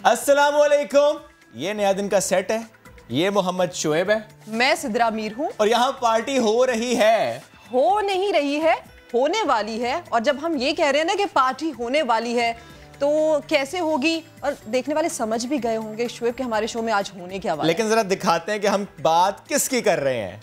अस्सलामुअलैकुम। ये नया दिन का सेट है, ये मोहम्मद शुएब है, मैं सिद्रा मीर हूँ और यहाँ पार्टी हो रही है, हो नहीं रही है, होने वाली है। और जब हम ये कह रहे हैं ना कि पार्टी होने वाली है तो कैसे होगी, और देखने वाले समझ भी गए होंगे शुएब के हमारे शो में आज होने क्या वाला है। लेकिन जरा दिखाते हैं कि हम बात किसकी कर रहे हैं।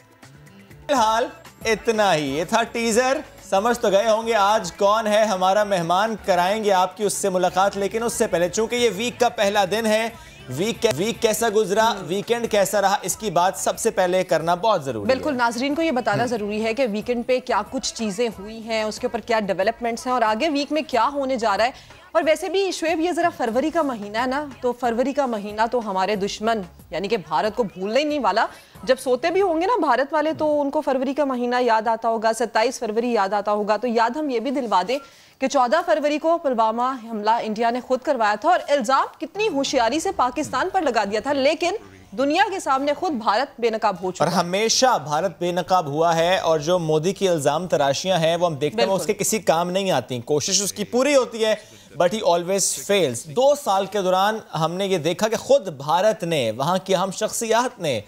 फिलहाल इतना ही, ये था टीजर। समझ तो गए होंगे आज कौन है हमारा मेहमान, कराएंगे आपकी उससे मुलाकात। लेकिन उससे पहले, चूंकि ये वीक का पहला दिन है, वीक कैसा गुजरा, वीकेंड कैसा रहा, इसकी बात सबसे पहले करना बहुत जरूरी है। बिल्कुल, नाजरीन को ये बताना जरूरी है कि वीकेंड पे क्या कुछ चीजें हुई हैं, उसके ऊपर क्या डेवलपमेंट्स हैं और आगे वीक में क्या होने जा रहा है। और वैसे भी शुएब, ये जरा फरवरी का महीना है ना, तो फरवरी का महीना तो हमारे दुश्मन यानी कि भारत को भूलने ही नहीं वाला। जब सोते भी होंगे ना भारत वाले तो उनको फरवरी का महीना याद आता होगा, 27 फरवरी याद आता होगा। तो याद हम ये भी दिलवा दें कि 14 फरवरी को पुलवामा हमला इंडिया ने खुद करवाया था और इल्जाम कितनी होशियारी से पाकिस्तान पर लगा दिया था, लेकिन दुनिया के सामने खुद भारत बेनकाब हो चुका और हमेशा भारत बेनकाब हुआ है। और जो मोदी की इल्जाम तराशियां हैं वो हम देखते हैं उसके किसी काम नहीं आती। कोशिश उसकी पूरी होती है बट ही ऑलवेज फेल्स। 2 साल के दौरान हमने ये देखा कि खुद भारत ने, वहां की अहम शख्सियात ने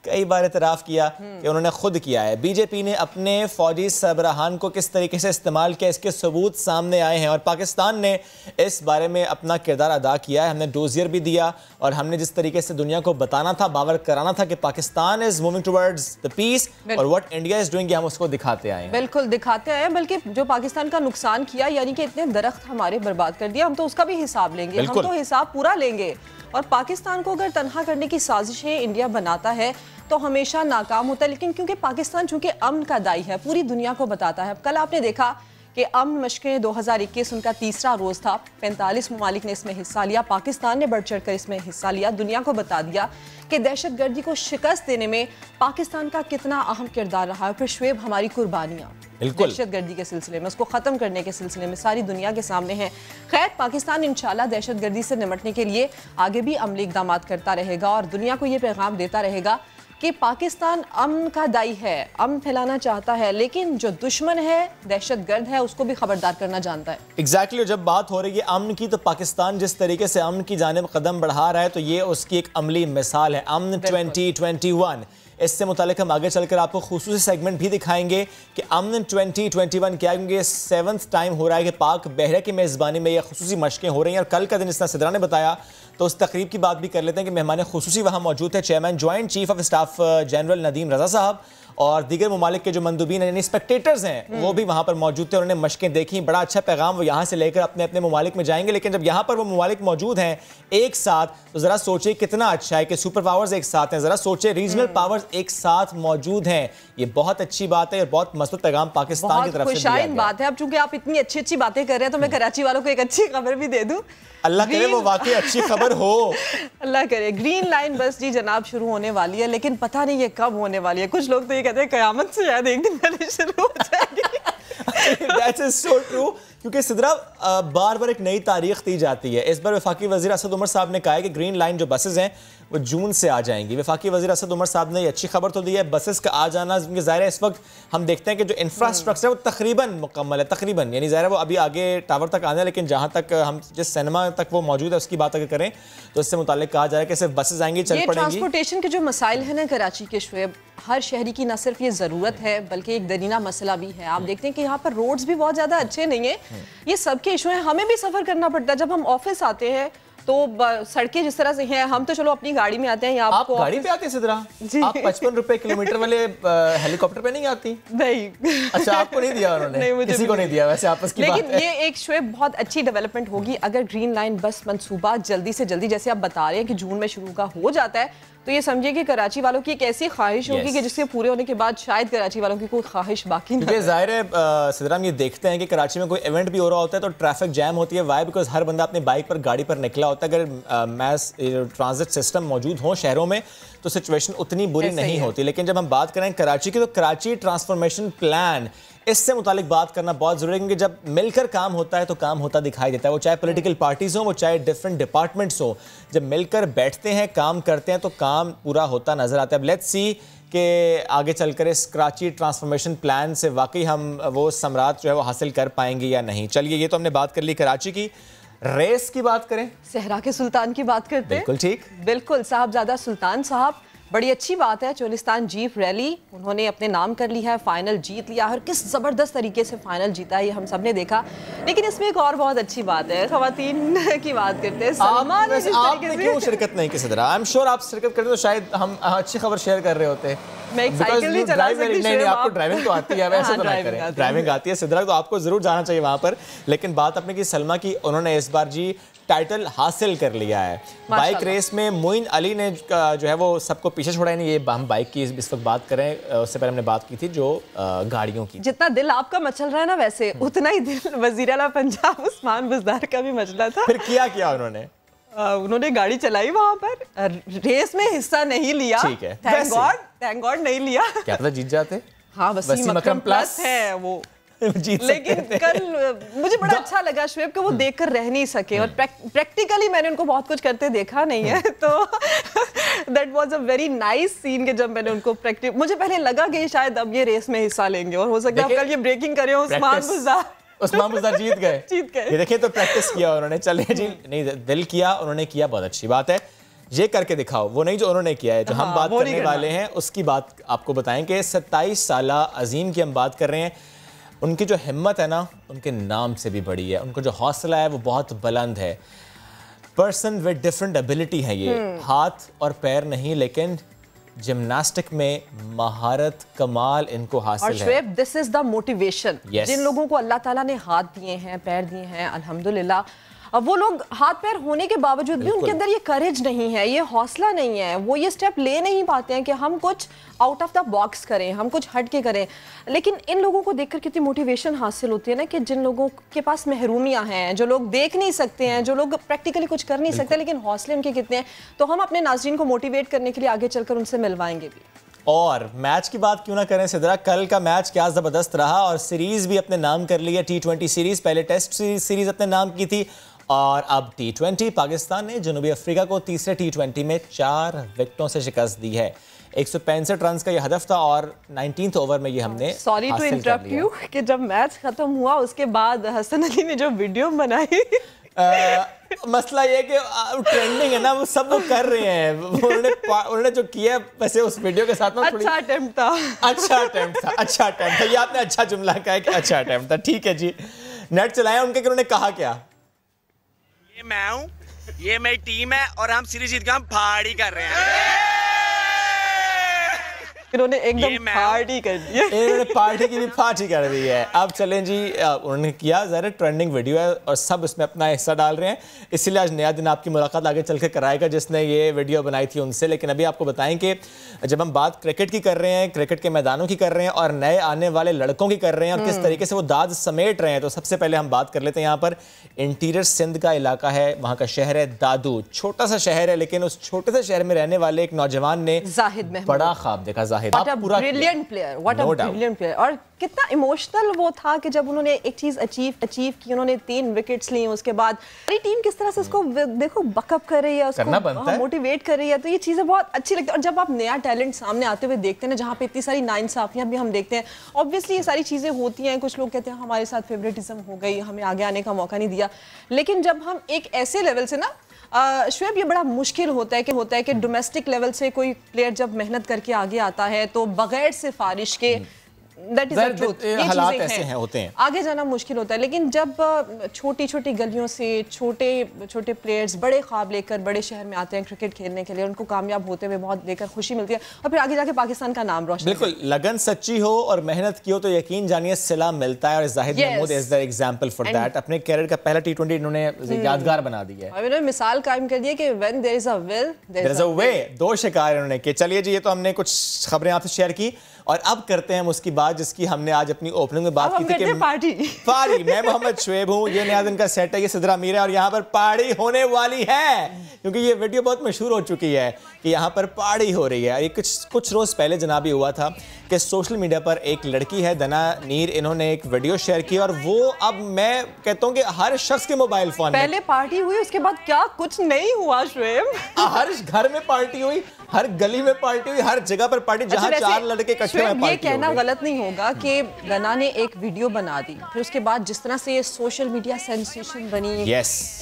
कई बार इतराफ़ किया कि उन्होंने खुद किया है। बीजेपी ने अपने फौजी सरबराहान को किस तरीके से इस्तेमाल किया, इसके सबूत सामने आए हैं और पाकिस्तान ने इस बारे में अपना किरदार अदा किया है। हमने डोजियर भी दिया और हमने जिस तरीके से दुनिया को बताना था, बावर कराना था कि Pakistan is moving towards the peace और व्हाट इंडिया इज डूइंग, हम उसको दिखाते आए हैं। बिल्कुल दिखाते आए हैं, बल्कि जो पाकिस्तान का नुकसान किया, यानी कि इतने दरख्त हमारे बर्बाद कर दिया, हम तो उसका भी हिसाब लेंगे, हम तो हिसाब पूरा लेंगे। और पाकिस्तान को अगर तनहा करने की साजिशें इंडिया बनाता है तो हमेशा नाकाम होता है। लेकिन क्योंकि पाकिस्तान चूंकि अमन का दाई है, पूरी दुनिया को बताता है। कल आपने देखा कि अमन मशक़ें 2021 उनका तीसरा रोज़ था, 45 ममालिक ने इसमें हिस्सा लिया, पाकिस्तान ने बढ़ चढ़ कर इसमें हिस्सा लिया, दुनिया को बता दिया कि दहशतगर्दी को शिकस्त देने में पाकिस्तान का कितना अहम किरदार रहा है। फिर शुएब, हमारी कुर्बानियाँ दहशतगर्दी के सिलसिले में, उसको ख़त्म करने के सिलसिले में सारी दुनिया के सामने है। खैर, पाकिस्तान इंशाल्लाह दहशतगर्दी से निपटने के लिए आगे भी अमली इक़दाम करता रहेगा और दुनिया को ये पैगाम देता रहेगा कि पाकिस्तान अमन का दाई है, अमन फैलाना चाहता है, लेकिन जो दुश्मन है, दहशतगर्द है, उसको भी खबरदार करना जानता है। एग्जैक्टली जब बात हो रही है अमन की, तो पाकिस्तान जिस तरीके से अमन की जानिब कदम बढ़ा रहा है तो ये उसकी एक अमली मिसाल है। अमन 2021, इससे मुतालिक हम आगे चलकर आपको खुसूसी सेगमेंट भी दिखाएंगे कि अमन 2021 क्या, क्योंकि 7th टाइम हो रहा है कि पाक बहरा की मेज़बानी में ये खुसूसी मशकें हो रही हैं। और कल का दिन इस तरह सिद्रा ने बताया, तो उस तकरीब की बात भी कर लेते हैं कि मेहमान खुसूसी वहाँ मौजूद थे chairman joint chief of staff general Nadeem Raza साहब और दीगर ममालिक के जो मंदूबीन यानी स्पेक्टेटर्स हैं वो भी वहाँ पर मौजूद थे। उन्होंने मशकें देखी, बड़ा अच्छा पैगाम वो यहाँ से लेकर अपने अपने ममालिक में जाएंगे। लेकिन जब यहाँ पर वो ममालिक मौजूद हैं एक साथ, तो ज़रा सोचिए कितना अच्छा है कि सुपर पावर्स एक साथ हैं। ज़रा सोचिए रीजनल पावर्स एक साथ मौजूद हैं, ये बहुत अच्छी बात है और बहुत मजबूत पैगाम पाकिस्तान की तरफ से दिया गया। बात है। अब चूंकि आप इतनी अच्छी अच्छी बातें कर रहे हैं तो मैं कराची वालों को एक अच्छी खबर भी दे दूं। अल्लाह करे वो वाकई अच्छी खबर हो। अल्लाह करे। ग्रीन लाइन बस जी जनाब शुरू होने वाली है, लेकिन पता नहीं ये कब होने वाली है। कुछ लोग तो ये कहते हैं कयामत से शायद एक दिन पहले शुरू हो जाएगी। That is so true, क्योंकि सिद्रा बार बार एक नई तारीख दी जाती है। इस बार वफाकी वज़ीर असद उमर साहब ने कहा है कि ग्रीन लाइन जो बसेस हैं वो जून से आ जाएंगी। वफाकी वज़ीर असद उमर साहब ने ये अच्छी खबर तो दी है बसेस का आ जाना, क्योंकि ज़ाहिर है इस वक्त हम देखते हैं कि जो इंफ्रास्ट्रक्चर है वो तकरीबन मुकम्मल है, तकरीबन, यानी ज़ाहिर है वो अभी आगे टावर तक आना है, लेकिन जहाँ तक हम जिस सिनेमा तक वो मौजूद है उसकी बात अगर करें तो इससे मुताल्लिक कहा जा रहा है कि सिर्फ बसेस आएंगी, चल पड़ेंगी। ट्रांसपोर्टेशन के जो मसाइल हैं ना कराची के शुएब, हर शहरी की न सिर्फ ये ज़रूरत है बल्कि एक दरीना मसला भी है। आप देखते हैं कि यहाँ पर रोड्स भी बहुत ज़्यादा अच्छे नहीं है, ये सबके इशू हैं। हमें भी सफ़र करना पड़ता है जब हम ऑफिस आते हैं तो सड़कें जिस तरह से हैं, हम तो चलो अपनी गाड़ी में आते हैं। यहाँ आप गाड़ी पे आते हैं सिद्रा? आप 55 रुपए किलोमीटर वाले हेलीकॉप्टर पे नहीं आती? नहीं। अच्छा, आपको नहीं दिया उन्होंने? नहीं, मुझे किसी को नहीं दिया। वैसे आपस की लेकिन ये एक शुएब बहुत अच्छी डेवलपमेंट होगी अगर ग्रीन लाइन बस मंसूबा जल्दी से जल्दी, जैसे आप बता रहे हैं कि जून में शुरू का हो जाता है, तो ये समझिए कि कराची वालों की एक ऐसी ख्वाहिश होगी कि जिसके पूरे होने के बाद शायद कराची वालों की कोई ख्वाहिश बाकी नहीं। ज़ाहिर है सिद्रा, हम ये देखते हैं कि कराची में कोई इवेंट भी हो रहा होता है तो ट्रैफिक जैम होती है। वाई? बिकॉज हर बंदा अपनी बाइक पर, गाड़ी पर निकला होता है। अगर मैस ट्रांजिट सिस्टम मौजूद हो शहरों में तो सिचुएशन उतनी बुरी नहीं होती। लेकिन जब हम बात करें कराची की, तो कराची ट्रांसफॉर्मेशन प्लान, इससे मुतालिक बात करना बहुत ज़रूरी है, क्योंकि जब मिलकर काम होता है तो काम होता दिखाई देता है। वो चाहे पॉलिटिकल पार्टीज हो, वो चाहे डिफरेंट डिपार्टमेंट्स हो, जब मिलकर बैठते हैं, काम करते हैं तो काम पूरा होता नजर आता है। अब लेट्स सी कि आगे चलकर इस कराची ट्रांसफॉर्मेशन प्लान से वाकई हम वो समरात जो है वो हासिल कर पाएंगे या नहीं। चलिए, ये तो हमने बात कर ली कराची की। रेस की बात करें, सहरा के सुल्तान की बात करते हैं। बिल्कुल ठीक, बिल्कुल साहबजादा सुल्तान साहब, बड़ी अच्छी बात है। चोलिस्तान जीप रैली उन्होंने अपने नाम कर ली है, फाइनल जीत लिया और किस ज़बरदस्त तरीके से फाइनल जीता है ये हम सब ने देखा। लेकिन इसमें एक और बहुत अच्छी बात है, खवातीन की बात करते हैं। आपने क्यों शिरकत नहीं की सिद्रा? आई एम श्योर आप शिरकत करते तो शायद हम अच्छी खबर शेयर कर रहे होते। मैं एक साइकिल नहीं चला सकती। नहीं, आपको ड्राइविंग तो आती है, वैसे तो नहीं करें, ड्राइविंग आती है सिद्रा, तो आपको जरूर जाना चाहिए वहां पर। लेकिन बात अपने की सलमा की, उन्होंने इस बार जी टाइटल हासिल कर लिया है। बाइक रेस में मोइन अली ने जो है वो सबको पीछे छोड़ा। नहीं, ये हम बाइक की इस वक्त बात करें, उससे पहले हमने बात की थी जो गाड़ियों की। जितना दिल आपका मचल रहा है ना, वैसे उतना ही दिल वजीर आला पंजाब उस्मान बुज़दार का भी मचला था। फिर किया उन्होंने गाड़ी चलाई वहां पर, रेस में हिस्सा नहीं लिया। ठीक है, थैंक गॉड नहीं लिया। क्या पता जीत जाते। हाँ, वसीम अकरम प्लस है वो जीत लेकिन कल मुझे बड़ा अच्छा लगा शुएब को वो देखकर रह नहीं सके, और प्रैक्टिकली मैंने उनको बहुत कुछ करते देखा नहीं है, तो that was a very nice scene के जब मैंने उनको मुझे पहले लगा कि शायद अब ये रेस में हिस्सा लेंगे और हो सकता है कल ये ब्रेकिंग करे उस्मान बुज़दार जीत गए। ये देखिए, तो प्रैक्टिस किया उन्होंने। चलिए जी, नहीं दिल किया उन्होंने, किया, बहुत अच्छी बात है। ये करके दिखाओ, वो नहीं जो उन्होंने किया है। जो हम बात करने वाले हैं उसकी बात आपको बताएं कि 27 साला अजीम की हम बात कर रहे हैं। उनकी जो हिम्मत है ना, उनके नाम से भी बड़ी है। उनको जो हौसला है वो बहुत बुलंद है। पर्सन विद डिफरेंट एबिलिटी है ये, हाथ और पैर नहीं, लेकिन जिम्नास्टिक में महारत कमाल इनको हासिल है। और दिस इज द मोटिवेशन। जिन लोगों को अल्लाह ताला ने हाथ दिए हैं, पैर दिए हैं, अल्हम्दुलिल्लाह, अब वो लोग हाथ पैर होने के बावजूद भी उनके अंदर ये करेज नहीं है, ये हौसला नहीं है, वो ये स्टेप ले नहीं पाते हैं कि हम कुछ आउट ऑफ द बॉक्स करें, हम कुछ हट के करें। लेकिन इन लोगों को देखकर कितनी मोटिवेशन हासिल होती है ना, कि जिन लोगों के पास महरूमियां हैं, जो लोग देख नहीं सकते हैं, जो लोग प्रैक्टिकली कुछ कर नहीं सकते, लेकिन हौसले उनके कितने हैं। तो हम अपने नाज़रीन को मोटिवेट करने के लिए आगे चलकर उनसे मिलवाएंगे भी। और मैच की बात क्यों ना करें सिद्रा, कल का मैच क्या जबरदस्त रहा, और सीरीज भी अपने नाम कर लिया। T20 सीरीज, पहले टेस्ट सीरीज अपने नाम की थी, और अब T20। पाकिस्तान ने जनूबी अफ्रीका को तीसरे T20 में 4 विकेटों से शिकस्त दी है। 165 रन का ये हदफ था, और 19th ओवर में ये हमने सॉरी टू इंटरप्ट यू कि जब मैच खत्म हुआ उसके बाद हसन अली ने जो वीडियो बनाई, मसला ये कि ट्रेंडिंग है ना, वो सब वो कर रहे हैं। उन्होंने जो किया, वैसे उस वीडियो के साथ में अच्छा अटेम्प्ट था। अच्छा अटेम्प्ट था। ये आपने अच्छा जुमला कहा है कि अच्छा अटेम्प्ट था। ठीक है जी, नेट चलाया उनके, उन्होंने कहा क्या? ये मैं हूँ, ये मेरी टीम है, और हम सीरीज जीत के हम पार्टी कर रहे हैं। इन्होंने एकदम पार्टी कर दी है। इन्होंने पार्टी की भी पार्टी कर दी है। अब चलें जी, उन्होंने किया, ज़रा ट्रेंडिंग वीडियो है और सब इसमें अपना हिस्सा डाल रहे हैं, इसीलिए आज नया दिन आपकी मुलाकात आगे चल के कराएगा जिसने ये वीडियो बनाई थी उनसे। लेकिन अभी आपको बताएं कि जब हम बात क्रिकेट की कर रहे हैं, क्रिकेट के मैदानों की कर रहे हैं, और नए आने वाले लड़कों की कर रहे हैं, और किस तरीके से वो दाद समेट रहे हैं, तो सबसे पहले हम बात कर लेते हैं। यहाँ पर इंटीरियर सिंध का इलाका है, वहाँ का शहर है दादू, छोटा सा शहर है, लेकिन उस छोटे से शहर में रहने वाले एक नौजवान ने बड़ा ख्वाब देखा। Brilliant player, what a brilliant player. और कितना इमोशनल वो था कि जब उन्होंने एक चीज अचीव की, उन्होंने 3 विकेट्स ली, उसके बाद पूरी टीम किस तरह से उसको देखो बकअप कर रही है, उसको मोटिवेट कर रही है, तो ये चीजें बहुत अच्छी लगती है। और जब आप नया टैलेंट सामने आते हुए देखते हैं ना, जहाँ पे इतनी सारी नाइंसाफियां भी हम देखते हैं, ऑब्वियसली ये सारी चीजें होती हैं। कुछ लोग कहते हैं हमारे साथ फेवरेटिज्म हो गई, हमें आगे आने का मौका नहीं दिया। लेकिन जब हम एक ऐसे लेवल से ना, शुएब, ये बड़ा मुश्किल होता है कि डोमेस्टिक लेवल से कोई प्लेयर जब मेहनत करके आगे आता है तो बगैर सिफारिश के, दैट इज द ट्रूथ, ये हालात ऐसे हैं, होते हैं, आगे जाना मुश्किल होता है। लेकिन जब छोटी छोटी गलियों से छोटे छोटे प्लेयर्स बड़े ख्वाब लेकर बड़े शहर में आते हैं क्रिकेट खेलने के लिए, उनको कामयाब होते हुए बहुत देखकर खुशी मिलती है, और फिर आगे जाके पाकिस्तान का नाम रोशन। बिल्कुल, लगन सच्ची हो और मेहनत की हो तो यकीन जानिए सिला मिलता है, और Zahid Mahmood is the example for that. अपने कैरियर का पहला T20 इन्होंने यादगार बना दिया है। इन्होंने मिसाल कायम कर दी है कि when there is a will there is a way. 2 शिकार इन्होंने किए। चलिए जी, ये तो हमने कुछ खबरें आपसे शेयर की, और अब करते हैं हम उसकी बात जिसकी हमने आज अपनी ओपनिंग में बात की थी कि पार्टी। मैं मोहम्मद शुएब हूँ, ये नया दिन का सेट है, ये सिद्रा मीर है, और यहाँ पर पार्टी होने वाली है, क्योंकि ये वीडियो बहुत मशहूर हो चुकी है कि यहाँ पर पार्टी हो रही है। ये कुछ रोज पहले जनाबी हुआ था कि सोशल मीडिया पर एक लड़की है दना नीर, इन्होंने एक वीडियो शेयर की और वो अब मैं कहता हूँ कि हर शख्स के मोबाइल फोन पहले पार्टी हुई, उसके बाद क्या कुछ नहीं हुआ शुएब। हर घर में पार्टी हुई, हर गली में पार्टी हुई, हर जगह पर पार्टी, जहाँ चार लड़के इकट्ठे हुए। ये कहना गलत नहीं होगा कि दना ने एक वीडियो बना दी, फिर उसके बाद जिस तरह से ये सोशल मीडिया सेंसेशन बनी,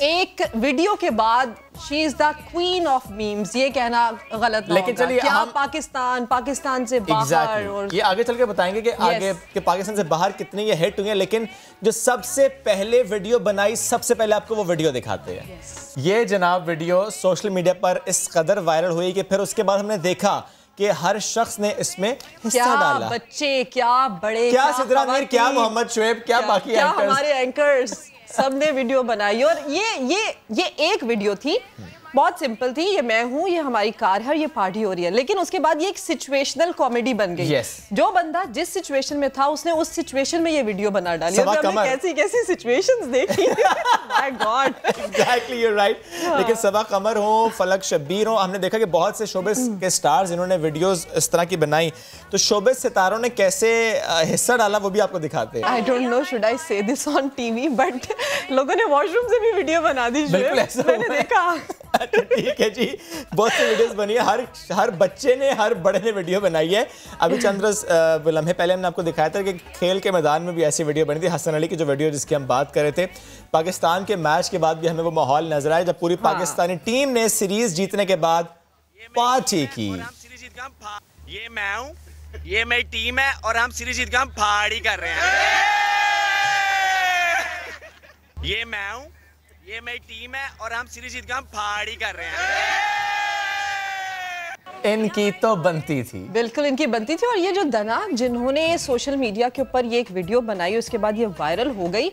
एक वीडियो के बाद she is the queen of memes, ये कहना गलत नहीं। लेकिन चलिए हम पाकिस्तान से बाहर और ये आगे चल के बताएंगे कि आगे के पाकिस्तान से बाहर कितनी ये हिट हुई है, लेकिन जो सबसे पहले वीडियो बनाई, सबसे पहले आपको वो वीडियो दिखाते हैं। ये जनाब वीडियो सोशल मीडिया पर इस कदर वायरल हुई कि फिर उसके बाद हमने देखा कि हर शख्स ने इसमें हिस्सा डाला। बच्चे, क्या बड़े, क्या सिद्रा मीर, क्या मोहम्मद शुएब, क्या बाकी क्या हमारे एंकर्स, सबने वीडियो बनाई। और ये एक वीडियो थी, बहुत सिंपल थी, ये मैं हूँ, ये हमारी कार है और ये पार्टी हो रही है। लेकिन उसके बाद ये एक सिचुएशनल कॉमेडी बन गई। जो बंदा जिस सिचुएशन में था उसने उस सिचुएशन में ये वीडियो बना डाली। हमने कैसी सिचुएशंस देखी। My God, exactly, you right. लेकिन सबा कमर हो, फलक शब्बीर हो, हमने देखा कि बहुत से शोबिस के स्टार्स इन्होंने वीडियोस इस तरह की बनाई। तो शोबिस सितारों ने कैसे हिस्सा डाला वो भी आपको दिखाते हैं। I don't know should I से दिस ऑन टीवी, बट लोगों ने वॉशरूम से भी वीडियो बना दी। मैंने देखा। ठीक है जी, बहुत सी वीडियोस बनी है, हर बच्चे ने, हर बड़े ने वीडियो बनाई है। अभी चंद लम्हे पहले हमने आपको दिखाया था कि खेल के मैदान में भी ऐसी वीडियो बनी थी, हसन अली की जो वीडियो जिसकी हम बात कर रहे थे। पाकिस्तान के मैच के बाद भी हमें वो माहौल नजर आया जब पूरी पाकिस्तानी टीम ने सीरीज जीतने के बाद पार्टी की। ये मैं हूँ, ये मेरी टीम है और हम सीरीज जीत के हम पार्टी कर रहे हैं। ये मैं हूँ, ये मेरी टीम है और हम सीरीज जीत के हम पार्टी कर रहे हैं। इनकी तो बनती थी, बिल्कुल इनकी बनती थी। और ये जो दना, जिन्होंने सोशल मीडिया के ऊपर ये एक वीडियो बनाई, उसके बाद ये वायरल हो गई,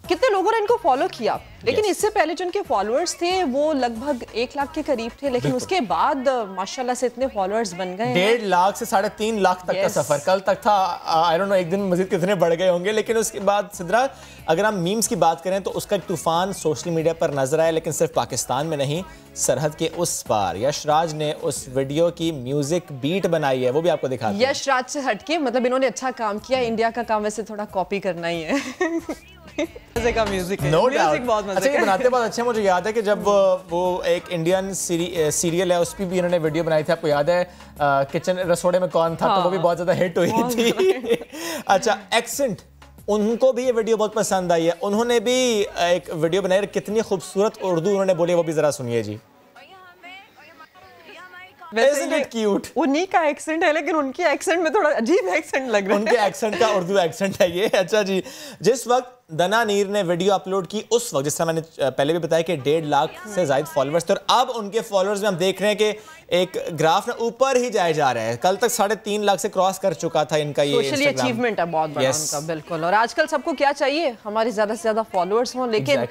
कितने लोगों ने इनको फॉलो किया। लेकिन इससे पहले जो इनके फॉलोअर्स थे वो लगभग 1 लाख के करीब थे, लेकिन उसके बाद माशाल्लाह से इतने फॉलोअर्स बन गए। 1.5 लाख से 3.5 लाख तक का सफर कल तक था। आई डोंट नो एक दिन मजीद कितने बढ़ गए होंगे। लेकिन उसके बाद सिद्रा, अगर हम मीम्स की बात करें तो उसका एक तूफान सोशल मीडिया पर नजर आया, लेकिन सिर्फ पाकिस्तान में नहीं, सरहद के उस पार यशराज ने उस वीडियो की म्यूजिक बीट बनाई है, वो भी आपको दिखाते हैं। यशराज से हटके, मतलब इन्होंने अच्छा काम किया। इंडिया का काम वैसे थोड़ा कॉपी करना ही है। मजे का म्यूजिक है, म्यूजिक बहुत मजे का। अच्छा, ये बनाते बहुत अच्छे। मुझे याद है कि जब वो एक इंडियन सीरियल है उस पर भी इन्होंने वीडियो बनाई थी, आपको याद है किचन रसोड़े में कौन था, तो वो भी बहुत ज्यादा हिट हुई थी। अच्छा, एक्सेंट, उनको भी ये वीडियो बहुत पसंद आई है, उन्होंने भी एक वीडियो बनाई, कितनी खूबसूरत उर्दू उन्होंने बोली, वो भी जरा सुनिए जी। Isn't it cute? उन्हीं का एक्सेंट है, लेकिन उनके एक्सेंट में थोड़ा अजीब एक्सेंट लग रहा है। उनके एक्सेंट का उर्दू एक्सेंट है ये। अच्छा जी, जिस वक्त दना नीर ने वीडियो अपलोड की उस वक्त, जिससे मैंने पहले भी बताया कि 1.5 लाख से ज्यादा फॉलोअर्स थे, और अब उनके फॉलोअर्स में हम देख रहे हैं कि एक ग्राफ ना ऊपर ही जाए जा रहा है। कल तक 3.5 लाख से क्रॉस कर चुका था इनका ये सोशली अचीवमेंट है बहुत बड़ा उनका। बिल्कुल। और आजकल सबको क्या चाहिए, हमारे ज्यादा से ज्यादा फॉलोअर्स हों, लेकिन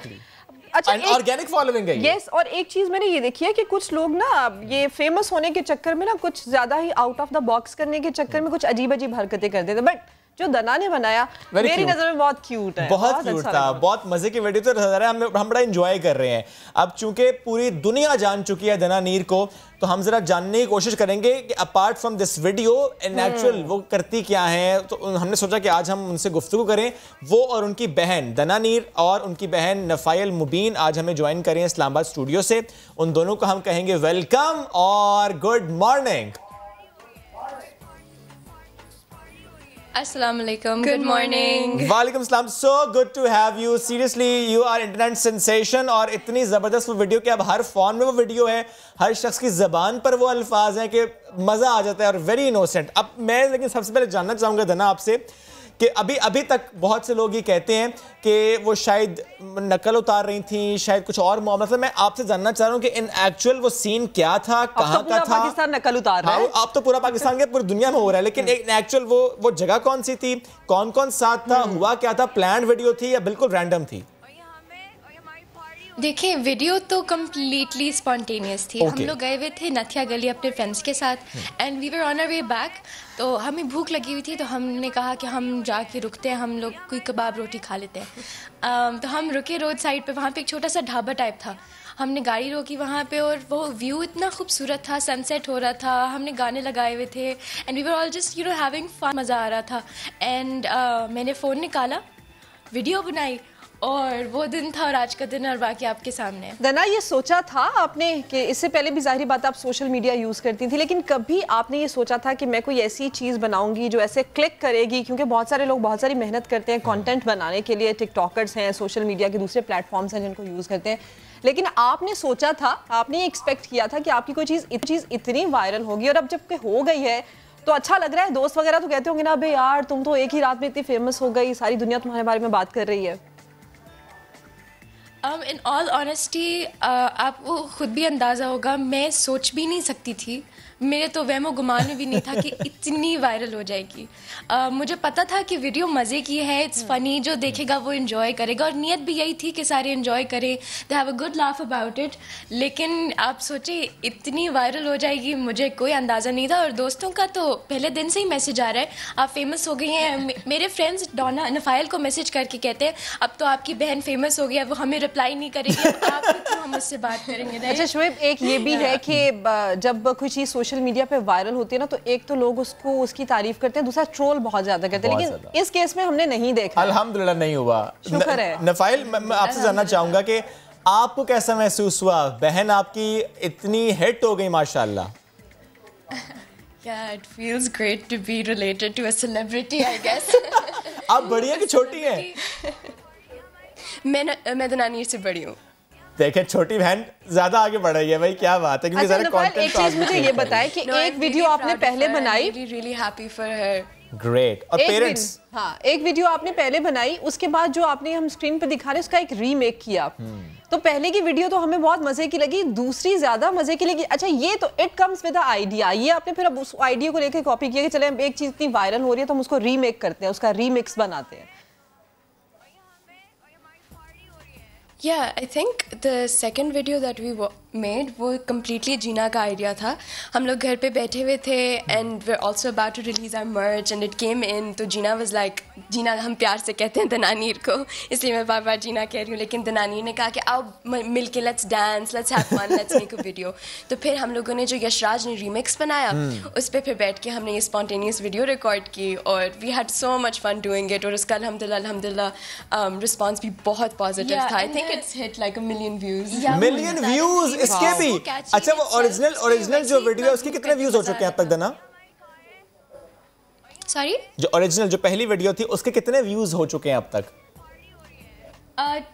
अच्छा, ऑर्गेनिक फॉलोइंग है ये। और एक चीज मैंने ये देखी है कि कुछ लोग ना ये फेमस होने के चक्कर में ना कुछ ज्यादा ही आउट ऑफ द बॉक्स करने के चक्कर में कुछ अजीब अजीब हरकतें करते थे, बट जो दना ने बनाया मेरी नजर में बहुत क्यूट है, बहुत क्यूट था, बहुत मजे की वीडियो तो नजर है। हम बड़ा एंजॉय कर रहे हैं। अब चूंकि पूरी दुनिया जान चुकी है दना नीर को, तो हम जरा जानने की कोशिश करेंगे कि apart from this video in actual वो करती क्या है। तो हमने सोचा कि आज हम उनसे गुफ्तगू करें। वो और उनकी बहन दना नीर और उनकी बहन नफायल मुबीन आज हमें ज्वाइन करें इस्लामाबाद स्टूडियो से। उन दोनों को हम कहेंगे वेलकम और good morning. Assalamualaikum. Good morning. वालेकुम सलाम। So good to have you. Seriously, you are internet sensation। और इतनी जबरदस्त वो वीडियो कि अब हर फोन में वो वीडियो है, हर शख्स की जबान पर वो अल्फाज हैं कि मजा आ जाता है और वेरी इनोसेंट। अब मैं लेकिन सबसे पहले जानना चाहूंगा दना आपसे कि अभी तक बहुत से लोग ये कहते हैं कि वो शायद नकल उतार रही थी, शायद कुछ और मामला था। मैं आपसे जानना चाह रहा हूँ कि इन एक्चुअल वो सीन क्या था, कहाँ का था? पाकिस्तान नकल उतार रहा है। अब तो पूरा पाकिस्तान के पूरी दुनिया में हो रहा है, लेकिन एक एक्चुअल वो जगह कौन सी थी, कौन कौन साथ था, हुआ क्या था, प्लान्ड वीडियो थी या बिल्कुल रैंडम थी? देखिए, वीडियो तो कम्प्लीटली स्पॉन्टेनियस थी। हम लोग गए हुए थे नथिया गली अपने फ्रेंड्स के साथ, and we were on our way back. तो हमें भूख लगी हुई थी, तो हमने कहा कि हम जाके रुकते हैं, हम लोग कोई कबाब रोटी खा लेते हैं। तो हम रुके रोड साइड पे, वहाँ पे एक छोटा सा ढाबा टाइप था। हमने गाड़ी रोकी वहाँ पे और वो व्यू इतना खूबसूरत था, सनसेट हो रहा था, हमने गाने लगाए हुए थे and we were all just having fun, मज़ा आ रहा था। एंड मैंने फ़ोन निकाला, वीडियो बनाई और वो दिन था और आज का दिन और बाकी आपके सामने। दना, ये सोचा था आपने कि इससे पहले भी जाहिर बात आप सोशल मीडिया यूज़ करती थी, लेकिन कभी आपने ये सोचा था कि मैं कोई ऐसी चीज़ बनाऊंगी जो ऐसे क्लिक करेगी? क्योंकि बहुत सारे लोग बहुत सारी मेहनत करते हैं कंटेंट बनाने के लिए, टिकटॉकर्स हैं, सोशल मीडिया के दूसरे प्लेटफॉर्म्स हैं जिनको यूज़ करते हैं, लेकिन आपने सोचा था, आपने एक्सपेक्ट किया था कि आपकी कोई चीज़ इतनी वायरल होगी और अब जब हो गई है तो अच्छा लग रहा है? दोस्त वगैरह तो कहते होंगे ना, अबे यार तुम तो एक ही रात में इतनी फेमस हो गई, सारी दुनिया तुम्हारे बारे में बात कर रही है। इन ऑल ऑनेस्टी आपको खुद भी अंदाज़ा होगा, मैं सोच भी नहीं सकती थी, मेरे तो वहमो गुमान में भी नहीं था कि इतनी वायरल हो जाएगी। मुझे पता था कि वीडियो मज़े की है, इट्स फ़नी, जो देखेगा वो इन्जॉय करेगा और नीयत भी यही थी कि सारे इन्जॉय करें, they have a good laugh about it. लेकिन आप सोचिए इतनी वायरल हो जाएगी, मुझे कोई अंदाज़ा नहीं था। और दोस्तों का तो पहले दिन से ही मैसेज आ रहा है, आप फेमस हो गई हैं। मेरे फ्रेंड्स डोना नफ़ाइल को मैसेज करके कहते हैं अब तो आपकी बहन फेमस हो गई है, वो हमें रिप्लाई नहीं करेगी, आप क्यों हम उससे बात करेंगे। अच्छा शुएब, एक ये भी है कि जब कोई चीज़ सोशल मीडिया पे वायरल होती है ना, तो एक तो लोग उसकी तारीफ करते हैं, दूसरा ट्रोल बहुत ज्यादा करते हैं, लेकिन इस केस में हमने नहीं देखा। अल्हम्दुलिल्लाह नहीं हुआ, शुक्र है। नफाइल, मैं आपसे जानना चाहूंगा कि आपको कैसा महसूस हुआ? बहन आपकी इतनी हिट हो गई माशाल्लाह। Yeah, it feels great to be related to a celebrity, I guess. आप बड़ी हैं कि छोटी हैं? मैं दनानीर से बड़ी हूँ। देखें, छोटी बहन ज्यादा आगे बढ़ रही है भाई, क्या बात है। क्योंकि अच्छा नफाइल, एक चीज मुझे ये बताएं कि एक वीडियो आपने पहले बनाई, really happy for her. Great. और पेरेंट्स, हाँ, एक वीडियो आपने पहले बनाई, उसके बाद जो आपने हम स्क्रीन पे दिखा रहे हैं उसका एक रीमेक किया। तो पहले की वीडियो तो हमें बहुत मजे की लगी, दूसरी ज्यादा मजे की लगी। अच्छा, ये तो it comes with the idea, ये आपने फिर अब उस आइडिया को लेकर कॉपी किया कि चले हम एक चीज इतनी वायरल हो रही है तो हम उसको रीमेक करते हैं, उसका रीमिक्स बनाते हैं। Yeah, I think the second video that we made वो completely जीना का idea था। हम लोग घर पे बैठे हुए थे and we're also about to release our merch and it came in, तो जीना was like, जीना हम प्यार से कहते हैं दनानीर को, इसलिए मैं बार बार जीना कह रही हूँ, लेकिन दनानीर ने कहा कि आओ मिल के let's dance, let's have fun, let's make a video। तो फिर हम लोगों ने जो यशराज ने remix बनाया उस पर फिर बैठ के हमने ये spontaneous video record की और we had so much fun doing it और उसका अल्हम्दुलिल्लाह response भी बहुत positive था। I think it's hit like a million views। Million views इसके भी। अच्छा, वो ओरिजिनल जो वीडियो है उसके कितने व्यूज हो चुके हैं अब तक दना? सॉरी, जो ओरिजिनल जो पहली वीडियो थी उसके कितने व्यूज हो चुके हैं अब तक?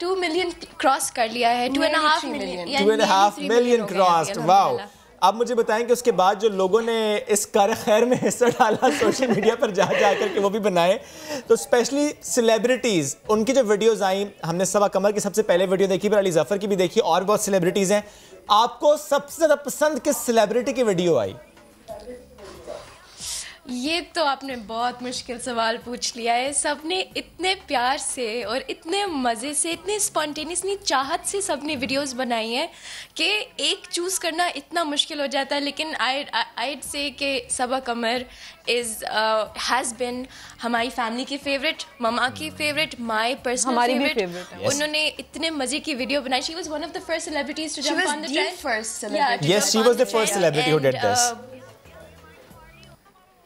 2 मिलियन क्रॉस कर लिया है, 2.5 मिलियन, 2.5 मिलियन क्रॉस्ड। वाओ। अब मुझे बताएं कि उसके बाद जो लोगों ने इस कार्य खैर में हिस्सा डाला सोशल मीडिया पर जा करके वो भी बनाए, तो स्पेशली सेलिब्रिटीज़, उनकी जो वीडियोस आई, हमने सबा कमर की सबसे पहले वीडियो देखी, फिर अली ज़फ़र की भी देखी, और बहुत सेलिब्रिटीज़ हैं। आपको सबसे ज़्यादा पसंद किस सेलिब्रिटी की वीडियो आई? ये तो आपने बहुत मुश्किल सवाल पूछ लिया है। सबने इतने प्यार से और इतने मज़े से, इतने स्पॉन्टेनियसली चाहत से सबने वीडियोस बनाई हैं कि एक चूज़ करना इतना मुश्किल हो जाता है। लेकिन I'd से कि सबा कमर हैज़ बिन हमारी फैमिली की फेवरेट, ममा की फेवरेट, माई पर्सनल फेवरेट। उन्होंने इतने मज़े की वीडियो बनाई। She was one of the first celebrities to jump on the trend. Yes, she was the first celebrity who did this.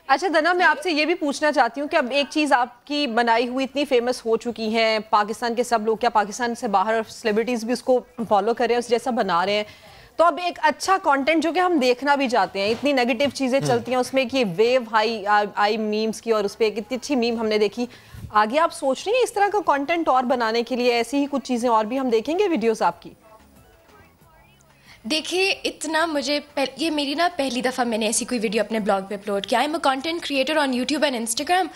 अच्छा दना, मैं आपसे ये भी पूछना चाहती हूँ कि अब एक चीज़ आपकी बनाई हुई इतनी फेमस हो चुकी है, पाकिस्तान के सब लोग, क्या पाकिस्तान से बाहर सेलिब्रिटीज़ भी उसको फॉलो कर रहे हैं, उस जैसा बना रहे हैं, तो अब एक अच्छा कंटेंट जो कि हम देखना भी चाहते हैं, इतनी नेगेटिव चीज़ें चलती हैं उसमें कि वेव आई मीम्स की, और उस पर एक इतनी अच्छी मीम हमने देखी। आगे आप सोच रही हैं इस तरह का कंटेंट और बनाने के लिए, ऐसी ही कुछ चीज़ें और भी हम देखेंगे वीडियोज़ आपकी? देखिए, इतना मुझे ये मेरी ना पहली दफ़ा मैंने ऐसी कोई वीडियो अपने ब्लॉग पे अपलोड किया। I am a content creator on YouTube and Instagram,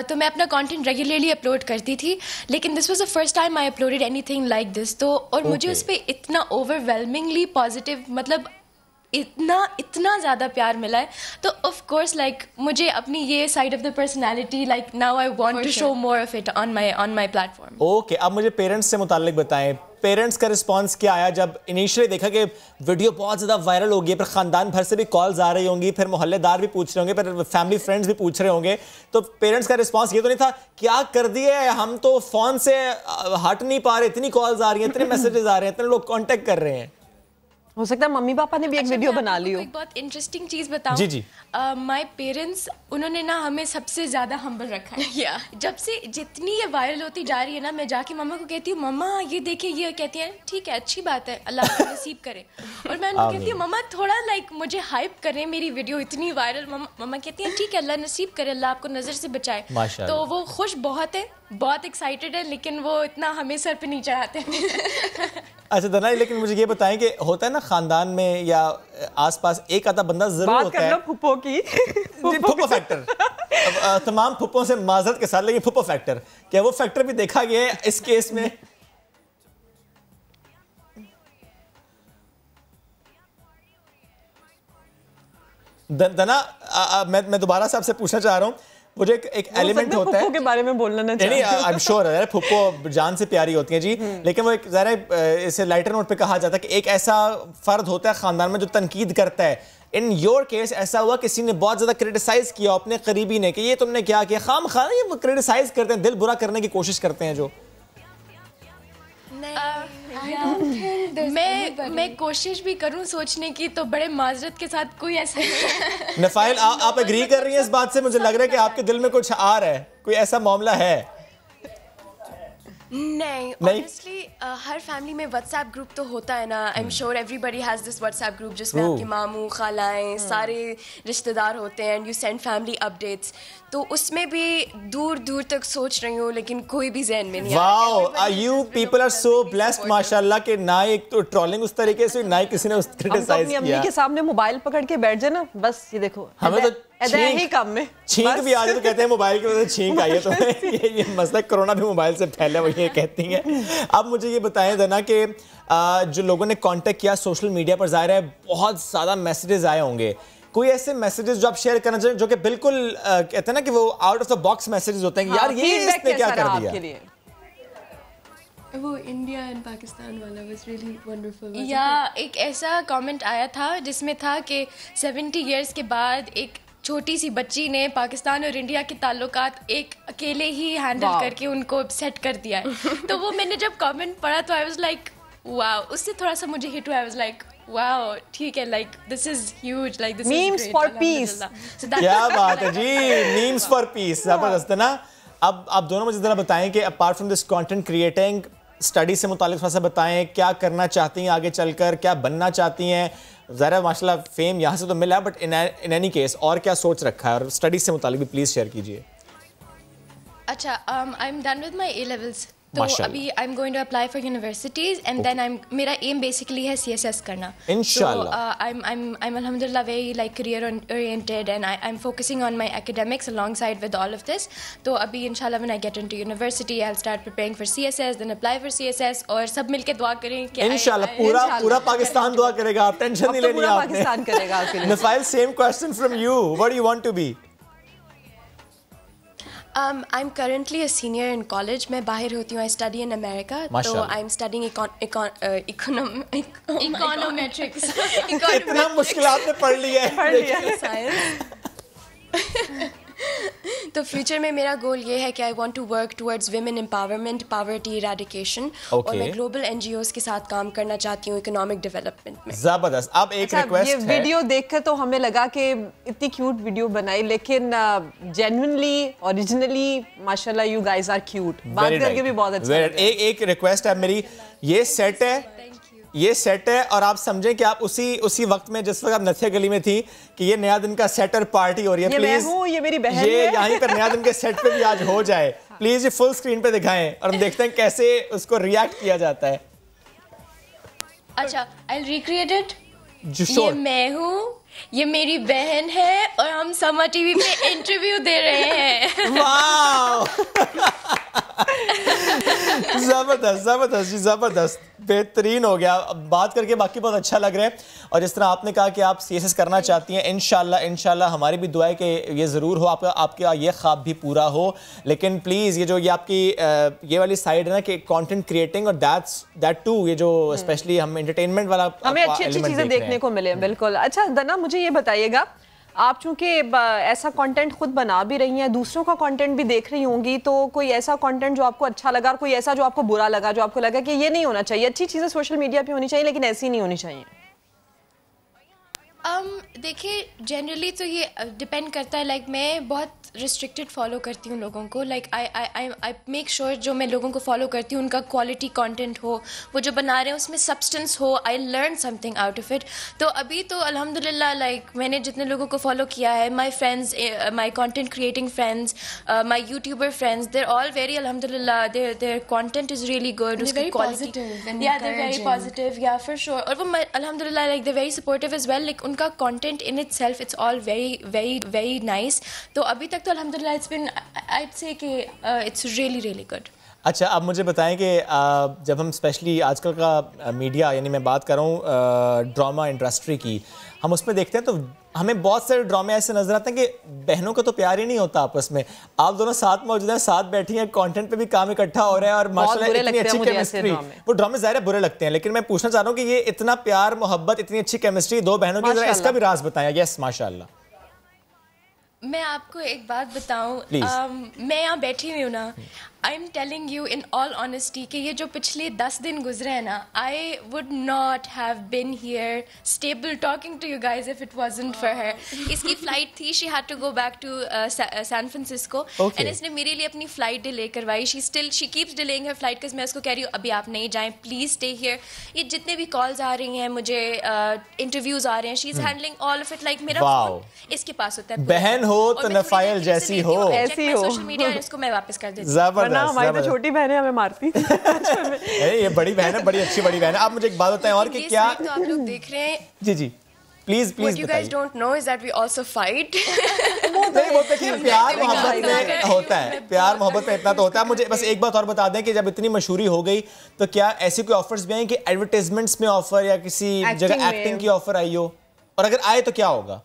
तो मैं अपना कंटेंट रेगुलरली अपलोड करती थी, लेकिन this was the first time I uploaded anything like this. तो और मुझे उस पर इतना ओवरवेलमिंगली पॉजिटिव, मतलब इतना ज़्यादा प्यार मिला है, तो ऑफ कोर्स लाइक मुझे अपनी ये side of the personality, like now I want to show more of it on my platform. Okay, अब मुझे पेरेंट्स से मुताल्लिक बताएं, पेरेंट्स का रिस्पांस क्या आया जब इनिशियली देखा कि वीडियो बहुत ज़्यादा वायरल हो गई, फिर ख़ानदान भर से भी कॉल्स आ रही होंगी, फिर मोहल्लेदार भी पूछ रहे होंगे, फिर फैमिली फ्रेंड्स भी पूछ रहे होंगे, तो पेरेंट्स का रिस्पांस ये तो नहीं था क्या कर दिए, हम तो फ़ोन से हट नहीं पा रहे, इतनी कॉल्स आ रही हैं, इतने मैसेजेस आ रहे हैं, इतने लोग कॉन्टेक्ट कर रहे हैं? हो सकता है मम्मी पापा ने भी एक वीडियो बना ली हो। एक बहुत इंटरेस्टिंग चीज बताऊं। जी जी। माय पेरेंट्स, उन्होंने ना हमें सबसे ज्यादा हम्बल रखा है। जब से जितनी ये वायरल होती जा रही है ना, मैं जाके मम्मा को कहती हूँ मम्मा ये देखिए, ये कहती है ठीक है अच्छी बात है, अल्लाह का नसीब करे। और मैं उनको कहती हूँ मम्मा थोड़ा मुझे हाइप करें, मेरी वीडियो इतनी वायरल। मम्मा कहती है ठीक है अल्लाह नसीब करे, अल्लाह आपको नजर से बचाए। तो वो खुश बहुत है, बहुत एक्साइटेड है, लेकिन वो इतना हमें सर पे नहीं चढ़ाते। अच्छा दना, लेकिन मुझे ये बताएं कि होता है ना खानदान में या आसपास एक आधा बंदा जरूर होता है, फुप्पो की फुप्पो फैक्टर, तमाम फुप्पों से माजरत के साथ, लेकिन फुप्पो फैक्टर, क्या वो फैक्टर भी देखा गया है इस केस में? दना, मैं दोबारा से आपसे पूछना चाह रहा हूँ, मुझे एक एलिमेंट होता है के बारे में बोलना नहीं, आई एम श्योर है फुप्पो जान से प्यारी होती हैं जी, लेकिन वो एक ज़रा इसे लाइटर नोट पे कहा जाता है कि एक ऐसा फर्द होता है खानदान में जो तनकीद करता है। इन योर केस ऐसा हुआ किसी ने बहुत ज़्यादा क्रिटिसाइज किया अपने करीबी ने कि ये तुमने क्या किया, खाम खा ये क्रिटिसाइज करते हैं, दिल बुरा करने की कोशिश करते हैं जो। मैं कोशिश भी करूं सोचने की तो बड़े माजरत के साथ कोई ऐसा नहीं। नफाइल, आप एग्री कर रही हैं इस बात से? मुझे लग रहा है कि आपके दिल में कुछ आ रहा है, कोई ऐसा मामला है? नहीं, ऑनेस्टली हर फैमिली में व्हाट्सएप ग्रुप तो होता है ना। I am sure everybody has this WhatsApp group जिसमें आपके मामू खालाएं सारे रिश्तेदार होते हैं and you send family updates. तो उसमें भी दूर दूर तक सोच रही हूँ, लेकिन कोई भी ज़हन में नहीं आ रहा। Wow, you people are so blessed माशाल्लाह के ना एक तो ट्रोलिंग उस तरीके से, ना ही किसी ने उस क्रिटिसाइज किया। अम्मी के सामने मोबाइल पकड़ के बैठ जाए ना, बस ये देखो हमें तो ही काम में छींक भी आ जाए तो कहते हैं मोबाइल की वजह से छींक आई है तुम्हें। ये मसला कोरोना भी मोबाइल से फैला, वो ये कहती हैं। अब मुझे ये बताएं दना कि जो लोगों ने कांटेक्ट किया सोशल मीडिया पर, जाहिर है बहुत ज़्यादा मैसेजेस आए होंगे, कोई ऐसे मैसेजेस जो आप शेयर करना चाहिए जो कि बिल्कुल कहते हैं ना कि वो out of the box messages होते हैं कि यार ये इसने क्या कर दिया? वो इंडिया एंड पाकिस्तान वाला वाज रियली वंडरफुल। या एक ऐसा कमेंट आया था जिसमें था कि 70 इयर्स के बाद एक छोटी सी बच्ची ने पाकिस्तान और इंडिया के ताल्लुकात एक अकेले ही हैंडल करके उनको सेट कर दिया है। तो वो मैंने जब कमेंट पढ़ा तो आई वाज लाइक वाओ, उससे थोड़ा सा मुझे हिट हुआ। आई वाज लाइक वाओ ठीक है, like this is huge, like this is memes for piece. क्या बात है जी, मीम्स फॉर पीस, जबरदस्त है ना। अब आप दोनों मुझे जरा बताएं कि apart from this content creating, study से मुतालिक थोड़ा सा बताएं, क्या करना चाहती हैं आगे चलकर, क्या बनना चाहती हैं? ज़रा माशाल्लाह फेम यहाँ से तो मिला, बट इन एनी केस और क्या सोच रखा है, और स्टडी से मुतालिक भी प्लीज़ शेयर कीजिए। अच्छा, I am done with my A levels, तो अभी I am going to apply for universities and then मेरा एम बेसिकली है CSS करना इंशाल्लाह। आई एम अल्हम्दुलिल्लाह very like career oriented and I am focusing on my academics alongside with all of this. तो अभी इंशाल्लाह when I get into university I will start preparing for CSS, then apply for CSS, और सब मिलके दुआ करें कि इंशाल्लाह पूरा पाकिस्तान दुआ करेगा, आप टेंशन नहीं लेनी, आपने पाकिस्तान करेगा आपके लिए। Nafil, same question from you, what do you want to be? I'm currently a senior in college. मैं बाहर होती हूँ, I study in America. तो I'm studying econometrics. इतना मुश्किल आपने पढ़ लिया है। Science. तो फ्यूचर में मेरा गोल ये है कि I want to work towards women empowerment, poverty eradication, और मैं ग्लोबल NGOs के साथ काम करना चाहती हूँ इकोनॉमिक डेवलपमेंट में। जबरदस्त। अब एक रिक्वेस्ट है, ये वीडियो देखकर तो हमें लगा कि इतनी क्यूट वीडियो बनाई, लेकिन जेन्युइनली ओरिजिनली माशाल्लाह यू गाइस आर क्यूट, बात करके भी बहुत अच्छा लगा। एक रिक्वेस्ट है मेरी, ये सेट है और आप समझें कि आप उसी वक्त में जिस वक्त आप नथिया गली में थी कि ये नया दिन का सेटर पार्टी हो रही है, प्लीज ये मेरी बहन ये यहीं पर नया दिन के सेट पे भी आज हो जाए, प्लीज ये फुल स्क्रीन पे दिखाएं और हम देखते हैं कैसे उसको रिएक्ट किया जाता है। अच्छा, आई विल रिक्रिएट इट। ये मैं हूँ, ये मेरी बहन है और हम समा टीवी पे इंटरव्यू दे रहे हैं। वाह जबरदस्त जबरदस्त जी, जबरदस्त, बेहतरीन हो गया। बात करके बाकी बहुत अच्छा लग रहा है, और जिस तरह आपने कहा कि आप CSS करना चाहती हैं, इंशाल्लाह हमारी भी दुआ है कि ये ज़रूर हो, आपका ये ख्वाब भी पूरा हो। लेकिन प्लीज़ ये आपकी ये वाली साइड है ना कि कंटेंट क्रिएटिंग, और दैट टू ये जो स्पेशली हम एंटरटेनमेंट वाला हमें अच्छी चीज़ें देखने को मिले। बिल्कुल। अच्छा दना, मुझे ये बताइएगा, आप चूंकि ऐसा कंटेंट खुद बना भी रही हैं, दूसरों का कंटेंट भी देख रही होंगी, तो कोई ऐसा कंटेंट जो आपको अच्छा लगा और कोई ऐसा जो आपको बुरा लगा, जो आपको लगा कि ये नहीं होना चाहिए, अच्छी चीज़ें सोशल मीडिया पे होनी चाहिए लेकिन ऐसी नहीं होनी चाहिए? देखिए जनरली तो ये डिपेंड करता है, लाइक मैं बहुत रिस्ट्रिक्टेड फॉलो करती हूँ लोगों को, लाइक आई मेक श्योर जो मैं लोगों को फॉलो करती हूँ उनका क्वालिटी कंटेंट हो, वो जो बना रहे हैं उसमें सब्सटेंस हो, I learn something out of it. तो अभी तो अल्हम्दुलिल्लाह लाइक मैंने जितने लोगों को फॉलो किया है, my friends, my content creating friends, my YouTuber friends, they're all very अल्हम्दुलिल्लाह their content is really good, उसकी quality, yeah they're very positive, yeah for sure. और वो अल्हम्दुलिल्लाह like they're very supportive as well, like उनका content in itself it's all very very very nice. तो अभी तक तो अल्हम्दुलिल्लाह इट्स बीन, I'd say कि इट्स रियली रियली गुड। अच्छा, अब मुझे बताएं कि जब हम स्पेशली आजकल का मीडिया, यानी मैं बात कर रहा हूँ ड्रामा इंडस्ट्री की, हम उसमें देखते हैं तो हमें बहुत सारे ड्रामे ऐसे नजर आते हैं कि बहनों का तो प्यार ही नहीं होता आपस में। आप दोनों साथ मौजूद हैं, साथ बैठी हैं, कंटेंट पे भी काम इकट्ठा हो रहा है और माशाल्लाह इतनी अच्छी केमिस्ट्री। वो ड्रामे ज़ाहिर है बुरे लगते हैं, लेकिन मैं पूछना चाह रहा हूँ कि ये इतना प्यार मोहब्बत, इतनी अच्छी केमिस्ट्री दो बहनों की, जरा इसका भी राज बताएं। यस माशाल्लाह। मैं आपको एक बात बताऊं, मैं यहाँ बैठी हुई हूँ ना, I am telling you in all honesty कि ये जो पिछले 10 दिन गुजरे हैं ना, I would not have been here stable talking to you guys if it wasn't for her. इसकी फ्लाइट थी, she had to go back to San Francisco, and इसने मेरे लिए अपनी फ्लाइट डिले करवाई। She keeps delaying her flight, because मैं उसको कह रही हूँ अभी आप नहीं जाएं, प्लीज स्टे हियर। ये जितने भी कॉल्स आ रही हैं मुझे, इंटरव्यूज आ रहे हैं, she is handling all of it, like मेरा फोन इसके पास होता है। बहन हो तो नफाइल जैसी हो, ऐसी हो। सोशल मीडिया इसको मैं वापस कर देती हूँ, हमारी तो छोटी बहन है, हमें मारती। ये बड़ी बहन है, बड़ी अच्छी बड़ी बहन है। आप मुझे एक बात बताएं और कि क्या तो आप लोग देख रहे हैं, जी जी please What you guys don't know is that we also fight. नहीं, वो देखिए प्यार मोहब्बत में होता है, प्यार मोहब्बत में इतना तो होता है। मुझे बस एक बात और बता दें कि जब इतनी मशहूरी हो गई तो क्या ऐसी कोई ऑफर्स भी आई कि एडवर्टाइजमेंट्स में ऑफर या किसी जगह एक्टिंग की ऑफर आई हो, और अगर आए तो क्या होगा?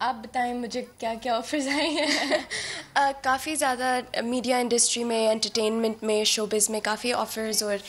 आप बताएं मुझे क्या क्या ऑफर्स आए हैं। काफ़ी ज़्यादा मीडिया इंडस्ट्री में, एंटरटेनमेंट में, शोबिज़ में काफ़ी ऑफर्स और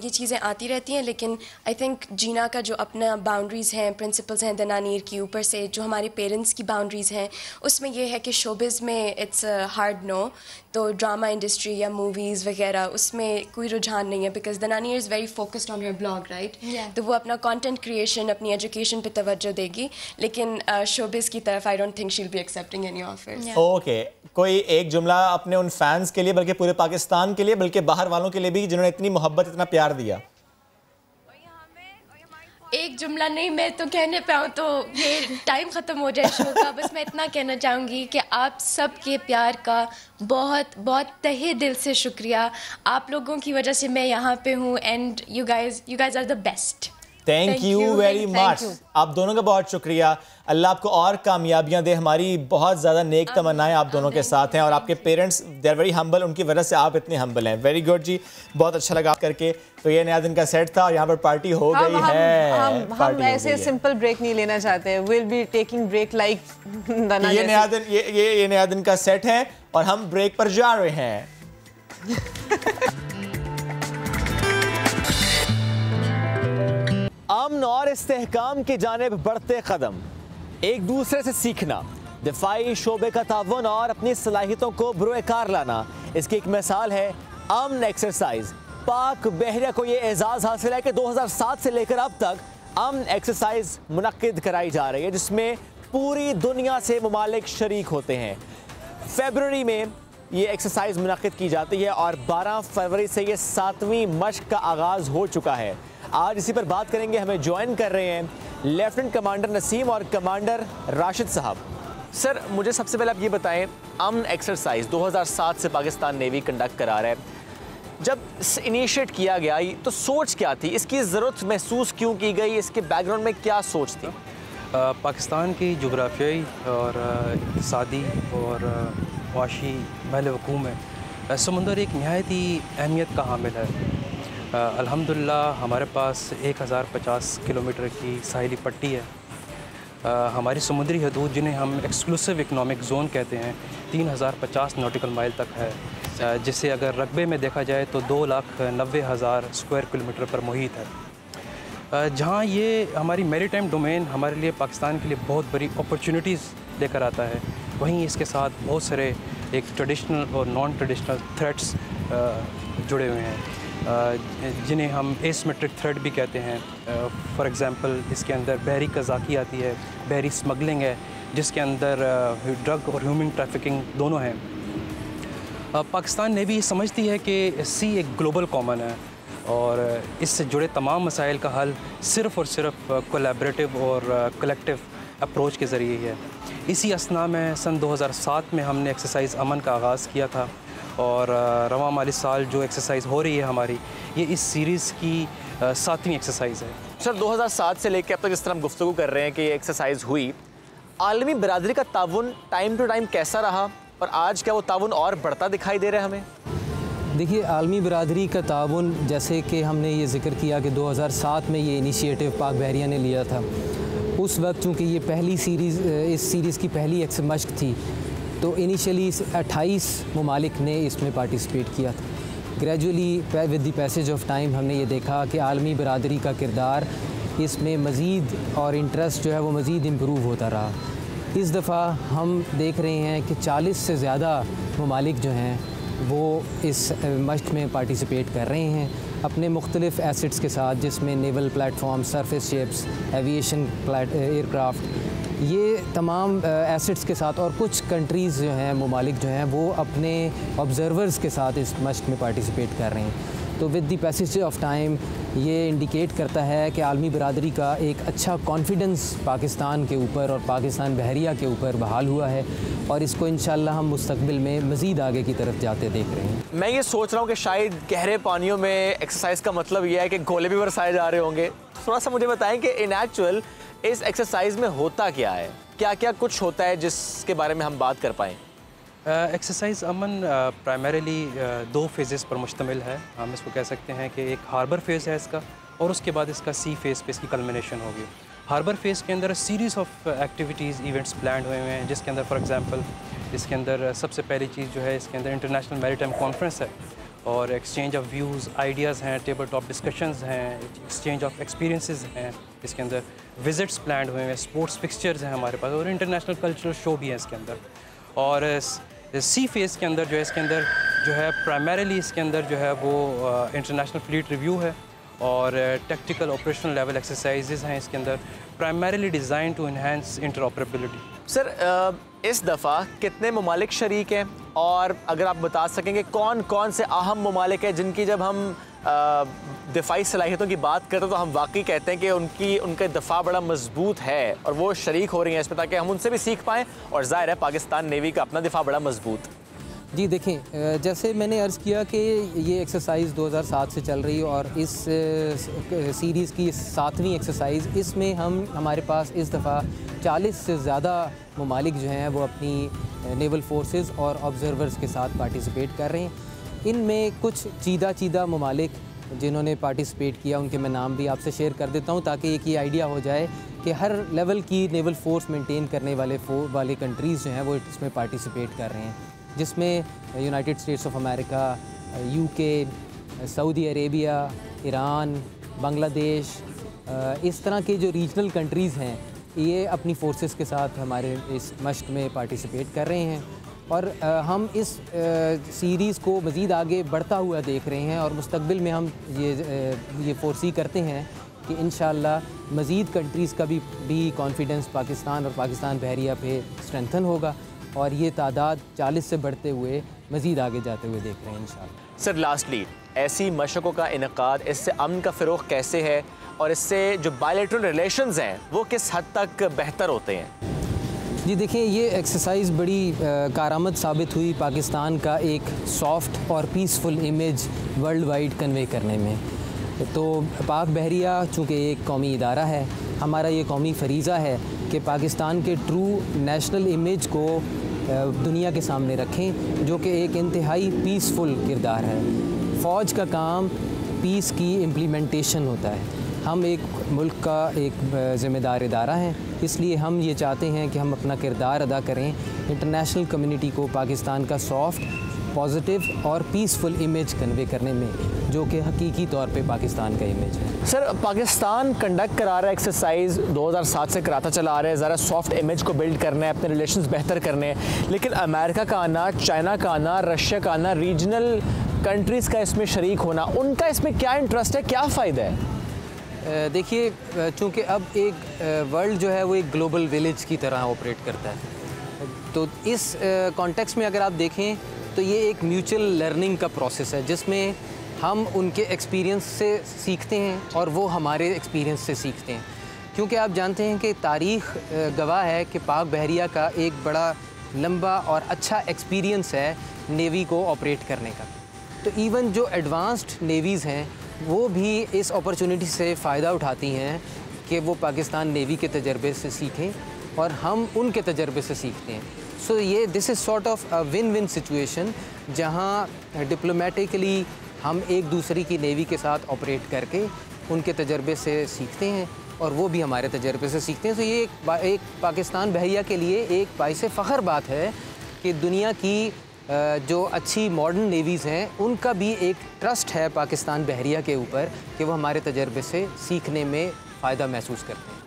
ये चीज़ें आती रहती हैं, लेकिन आई थिंक जीना का जो अपना बाउंड्रीज़ हैं, प्रिंसिपल्स हैं दनानीर की, ऊपर से जो हमारे पेरेंट्स की बाउंड्रीज़ हैं, उसमें ये है कि शोबिज़ में इट्स हार्ड नो। तो ड्रामा इंडस्ट्री या मूवीज़ वगैरह उसमें कोई रुझान नहीं है, because Dananeer is very focused on your blog, right? तो वो अपना कंटेंट क्रिएशन, अपनी एजुकेशन पे तवज्जो देगी, लेकिन शोबिज़ की तरफ I don't think she will be accepting any offers. Okay, कोई एक जुमला अपने उन फैंस के लिए, बल्कि पूरे पाकिस्तान के लिए, बल्कि बाहर वालों के लिए भी जिन्होंने इतनी मोहब्बत, इतना प्यार दिया? एक जुमला नहीं, मैं तो कहने पाऊँ तो ये टाइम ख़त्म हो जाए शो का। बस मैं इतना कहना चाहूँगी कि आप सब के प्यार का बहुत बहुत तहे दिल से शुक्रिया। आप लोगों की वजह से मैं यहाँ पे हूँ, and you guys are the best. Thank you very much. आप दोनों का बहुत शुक्रिया। अल्लाह आपको और कामयाबियां दे। हमारी बहुत ज़्यादा नेक तमन्नाएं आप दोनों के साथ हैं, और आपके parents they are very humble, उनकी वजह से आप इतने हम्बल हैं। वेरी गुड जी, बहुत अच्छा लगा करके। तो ये नया दिन का सेट था और यहाँ पर पार्टी हो गई है। हम ऐसे सिंपल ब्रेक नहीं लेना चाहते, will be taking break like ये नया दिन, ये नया दिन का सेट है और हम ब्रेक पर जा रहे हैं। अमन और इस्तेहकाम की जानिब बढ़ते कदम, एक दूसरे से सीखना, दिफाई शोबे का तावन और अपनी सलाहियतों को बुरोकार लाना, इसकी एक मिसाल है अमन एक्सरसाइज। पाक बहरिया को यह एजाज़ हासिल है कि 2007 से लेकर अब तक अमन एक्सरसाइज मुनक्किद कराई जा रही है, जिसमें पूरी दुनिया से ममालिक शरीक होते हैं। फरवरी में ये एक्सरसाइज मुनक्किद की जाती है और 12 फरवरी से ये 7वीं मश्क का आगाज़ हो चुका है। आज इसी पर बात करेंगे। हमें ज्वाइन कर रहे हैं लेफ्टिनेंट कमांडर नसीम और कमांडर राशिद साहब। सर, मुझे सबसे पहले आप ये बताएं, अमन एक्सरसाइज 2007 से पाकिस्तान नेवी कंडक्ट करा रहा है। जब इनिशिएट किया गया तो सोच क्या थी, इसकी ज़रूरत महसूस क्यों की गई, इसके बैकग्राउंड में क्या सोच थी? पाकिस्तान की जोग्राफियाई और इक़्तिसादी और मुआशी महल वक़ूअ में समुंदर एक नहायत ही अहमियत का हामिल है। अल्हम्दुलिल्लाह हमारे पास 1050 किलोमीटर की साहिली पट्टी है। हमारी समुद्री हदूद, जिन्हें हम एक्सक्लूसिव इकनॉमिक जोन कहते हैं, 3050 नॉटिकल माइल तक है, जिसे अगर रकबे में देखा जाए तो 2,90,000 स्क्वायर किलोमीटर पर मुहित है। जहाँ ये हमारी मैरीटाइम डोमेन हमारे लिए, पाकिस्तान के लिए बहुत बड़ी अपॉर्चुनिटीज़ लेकर आता है, वहीं इसके साथ बहुत सारे एक ट्रेडिशनल और नॉन ट्रेडिशनल थ्रेट्स जुड़े हुए हैं। जिन्हें हम एसिमेट्रिक थ्रेट भी कहते हैं। फॉर एग्ज़ाम्पल इसके अंदर बहरी कज़ाकी आती है, बहरी स्मगलिंग है, जिसके अंदर ड्रग और ह्यूमन ट्रैफिकिंग दोनों हैं। पाकिस्तान नेवी समझती है कि सी एक ग्लोबल कॉमन है और इससे जुड़े तमाम मसाइल का हल सिर्फ़ और सिर्फ कोलैबोरेटिव और कलेक्टिव अप्रोच के ज़रिए ही है। इसी असना में सन 2007 में हमने एक्सरसाइज अमन का आगाज़ किया था और रवां माली साल जो एक्सरसाइज हो रही है हमारी, ये इस सीरीज़ की 7वीं एक्सरसाइज है। सर 2007 से लेकर अब तक जिस तरह हम गुफ्तगू कर रहे हैं कि ये एक्सरसाइज हुई, आलमी बिरादरी का ताउन टाइम टू टाइम कैसा रहा और आज क्या वो ताउन और बढ़ता दिखाई दे रहा है हमें? देखिए, आलमी बिरादरी का ताउन, जैसे कि हमने ये जिक्र किया कि 2007 में ये इनिशिएटिव पाक बहरिया ने लिया था। उस वक्त चूँकि ये पहली सीरीज़, इस सीरीज़ की पहली मश्क थी, तो इनिशियली 28 ममालिक ने इसमें पार्टिसिपेट किया था। Gradually with the passage of time हमने ये देखा कि आलमी बिरादरी का किरदार इसमें मज़ीद और इंटरेस्ट जो है वो मज़ीद इम्प्रूव होता रहा। इस दफ़ा हम देख रहे हैं कि 40 से ज़्यादा ममालिक जो हैं वो इस मश्क में पार्टिसिपेट कर रहे हैं अपने मुख्तलिफ़ एसेट्स के साथ, जिसमें naval platform, surface ships, aviation aircraft, ये तमाम एसेट्स के साथ, और कुछ कंट्रीज़ जो हैं, ममालिक जो हैं, वो अपने ऑब्ज़र्वर्स के साथ इस मश्क में पार्टिसिपेट कर रहे हैं। तो with the passage of time ये इंडिकेट करता है कि आलमी बिरादरी का एक अच्छा कॉन्फिडेंस पाकिस्तान के ऊपर और पाकिस्तान बहरिया के ऊपर बहाल हुआ है और इसको इंशाल्लाह हम मुस्तकबिल में मज़ीद आगे की तरफ जाते देख रहे हैं। मैं ये सोच रहा हूँ कि शायद गहरे पानियों में एक्सरसाइज का मतलब ये है कि गोले भी बरसाए जा रहे होंगे। थोड़ा सा मुझे बताएं कि इन एक्चुअल इस एक्सरसाइज में होता क्या है, क्या क्या कुछ होता है जिसके बारे में हम बात कर पाएँ? एक्सरसाइज अमन प्राइमरीली 2 फेजेस पर मुश्तमिल है। हम इसको कह सकते हैं कि एक हार्बर फेज़ है इसका, और उसके बाद इसका सी फेज़ पे इसकी कल्मिनेशन होगी। हार्बर फेज़ के अंदर series of activities, events plan हुए हुए हैं, जिसके अंदर फॉर एग्जांपल इसके अंदर सबसे पहली चीज़ जो है, इसके अंदर इंटरनेशनल मैरीटाइम कॉन्फ्रेंस है और एक्सचेंज ऑफ व्यूज़, आइडियाज़ हैं, टेबल टॉप डिस्कशंस हैं, एक्सचेंज ऑफ एक्सपीरियंसेस हैं। इसके अंदर विजिट्स प्लान हुए हैं, स्पोर्ट्स फिक्सचर्स हैं हमारे पास, और इंटरनेशनल कल्चरल शो भी है इसके अंदर। और सी फेज़ के अंदर जो है, इसके अंदर जो है प्राइमरीली इसके अंदर जो है वो इंटरनेशनल फ्लीट रिव्यू है और टैक्टिकल ऑपरेशनल लेवल एक्सरसाइजेज़ हैं इसके अंदर, primarily designed to enhance interoperability. Sir इस दफ़ा कितने ममालिक शरीक हैं, और अगर आप बता सकेंगे कौन कौन से अहम ममालिक हैं जिनकी जब हम दिफाई सलाहियतों की बात करते हैं तो हम वाकई कहते हैं कि उनका दफ़ा बड़ा मजबूत है और वो शरीक हो रही हैं इसमें, ताकि हम उनसे भी सीख पाएँ, और ज़ाहिर है पाकिस्तान नेवी का अपना दिफा बड़ा मजबूत। जी देखें, जैसे मैंने अर्ज़ किया कि ये एक्सरसाइज़ 2007 से चल रही है और इस सीरीज़ की 7वीं एक्सरसाइज़, इसमें हमारे पास इस दफ़ा 40 से ज़्यादा ममालिक जो हैं वो अपनी नेवल फोर्सेस और ऑब्ज़र्वर्स के साथ पार्टिसिपेट कर रहे हैं। इनमें कुछ चीदा ममालिक जिन्होंने पार्टिसिपेट किया, उनके मैं नाम भी आपसे शेयर कर देता हूँ, ताकि एक ये आइडिया हो जाए कि हर लेवल की नेवल फोर्स मेंटेन करने वाले कंट्रीज़ जो हैं वो इसमें पार्टिसिपेट कर रहे हैं, जिसमें United states of America, UK, Saudi Arabia, Iran, Bangladesh, इस तरह के जो रीजनल कंट्रीज़ हैं ये अपनी फोर्सेस के साथ हमारे इस मश्क में पार्टिसिपेट कर रहे हैं। और हम इस सीरीज़ को मज़ीद आगे बढ़ता हुआ देख रहे हैं और मुस्तकबिल में हम ये फोरसी करते हैं कि इंशाअल्लाह मज़ीद कंट्रीज़ का भी कॉन्फिडेंस पाकिस्तान और पाकिस्तान बहरिया पे स्ट्रेंथन होगा और ये तादाद 40 से बढ़ते हुए मज़ीद आगे जाते हुए देख रहे हैं इंशाअल्लाह। सर लास्टली, ऐसी मशक़ों का इनेकाद, इससे अमन का फ़रोग़ कैसे है और इससे जो बायलैटरल रिलेशंस हैं वो किस हद तक बेहतर होते हैं? जी देखें, ये एक्सरसाइज़ बड़ी कारामद साबित हुई पाकिस्तान का एक सॉफ्ट और peaceful image world wide convey करने में। तो पाक बहरिया चूँकि एक कौमी इदारा है, हमारा ये कौमी फरीज़ा है कि पाकिस्तान के ट्रू नेशनल इमेज को दुनिया के सामने रखें, जो कि एक इंतहाई पीसफुल किरदार है। फ़ौज का काम पीस की इम्प्लीमेंटेशन होता है। हम एक मुल्क का एक ज़िम्मेदार इदारा हैं, इसलिए हम ये चाहते हैं कि हम अपना किरदार अदा करें, इंटरनेशनल कम्युनिटी को पाकिस्तान का सॉफ्ट पॉजिटिव और पीसफुल इमेज कन्वे करने में, जो कि हकीकी तौर पे पाकिस्तान का इमेज है। सर, पाकिस्तान कंडक्ट करा रहा है एक्सरसाइज 2007 से कराता चला आ रहा है, ज़रा सॉफ्ट इमेज को बिल्ड करना है, अपने रिलेशंस बेहतर करने हैं, लेकिन अमेरिका का आना, चाइना का आना, रशिया का आना, रीजनल कंट्रीज़ का इसमें शरीक होना, उनका इसमें क्या इंटरेस्ट है, क्या फ़ायदा है? देखिए, चूँकि अब एक वर्ल्ड जो है वो एक ग्लोबल विलेज की तरह ऑपरेट करता है, तो इस कॉन्टेक्स्ट में अगर आप देखें तो ये एक म्यूचुअल लर्निंग का प्रोसेस है, जिसमें हम उनके एक्सपीरियंस से सीखते हैं और वो हमारे एक्सपीरियंस से सीखते हैं। क्योंकि आप जानते हैं कि तारीख़ गवाह है कि पाक बहरिया का एक बड़ा लंबा और अच्छा एक्सपीरियंस है नेवी को ऑपरेट करने का। तो इवन जो एडवांस्ड नेवीज़ हैं वो भी इस अपॉर्चुनिटी से फ़ायदा उठाती हैं कि वो पाकिस्तान नेवी के तजर्बे से सीखें और हम उनके तजर्बे से सीखते हैं। सो ये this is sort of a win win situation, जहाँ डिप्लोमेटिकली हम एक दूसरे की नेवी के साथ ऑपरेट करके उनके तजर्बे से सीखते हैं और वो भी हमारे तजर्बे से सीखते हैं। तो ये एक पाकिस्तान बहरिया के लिए एक बाइसे फ़ख्र बात है कि दुनिया की जो अच्छी मॉडर्न नेवीज़ हैं उनका भी एक ट्रस्ट है पाकिस्तान बहरिया के ऊपर कि वो हमारे तजर्बे से सीखने में फ़ायदा महसूस करते हैं।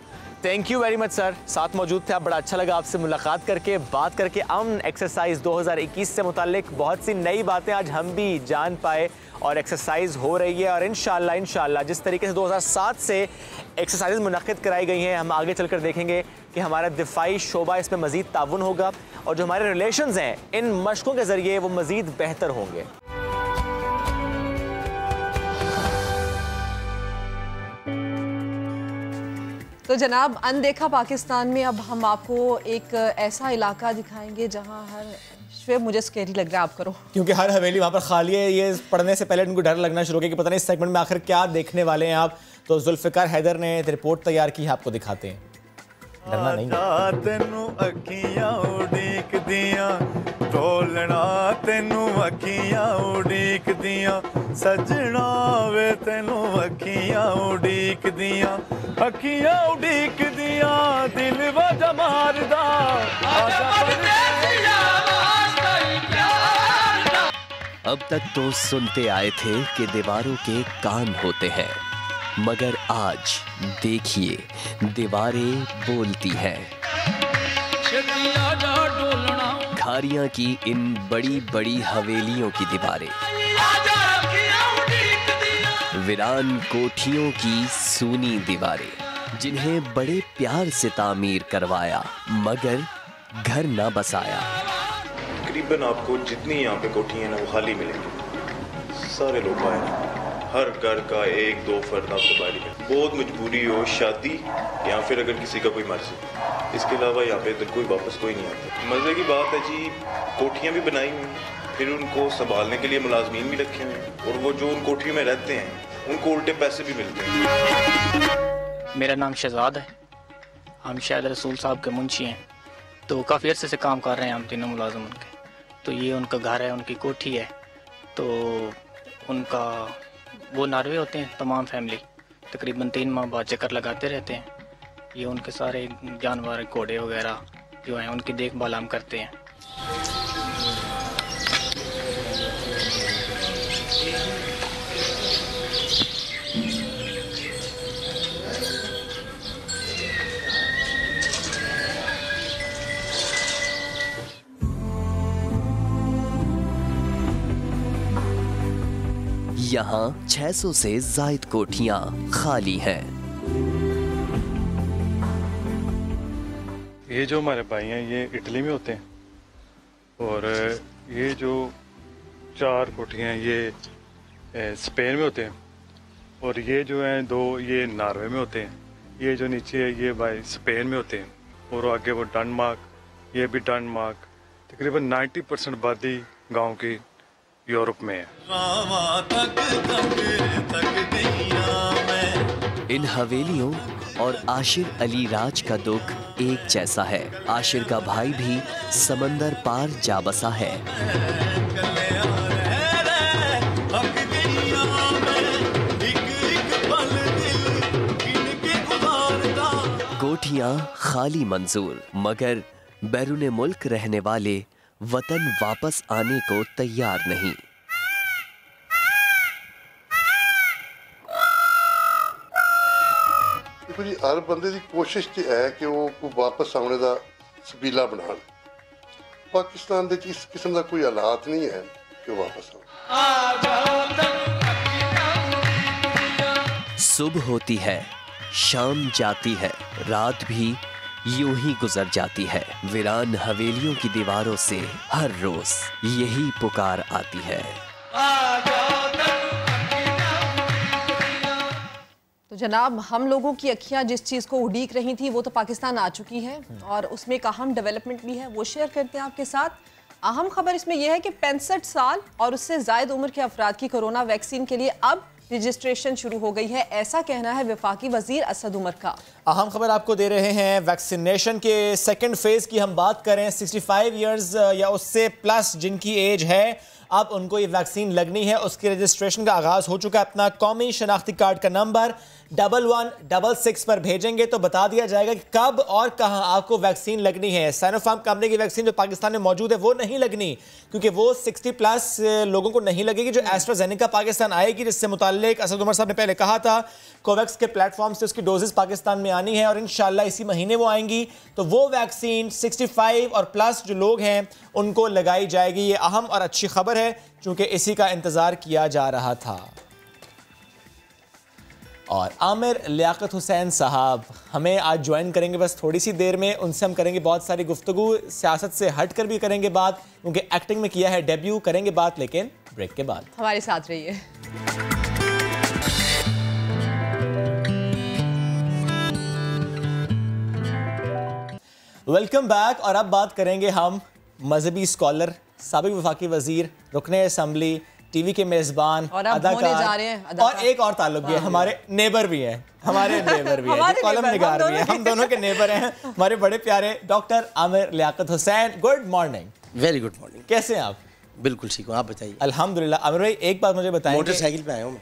Thank you very much sir, साथ मौजूद थे आप, बड़ा अच्छा लगा आपसे मुलाकात करके, बात करके। अमन एक्सरसाइज 2021 से मुताल्लिक बहुत सी नई बातें आज हम भी जान पाए और एक्सरसाइज हो रही है, और इंशाल्लाह जिस तरीके से 2007 से एक्सरसाइज मुनक़्क़िद कराई गई हैं, हम आगे चलकर देखेंगे कि हमारा दिफाई शोबा इसमें मज़ीद ताउन होगा और जो हमारे रिलेशंस हैं इन मशकों के ज़रिए वो मज़ीद बेहतर होंगे। तो जनाब, अनदेखा पाकिस्तान में अब हम आपको एक ऐसा इलाका दिखाएंगे जहां हर शुएब, मुझे स्कैरी लग रहा है, आप करो, क्योंकि हर हवेली वहाँ पर खाली है। ये पढ़ने से पहले उनको डर लगना शुरू हो गया कि पता नहीं इस सेगमेंट में आखिर क्या देखने वाले हैं आप। तो जुल्फ़िकार हैदर ने रिपोर्ट तैयार की है, आपको दिखाते हैं। डरना नहीं है। तेनू अखियां उड़ीक दियां ढोलना, तेनू अखियां उड़ीक दियां सजना वे, तेनू अखियां उड़ीक दियां, अखियां उड़ीक दियां दिल वजा मारदा। अब तक तो सुनते आए थे कि दीवारों के कान होते हैं, मगर आज देखिए दीवारें बोलती हैं। घारियां की इन बड़ी बड़ी हवेलियों की दीवारें, वीरान कोठियों की सूनी दीवारें, जिन्हें बड़े प्यार से तामीर करवाया मगर घर ना बसाया। तकरीबन आपको जितनी यहाँ पे कोठियाँ हैं ना वो खाली मिलेंगी, सारे लोग आए, हर घर का एक दो फर्द आपको बाहर है। बहुत मजबूरी हो, शादी या फिर अगर किसी का कोई मर्जी, इसके अलावा यहाँ पे इधर कोई वापस कोई नहीं आता। मज़े की बात है जी, कोठियाँ भी बनाई हुई, फिर उनको संभालने के लिए मुलाजमीन भी रखे हुए हैं, और वो जो उन कोठियों में रहते हैं उनको उल्टे पैसे भी मिलते हैं। मेरा नाम शहजाद है, हम शायद रसूल साहब के मुंशी हैं, तो काफ़ी अर्से से काम कर रहे हैं हम तीनों मुलाजिम उनके। तो ये उनका घर है, उनकी कोठी है, तो उनका वो नार्वे होते हैं तमाम फैमिली, तकरीबन 3 माह बाद चक्कर लगाते रहते हैं। ये उनके सारे जानवर, घोड़े वगैरह जो हैं उनकी देखभाल हम करते हैं। यहाँ 600 से ज़ायद कोठियाँ खाली हैं। ये जो हमारे भाई हैं ये इटली में होते हैं, और ये जो 4 कोठियाँ हैं ये स्पेन में होते हैं, और ये जो हैं 2 ये नॉर्वे में होते हैं। ये जो नीचे है ये भाई स्पेन में होते हैं, और आगे वो डेनमार्क, ये भी डेनमार्क। तकरीबन 90% आबादी गाँव की यूरोप में है। इन हवेलियों और आशिर अली राज का दुख एक जैसा है। आशिर का भाई भी समंदर पार जा बसा है। कोठियां खाली मंजूर, मगर बैरून मुल्क रहने वाले वतन वापस आने को तैयार नहीं। देखो जी, हर बंदे की कोशिश है कि वो वापस आने का सबीला बनान। पाकिस्तान दे इस किस्म का कोई हालात नहीं है कि वो वापस आए। सुबह होती है, शाम जाती है, रात भी यूं ही गुजर जाती है। वीरान हवेलियों की दीवारों से हर रोज यही पुकार आती है। तो जनाब, हम लोगों की अखियां जिस चीज़ को उड़ीक रही थी वो तो पाकिस्तान आ चुकी है और उसमें एक अहम डेवलपमेंट भी है, वो शेयर करते हैं आपके साथ। अहम खबर इसमें यह है कि 65 साल और उससे ज़ायद उम्र के अफराद की कोरोना वैक्सीन के लिए अब रजिस्ट्रेशन शुरू हो गई है, ऐसा कहना है वफाकी वजीर असद उमर का। अहम खबर आपको दे रहे हैं वैक्सीनेशन के सेकंड फेज की। हम बात करें 65 इयर्स या उससे प्लस जिनकी एज है, अब उनको ये वैक्सीन लगनी है। उसके रजिस्ट्रेशन का आगाज हो चुका है। अपना कौमी शनाख्ती कार्ड का नंबर 1166 पर भेजेंगे तो बता दिया जाएगा कि कब और कहां आपको वैक्सीन लगनी है। साइनोफार्म कंपनी की वैक्सीन जो पाकिस्तान में मौजूद है वो नहीं लगनी, क्योंकि वो 60 प्लस लोगों को नहीं लगेगी। जो एस्ट्राजेनेका पाकिस्तान आएगी, जिससे मुताल्लिक असद उमर साहब ने पहले कहा था, कोवैक्स के प्लेटफॉर्म से उसकी डोजेस पाकिस्तान में आनी है और इंशाल्लाह इसी महीने वो आएंगी। तो वो वैक्सीन 65 और प्लस जो लोग हैं उनको लगाई जाएगी। ये अहम और अच्छी खबर है, क्योंकि इसी का इंतजार किया जा रहा था। और आमिर लियाकत हुसैन साहब हमें आज ज्वाइन करेंगे बस थोड़ी सी देर में। उनसे हम करेंगे बहुत सारी गुफ्तगू, सियासत से हट कर भी करेंगे बात, क्योंकि एक्टिंग में किया है डेब्यू। करेंगे बात लेकिन ब्रेक के बाद। हमारे साथ रहिए। Welcome back. और अब बात करेंगे हम मजहबी स्कॉलर, साबिक वफाकी वजीर, रुकने असम्बली, टीवी के मेजबान, और अब होने जा रहे हैं अदाकार। और एक और ताल्लुक भी है, हमारे नेबर भी हैं, हमारे नेबर भी हैं, कॉलम निगार भी हैं, हम दोनों के नेबर हैं, हमारे बड़े प्यारे doctor Aamir Liaquat Hussain. Good morning. Very good morning. कैसे हैं आप? बिल्कुल ठीक हूँ, आप बताइए। अल्हम्दुलिल्लाह। आमिर भाई एक बात मुझे बताएं, मोटरसाइकिल पे आया हूँ मैं।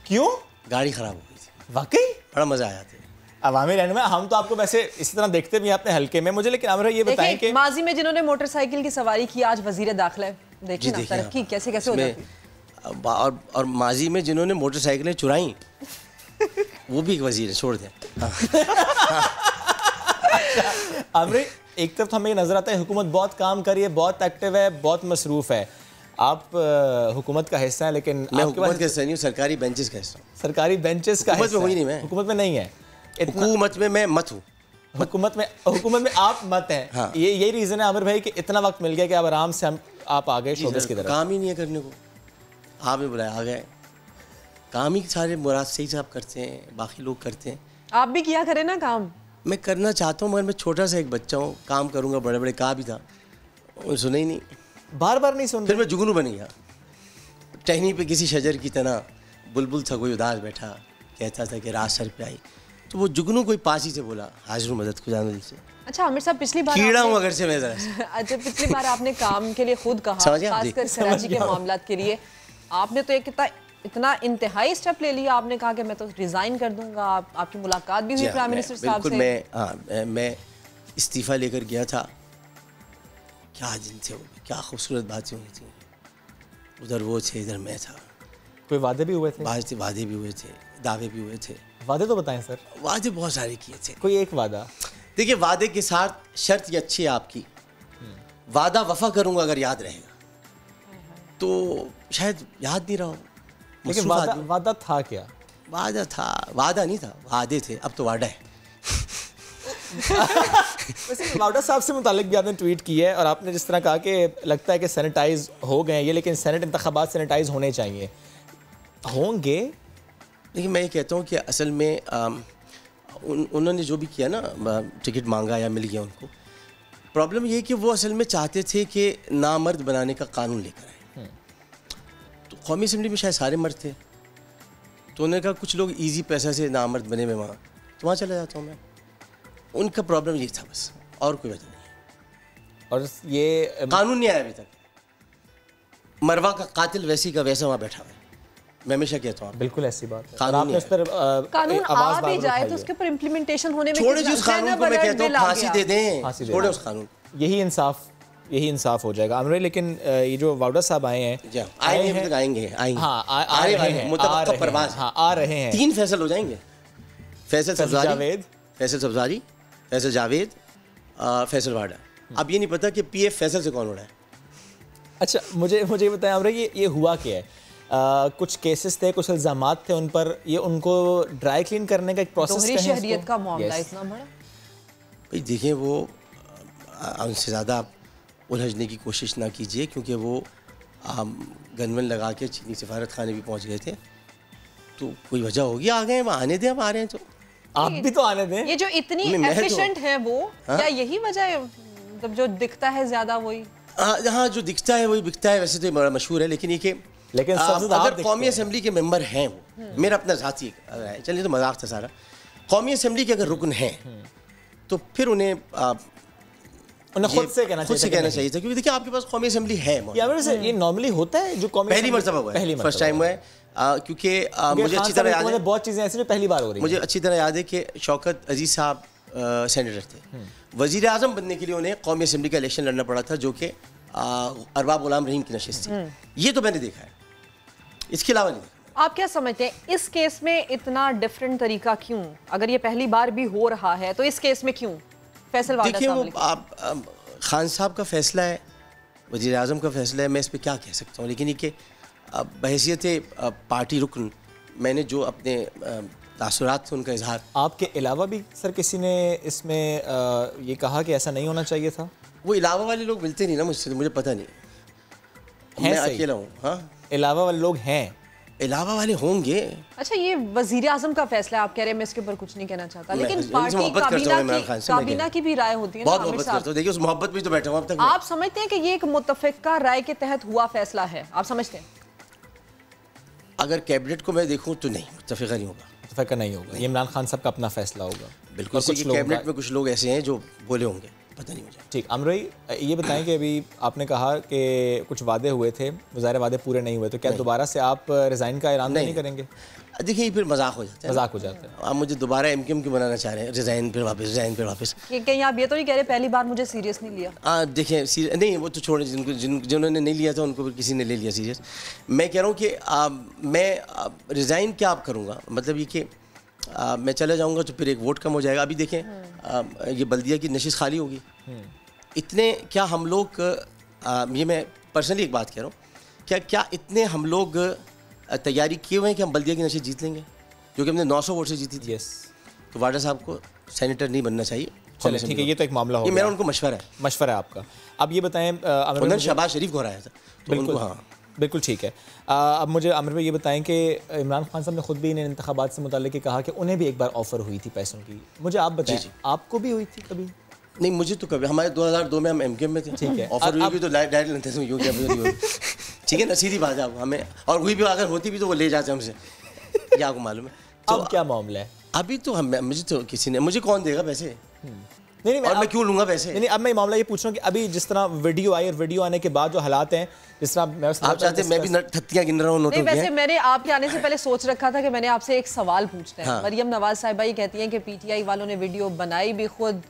क्यों? गाड़ी खराब हो गई थी। वाकई बड़ा मजा आया था। अवामी रहने में हम तो आपको वैसे इसी तरह देखते भी अपने हल्के में। मुझे लेकिन आमिर ये बताएं कि माजी में जिन्होंने मोटरसाइकिल की सवारी की आज वजीर दाखिला है, देखिए ना तरक्की कैसे कैसे हो जाती है। और माजी में जिन्होंने मोटरसाइकिलें चुराई वो भी एक वजीर है, छोड़ दें। आमिर, एक तरफ हमें नजर आता है हुकूमत बहुत काम कर रही है, बहुत एक्टिव है, बहुत मसरूफ है। आप हुकूमत का हिस्सा है, लेकिन मैं हुकूमत का हिस्सा नहीं हूँ, सरकारी बेंचेस का हिस्सा हूँ। सरकारी बेंचेस का हुकूमत में हुई नहीं, मैं हुकूमत में नहीं है। हुकूमत में मैं मत हूँ। हुकूमत में आप मत हैं। हाँ। यही रीजन है आमिर भाई कि इतना वक्त मिल गया कि अब आराम से आप आ गए शोबिस की तरफ। काम ही नहीं है करने को, आप ही बुलाया आ गए। काम ही सारे मुराद से ही आप करते हैं, बाकी लोग करते हैं। आप भी किया करें ना काम। मैं करना चाहता हूँ, मगर मैं छोटा सा एक बच्चा हूँ, काम करूँगा, बड़े बड़े कहा भी था, सुना ही नहीं, बार बार नहीं सुन। फिर मैं जुगनू बन गया। टहनी पे किसी शजर की तरह बुलबुल था, कोई उदास बैठा, कहता था कि रात सर पे आई, तो वो जुगनू कोई पास ही से बोला, हाजिर मदद खुदा दिल से। अच्छा आमिर साहब, पिछली बार कीड़ा हूँ अगर से मैं जरा। अच्छा, पिछली बार आपने काम के लिए खुद कहा, खासकर कराची के मामलात के लिए, आपने तो एक इतना इंतहाई स्टेप ले लिया। आपने कहा कि मैं तो रिजाइन कर दूंगा। आपकी मुलाकात भी हुई प्राइम मिनिस्टर साहब से। मैं इस्तीफा लेकर गया था। क्या दिन थे वो, क्या खूबसूरत बातें हुई थी। उधर वो थे, इधर मैं था। कोई वादे भी हुए थे? वादे भी हुए थे, दावे भी हुए थे। वादे तो बताएं सर। वादे बहुत सारे किए थे। कोई एक वादा? देखिए, वादे के साथ शर्त ये अच्छी है आपकी, वादा वफा करूंगा अगर याद रहेगा। तो शायद याद नहीं रहा हो, लेकिन वादा था क्या? वादा था, वादा नहीं था, वादे थे। अब तो वादा है। वैसे लाउडा साहब से मुतालिक भी आपने ट्वीट की है और आपने जिस तरह कहा कि लगता है कि सैनिटाइज हो गए ये, लेकिन सेनेट इंतखाबात सैनिटाइज होने चाहिए, होंगे। देखिए, मैं ये कहता हूँ कि असल में उन्होंने जो भी किया ना, टिकट मांगा या मिल गया उनको, प्रॉब्लम ये कि वो असल में चाहते थे कि नामर्द बनाने का कानून लेकर आए। तो कौमी असम्बली में शायद सारे मर्द थे, तो उन्होंने कहा कुछ लोग इजी पैसा से नामर्द बने हुए वहाँ, तो वहाँ चला जाता हूँ मैं। उनका प्रॉब्लम ये था बस, और कोई वजह नहीं। और ये कानून नहीं आया अभी तक। मरवा का कातिल वैसी का वैसा वहाँ बैठा हुआ है। मैं हमेशा कहता हूँ बिल्कुल ऐसी बात है। कानून कानून आ भी जाए तो उसके ऊपर इम्प्लीमेंटेशन होने में छोड़े, जिस कानून को मैं कहता हूँ फांसी दे दें, छोड़े उस कानून। यही इंसाफ यही इंसाफ हो जाएगा अमरे। लेकिन ये जो वाउडा साहब आए हैं आएंगे हाँ आ रहे हैं 3 फैसल हो जाएंगे, फैसल सब्जारी, फैसल जावेद, फैसल वाडा। अब ये नहीं पता कि पीएफ फैसल से कौन हो रहा है। अच्छा मुझे ये बताएं अमरे ये हुआ क्या है? कुछ केसेस थे, कुछ इल्जामात थे उन पर, ये उनको ड्राई क्लीन करने का एक प्रोसेस है। शहरियत का मामला इतना बड़ा भाई देखें, वो उनसे ज़्यादा आप उलझने की कोशिश ना कीजिए, क्योंकि वो गनवन लगा के चीनी सफारत खाने भी पहुंच गए थे, तो कोई वजह होगी, आ गए, आने दें, अब आ रहे हैं तो आप भी तो आने दें। ये जो इतनी एफिशिएंट है वो, क्या यही वजह है? मतलब जो दिखता है ज्यादा वही, हाँ जो दिखता है वही बिकता है। वैसे तो बड़ा मशहूर है, लेकिन ये कि अगर कौमी असम्बली के मेंबर हैं वो, मेरा अपना ज़ाती है, चलिए तो मजाक था सारा, कौमी असम्बली के अगर रुकन हैं तो फिर उन्हें खुद से कहना चाहिए था, क्योंकि देखिए आपके पास कौमी असम्बली है। ये नॉर्मली होता है जो कौमी पहली मरतबा हुआ है, फर्स्ट टाइम हुआ है, क्योंकि मुझे अच्छी तरह याद है, बहुत चीज़ें ऐसी पहली बार हो रही है। मुझे अच्छी तरह याद है कि शौकत अजीज साहब सेनेटर थे, वजीर आज़म बनने के लिए उन्हें कौमी असम्बली का इलेक्शन लड़ना पड़ा था, जो कि अरबाब गुलाम रहीम की नशिस्त थी। ये तो मैंने देखा है, इसके अलावा नहीं। आप क्या समझते हैं इस केस में इतना डिफरेंट तरीका क्यों? अगर ये पहली बार भी हो रहा है तो इस केस में क्यों? फैसल वाडा देखिए, वो आप खान साहब का फैसला है, वज़ीर आज़म का फैसला है, मैं इस पर क्या कह सकता हूँ। लेकिन ये कि बहैसियत पार्टी रुकन मैंने जो अपने तासुरात थे उनका इजहार। आपके अलावा भी सर किसी ने इसमें ये कहा कि ऐसा नहीं होना चाहिए था? वो इलावा वाले लोग मिलते नहीं ना मुझसे, मुझे पता नहीं, मैं अकेला हूँ। हाँ, इलावा वाले लोग हैं, इलावा वाले होंगे। अच्छा, ये वजीर आजम का फैसला आप कह रहे हैं, मैं इसके ऊपर कुछ नहीं कहना चाहता, लेकिन पार्टी काबीना की भी राय होती है ना। बहुत मोहब्बत करता हूं, देखिए उस मोहब्बत में तो बैठा हूं अब तक। आप समझते हैं कि ये एक मुत्तफिका राय के तहत हुआ फैसला है? आप समझते हैं? अगर कैबिनेट को मैं देखूं तो नहीं, मुत्तफिका नहीं होगा, मुत्तफिका नहीं होगा। ये इमरान खान साहब का अपना फैसला होगा। बिल्कुल, कैबिनेट में कुछ लोग ऐसे हैं जो बोले होंगे, पता नहीं मुझे। ठीक, अमरई ये बताएं कि अभी आपने कहा कि कुछ वादे हुए थे, ज़ाहिर वादे पूरे नहीं हुए, तो क्या दोबारा से आप रिज़ाइन का ऐलान नहीं करेंगे? देखिए फिर मजाक हो जाता है, मजाक हो जाता है। आप मुझे दोबारा एमकेएम क्यों बनाना चाह रहे हैं? रिज़ाइन फिर वापस, रिज़ाइन फिर वापस। कहीं आप ये तो नहीं कह रहे पहली बार मुझे सीरियस नहीं लिया? देखिए नहीं, वो तो छोड़े, जिन्होंने नहीं लिया था उनको फिर किसी ने ले लिया सीरियस। मैं कह रहा हूँ कि मैं रिज़ाइन क्या आप करूँगा, मतलब ये कि मैं चला जाऊँगा तो फिर एक वोट कम हो जाएगा। अभी देखें ये बल्दिया की नशिस्त खाली होगी, इतने क्या हम लोग, ये मैं पर्सनली एक बात कह रहा हूँ, क्या इतने हम लोग तैयारी किए हुए हैं कि हम बल्दिया की नशिस्त जीत लेंगे, जो कि हमने 900 वोट से जीती थी? यस। तो वाडा साहब को सेनेटर नहीं बनना चाहिए। चलिए ठीक है, ये तो एक मामला हो गया, ये मेरा उनको मशवरा है आपका। अब ये बताएं, उन्होंने शहबाज शरीफ को हराया था, तो उनको, हाँ बिल्कुल ठीक है। अब मुझे आमिर भाई ये बताएं कि इमरान खान साहब ने खुद भी इन इंतखाबात से मुताल्लिक कहा कि उन्हें भी एक बार ऑफर हुई थी पैसों की। मुझे आप बताएं, आपको भी हुई थी कभी? नहीं, मुझे तो कभी, हमारे 2002 में हम एमकेएम में थे। ठीक है, ऑफर हुई भी तो डायरेक्ट लेते थे, यूं क्या ठीक है ना, सीधी बात है। अब हमें, और हुई भी अगर होती भी तो वो ले जाते हमसे, क्या आपको मालूम है? तो अब क्या मामला है? अभी तो हम, मुझे तो किसी ने, मुझे कौन देगा पैसे? नहीं, और मैं क्यों लूंगा पैसे? नहीं, अब मैं मामला ये पूछ रहा हूँ कि अभी जिस तरह वीडियो आई और वीडियो आने के बाद जो हालात हैं, जिस तरह आप चाहते हैं मैं भी थत्तियां गिन रहा हूँ नोटों की? वैसे मैंने आपके आने से पहले सोच रखा था कि मैंने आपसे एक सवाल पूछना है। मरियम नवाज साहिबा ये कहती हैं कि पीटीआई वालों ने वीडियो बनाई भी खुद,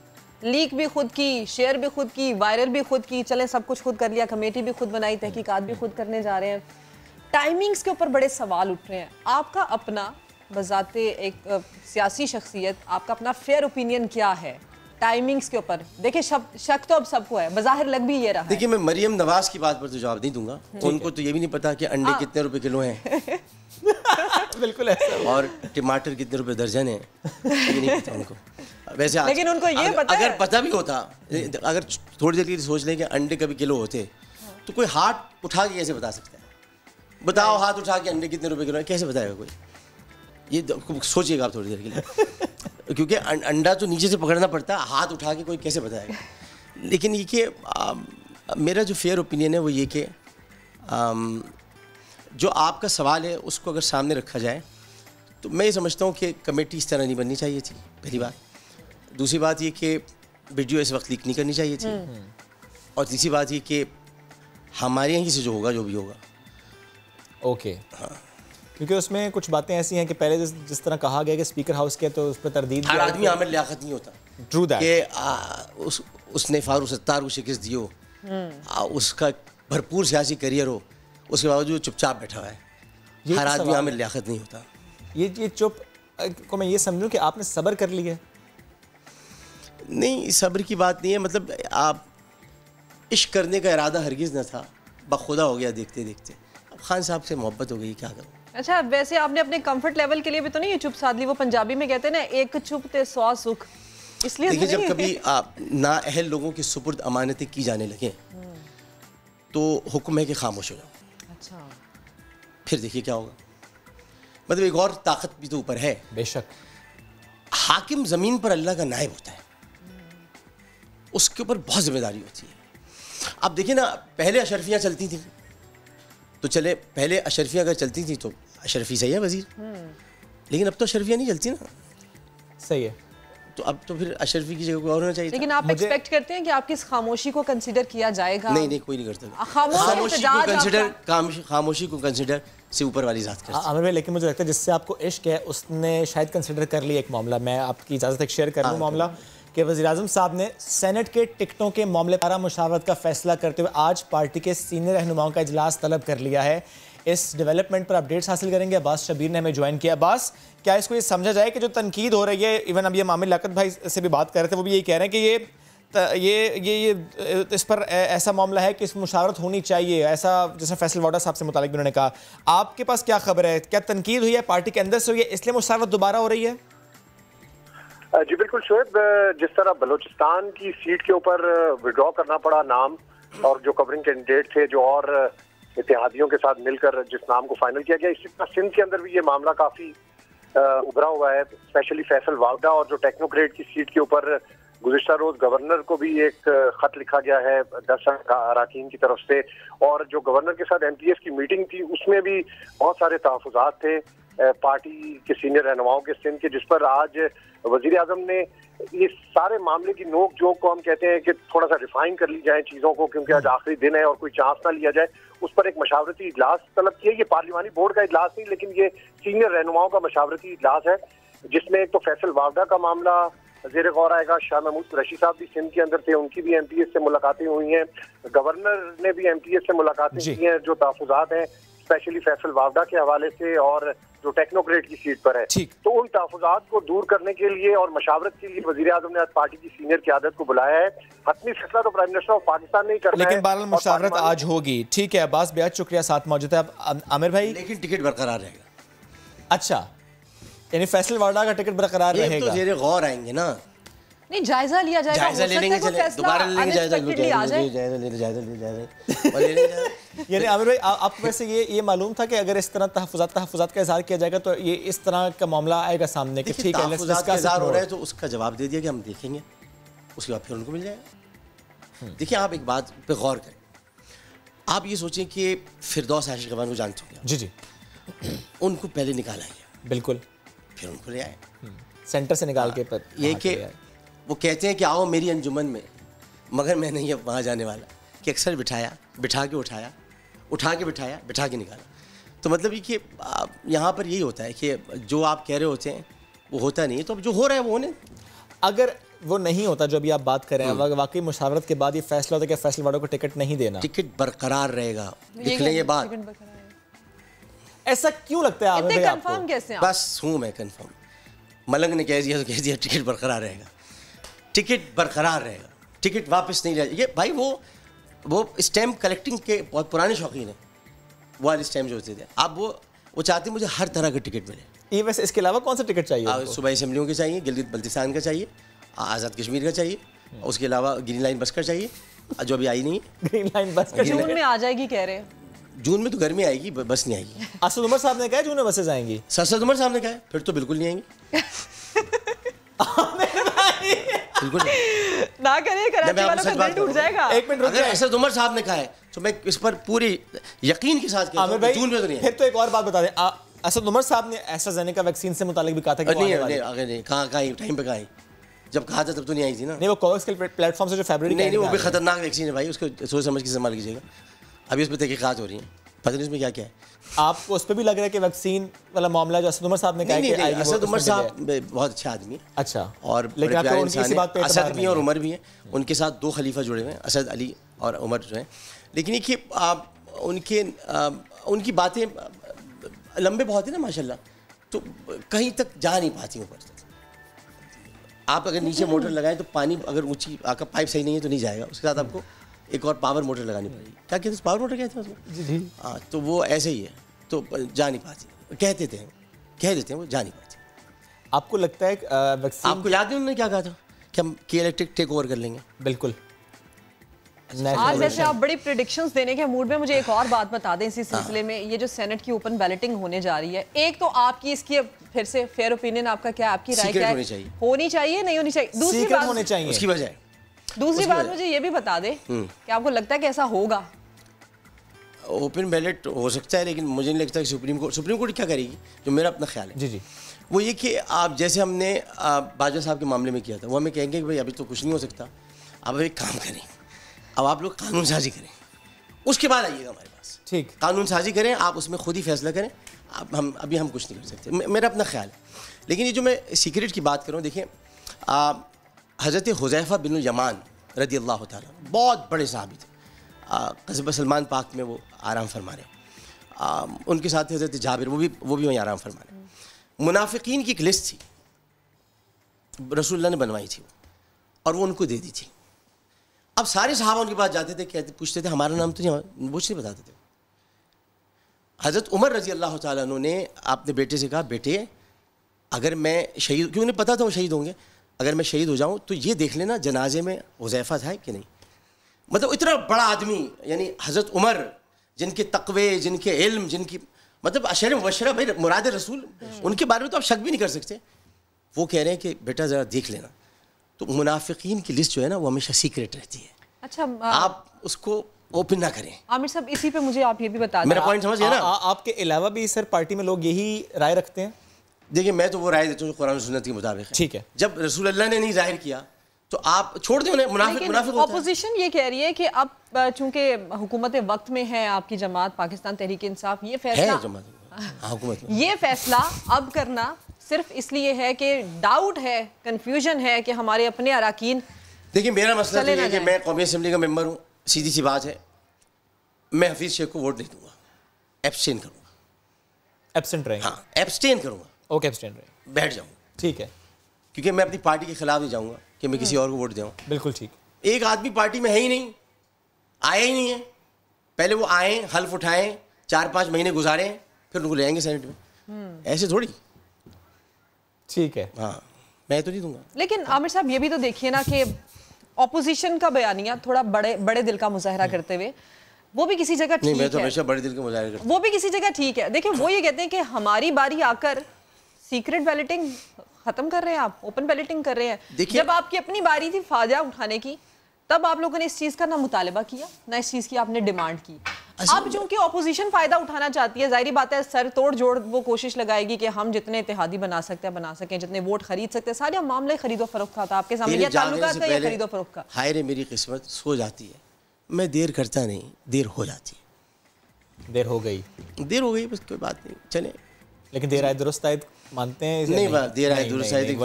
लीक भी खुद की, शेयर भी खुद की, वायरल भी खुद की, चले सब कुछ खुद कर लिया, कमेटी भी खुद बनाई, तहकीकात भी खुद करने जा रहे हैं। टाइमिंग्स के ऊपर बड़े सवाल उठ रहे हैं। आपका अपना बजाते एक सियासी शख्सियत, आपका अपना फेयर ओपिनियन क्या है टाइमिंग्स के ऊपर? देखिए शक तो अब सबको है, बज़ाहिर लग भी ये रहा है। देखिए मैं मरियम नवाज की बात पर तो जवाब नहीं दूंगा, उनको तो ये भी नहीं पता कि अंडे कितने रुपए किलो हैं बिल्कुल ऐसा, और टमाटर कितने रुपए दर्जन है, ये नहीं पता उनको। वैसे लेकिन उनको ये पता है, अगर पता भी होता, अगर थोड़ी देर के लिए सोच लें कि अंडे कभी किलो होते, तो कोई हाथ उठा के कैसे बता सकता है? बताओ, हाथ उठा के अंडे कितने रुपए किलो है, कैसे बताएगा कोई? ये सोचिएगा आप थोड़ी देर के लिए, क्योंकि अंडा तो नीचे से पकड़ना पड़ता है, हाथ उठा के कोई कैसे बताएगा? लेकिन ये कि मेरा जो फेयर ओपिनियन है वो ये कि जो आपका सवाल है उसको अगर सामने रखा जाए तो मैं ये समझता हूँ कि कमेटी इस तरह नहीं बननी चाहिए थी, पहली बात। दूसरी बात ये कि वीडियो इस वक्त लीक नहीं करनी चाहिए थी, और तीसरी बात ये कि हमारे यहीं से जो होगा, जो भी होगा, ओके, हाँ, क्योंकि उसमें कुछ बातें ऐसी हैं कि पहले जिस तरह कहा गया कि स्पीकर हाउस के, तो उस पर तरदीद, हर आदमी आमिर लियाकत नहीं होता। ट्रू दैट, कि उसने फारूक सत्तार को शिकस्त दियो उसका भरपूर सियासी करियर हो, उसके बावजूद चुपचाप बैठा हुआ है। हर आदमी में लियाकत नहीं होता। ये चुप को मैं ये समझूं कि आपने सब्र कर लिया? नहीं, सब्र की बात नहीं है, मतलब आप इश्क करने का इरादा हरगिज़ न था, बखुदा हो गया देखते देखते। अब खान साहब से मोहब्बत हो गई, क्या करूँ। अच्छा, वैसे आपने अपने कंफर्ट लेवल के लिए भी तो नहीं ये चुप साध ली? वो पंजाबी में कहते हैं ना, एक चुप ते 100 सुख। इसलिए देखिए, जब कभी आप नाअहल लोगों के सुपुर्द अमानतें की जाने लगे तो हुक्म है कि खामोश हो जाओ। अच्छा, फिर देखिए क्या होगा। मतलब एक और ताकत भी तो ऊपर है। बेशक, हाकिम ज़मीन पर अल्लाह का नायब होता है, उसके ऊपर बहुत जिम्मेदारी होती है। आप देखिए ना, पहले अशरफियाँ चलती थी तो चले, पहले अशरफियाँ अगर चलती थी तो अशरफी सही है वजीर, लेकिन अब तो अशरफियाँ नहीं चलती ना। सही है, तो अब तो फिर अशरफी की जगह कोई और होना चाहिए। लेकिन आप एक्सपेक्ट करते हैं कि आपकी इस खामोशी को कंसीडर किया जाएगा? नहीं, कोई नहीं करता। खामोशी को कंसीडर से ऊपर वाली जात करती है। आमिर भाई, लेकिन मुझे लगता है जिससे आपको इश्क है उसने शायद कंसीडर कर लिया एक मामला। मैं आपकी इजाज़त एक शेयर कर लूँ मामला कि वज़ीर-ए-आज़म साहब ने सेनेट के टिकटों के मामले पर मुशावरत का फैसला करते हुए आज पार्टी के सीनियर रहनुमाओं का इजलास तलब कर लिया है। इस डेवलपमेंट पर अपडेट्स हासिल करेंगे। अब्बास शबीर ने हमें ज्वाइन किया। अब्बास, क्या इसको ये समझा जाए कि जो तनकीद हो रही है, इवन अब ये मामिर लियाकत भाई से भी बात कर रहे थे, वो भी यही कह रहे हैं कि ये इस पर ऐसा मामला है कि इस मुशावरत होनी चाहिए, ऐसा जैसे फैसल वाडा साहब से मुतालिक उन्होंने कहा। आपके पास क्या खबर है? क्या तनकीद हुई है, पार्टी के अंदर से हुई है, इसलिए मुशावरत दोबारा हो रही है? जी बिल्कुल शोएब, जिस तरह बलूचिस्तान की सीट के ऊपर विड्रॉ करना पड़ा नाम, और जो कवरिंग कैंडिडेट थे जो और इत्तेहादियों के साथ मिलकर जिस नाम को फाइनल किया गया, इसी तरह सिंध के अंदर भी ये मामला काफी उभरा हुआ है। स्पेशली फैसल वावडा और जो टेक्नोक्रेट की सीट के ऊपर गुज़िश्ता रोज गवर्नर को भी एक खत लिखा गया है 10 अराकीन की तरफ से, और जो गवर्नर के साथ MPS की मीटिंग थी उसमें भी बहुत सारे तहफ़्फ़ुज़ात थे पार्टी के सीनियर रहनुमाओं के सिंध के, जिस पर आज वज़ीर आज़म ने इस सारे मामले की नोक जोक को हम कहते हैं कि थोड़ा सा रिफाइन कर ली जाए चीज़ों को, क्योंकि आज आखिरी दिन है और कोई चांस ना लिया जाए, उस पर एक मशावरती इजलास तलब किया। ये पार्लिमानी बोर्ड का इजलास नहीं, लेकिन ये सीनियर रहनुमाओं का मशावरती इजलास है, जिसमें एक तो फैसल वावडा का मामला ज़ेर गौर आएगा। शाह महमूद कुरैशी साहब भी सिंध के अंदर थे, उनकी भी MPS से मुलाकातें हुई हैं, गवर्नर ने भी MPS से मुलाकातें की हैं। जो तहफ़्फ़ुज़ात हैं स्पेशली फैसल वावडा के हवाले से और जो टेक्नोक्रेट की सीट पर है, तो उन तहफ़्फ़ुज़ात को दूर करने के लिए और मशावरत के लिए वज़ीर आज़म ने आज पार्टी की सीनियर क़यादत को बुलाया है। हतमी फैसला तो प्राइम मिनिस्टर ऑफ पाकिस्तान ने ही करना है, लेकिन बहरहाल मुशावरत आज होगी। ठीक है अब्बास, बेहद शुक्रिया, साथ मौजूद है अब आमिर भाई। लेकिन टिकट बरकरार रहेगा। अच्छा, यानी फैसल वाडा का टिकट बरकरार रहेगा? तो ज़ेरे गौर आएंगे ना। नहीं, जायजा लिया जाएगा, जायजा ले लेंगे, दोबारा ले लेंगे, जायजा यानी आमिर भाई, आपको वैसे ये मालूम था कि अगर इस तरह तहफ़्फ़ुज़ात का इज़हार किया जाएगा तो ये इस तरह का मामला आएगा सामने कि ठीक है तहफ़्फ़ुज़ात का इज़हार हो रहा है तो उसका जवाब दे दिया कि हम देखेंगे, उसके बाद फिर उनको मिल जाएगा। देखिए, आप एक बात पे गौर करें, आप ये सोचें कि फिरदौस आशिक़ गवान को जानते होंगे। जी जी, उनको पहले निकाला गया, बिल्कुल, फिर उनको ले आए सेंटर से निकाल के। पर ये कि वो कहते हैं कि आओ मेरी अंजुमन में, मगर मैं नहीं अब वहाँ जाने वाला, कि अक्सर बिठा के उठाया, उठा के बिठाया, बिठा के निकाला। तो मतलब ये कि यहाँ पर यही होता है कि जो आप कह रहे होते हैं वो होता नहीं है, तो अब जो हो रहा है वो होने। अगर वो नहीं होता जो अभी आप बात कर रहे हैं, वाकई मुशावरत के बाद ये फैसला होता है कि फैसल वाडा को टिकट नहीं देना, टिकट बरकरार रहेगा, लिख लें ये बात। ऐसा क्यों लगता है इतने कंफर्म कैसे आप? बस हूँ मैं कंफर्म, मलंग ने कह दिया तो कह दिया, टिकट बरकरार रहेगा, टिकट बरकरार रहेगा, टिकट वापस नहीं जाएगा। ये भाई वो स्टैम्प कलेक्टिंग के बहुत पुराने शौकीन हैं, वो वाले स्टैम्प जो होते थे। अब वो चाहते मुझे हर तरह का टिकट मिले। ये वैसे इसके अलावा कौन सा टिकट चाहिए? सूबाई असेंबलियों के चाहिए, गिलगित बल्तिस्तान का चाहिए, आज़ाद कश्मीर का चाहिए, उसके अलावा ग्रीन लाइन बस का चाहिए, जो अभी आई नहीं है। ग्रीन लाइन बस जून में आ जाएगी कह रहे हैं। जून में तो गर्मी आएगी, बस नहीं आएगी। असद उमर साहब ने कहा जून में बसें आएंगी। असद उमर साहब ने कहा फिर तो बिल्कुल नहीं आएंगी। बिल्कुल ना करिए, कराची वालों का दिल टूट जाएगा। एक मिनट रुकिए, असद उमर साहब ने कहा है तो मैं इस पर पूरी यकीन के साथ कहता हूं जून में तो नहीं। फिर तो एक और बात बता दें, असद उमर साहब ने एस्ट्राजेनेका वैक्सीन से मुतालिक भी कहा था कि नहीं, कहाँ टाइम पे कहाँ, जब कहा था तब तो नहीं आई थी ना। नहीं, वो कोवैक्स के प्लेटफॉर्म से जो फरवरी नहीं, वो भी खतरनाक वैक्सीन है भाई, उसको सोच समझ के इस्तेमाल कीजिएगा। अभी उस पर तहकीकात हो रही है, पता नहीं इसमें क्या क्या है। आपको उस पर भी लग रहा है कि वैक्सीन वाला मामला जो असद उमर साहब ने कहा कि असद उमर साहब बहुत अच्छे आदमी है। अच्छा, और लेकिन आपको उनकी इसी बात पे असद भी और उमर भी हैं, उनके साथ 2 खलीफा जुड़े हुए हैं, असद अली और उमर जो है, लेकिन ये कि उनकी बातें लंबे बहुत है ना माशाल्लाह, तो कहीं तक जा नहीं पाती ऊपर तक। आप अगर नीचे मोटर लगाएं तो पानी अगर ऊंची आपका पाइप सही नहीं है तो नहीं जाएगा, उसके साथ आपको एक और पावर मोटर लगानी पड़ेगी। क्या कहते हैं, पावर मोटर कहते हैं उसमें? जी। हाँ, तो वो ऐसे ही है, तो जा नहीं पाती। कह देते हैं वो जा नहीं पाती। आपको लगता है वैक्सीन, आपको याद है उन्होंने क्या कहा था कि हम के इलेक्ट्रिक टेक ओवर कर लेंगे? बिल्कुल। आज वैसे आप बड़ी प्रेडिक्शंस देने के मूड में, मुझे एक और बात बता दें इसी सिलसिले में, ये जो सेनेट की ओपन बैलेटिंग होने जा रही है, एक तो आपकी इसकी फिर से फेयर ओपिनियन आपका क्या, आपकी राय क्या है? होनी चाहिए नहीं होनी चाहिए? दूसरी बात होनी चाहिए, उसकी वजह। दूसरी बात मुझे ये भी बता दे कि आपको लगता है कि ऐसा होगा? ओपन बैलेट हो सकता है, लेकिन मुझे नहीं लगता कि सुप्रीम कोर्ट क्या करेगी, जो मेरा अपना ख्याल है जी वो ये कि आप जैसे हमने बाजवा साहब के मामले में किया था, वो हमें कहेंगे कि भाई अभी तो कुछ नहीं हो सकता, अब एक काम करें, अब आप लोग कानून साजी करें, उसके बाद आइएगा हमारे पास। ठीक, कानून साजी करें, आप उसमें खुद ही फैसला करें, अब हम कुछ नहीं कर सकते, मेरा अपना ख्याल है। लेकिन ये जो मैं सीक्रेट की बात करूँ, देखिए हज़रत हुज़ैफ़ा बिन यमान रज़ी अल्लाह ताला बहुत बड़े सहाबी थे, क़स्बा सलमान पाक में वो आराम फरमा रहे, उनके साथ हज़रत जाबिर वो भी वहीं आराम फरमा रहे। मुनाफिकीन की एक लिस्ट थी, रसूलुल्लाह ने बनवाई थी और वो उनको दे दी थी। अब सारे सहाबा उनके पास जाते थे, कहते पूछते थे हमारा नाम तो नहीं, वो नहीं बताते थे। हज़रत उमर रज़ी अल्लाह ताला अन्हु ने अपने बेटे से कहा, बेटे अगर मैं शहीद, क्योंकि उन्हें पता था वो शहीद होंगे, अगर मैं शहीद हो जाऊँ तो ये देख लेना जनाजे में हुज़ैफ़ा था कि नहीं। मतलब इतना बड़ा आदमी, यानी हज़रत उमर जिनके तक़वे, जिनके इल्म, जिनकी मतलब अशर मुबशरा भाई मुराद रसूल, उनके बारे में तो आप शक भी नहीं कर सकते। वो कह रहे हैं कि बेटा ज़रा देख लेना। तो मुनाफिकीन की लिस्ट जो है ना वो हमेशा सीक्रेट रहती है। अच्छा, आप उसको ओपन ना करें। आमिर साहब इसी पे मुझे आप ये भी बता दें, मेरा पॉइंट समझिए ना। आपके अलावा भी सर पार्टी में लोग यही राय रखते हैं? देखिए मैं तो वो राय देता हूँ जो कुरान और सुन्नत के मुताबिक है। ठीक है, जब रसूल अल्लाह ने नहीं जाहिर किया तो आप छोड़ दें उन्हें। मुनाफिक ऑपोजिशन ये कह रही है कि अब चूंकि हुकूमत वक्त में है आपकी जमात पाकिस्तान तहरीक इंसाफ, ये फैसला अब करना सिर्फ इसलिए है कि डाउट है, कंफ्यूजन है कि हमारे अपने अराकीन। देखिए मेरा मसला तो है कि मैं कौमी असेंबली का मेंबर हूँ, सीधी सी बात है, मैं हफीज शेख को वोट नहीं दूंगा, एब्सटेन करूंगा। एब्सेंट रहेंगे? हाँ, एब्सटेन करूंगा। ओके, एब्सटेन रहेंगे, बैठ जाऊंगा। ठीक है, क्योंकि मैं अपनी पार्टी के खिलाफ नहीं जाऊंगा कि मैं किसी और को वोट दूं। बिल्कुल ठीक। एक आदमी पार्टी में है ही नहीं, आया ही नहीं है, पहले वो आए, हल्फ उठाएं, 4-5 महीने गुजारें, फिर उनको ले आएंगे सेनेट में, ऐसे थोड़ी। ठीक है, हाँ, मैं तो नहीं दूंगा। लेकिन आमिर साहब ये भी तो देखिए ना कि ऑपोजिशन का बयानिया थोड़ा बड़े दिल का मुजाहरा करते हुए, वो भी किसी जगह ठीक है। मैं तो हमेशा बड़े दिल का मुजाहरा करता हूं। वो भी किसी जगह ठीक है। देखिए वो ये कहते हैं कि हमारी बारी आकर सीक्रेट बैलेटिंग खत्म कर रहे हैं, आप ओपन बैलेटिंग कर रहे हैं। जब आपकी अपनी बारी थी फायदा उठाने की, तब आप लोगों ने इस चीज का ना मुतालिबा किया, ना इस चीज की आपने डिमांड की। अब चूंकि ऑपोजिशन फायदा उठाना चाहती है, जाहिर बात है सर तोड़ जोड़ वो कोशिश लगाएगी कि हम जितने इत्तेहादी बना सकते हैं बना सकें, जितने वोट खरीद सकते हैं। सारे मामले खरीदो फरोख्त का था आपके सामने, या ताल्लुकात का या खरीदो फरोख्त का। हाय रे मेरी किस्मत सो जाती है, मैं देर करता नहीं, देर हो जाती है। देर हो गई बस कोई बात नहीं, चले। लेकिन देर आए दुरुस्त आए मानते हैं? नहीं, देर आए दुरुस्त आए एक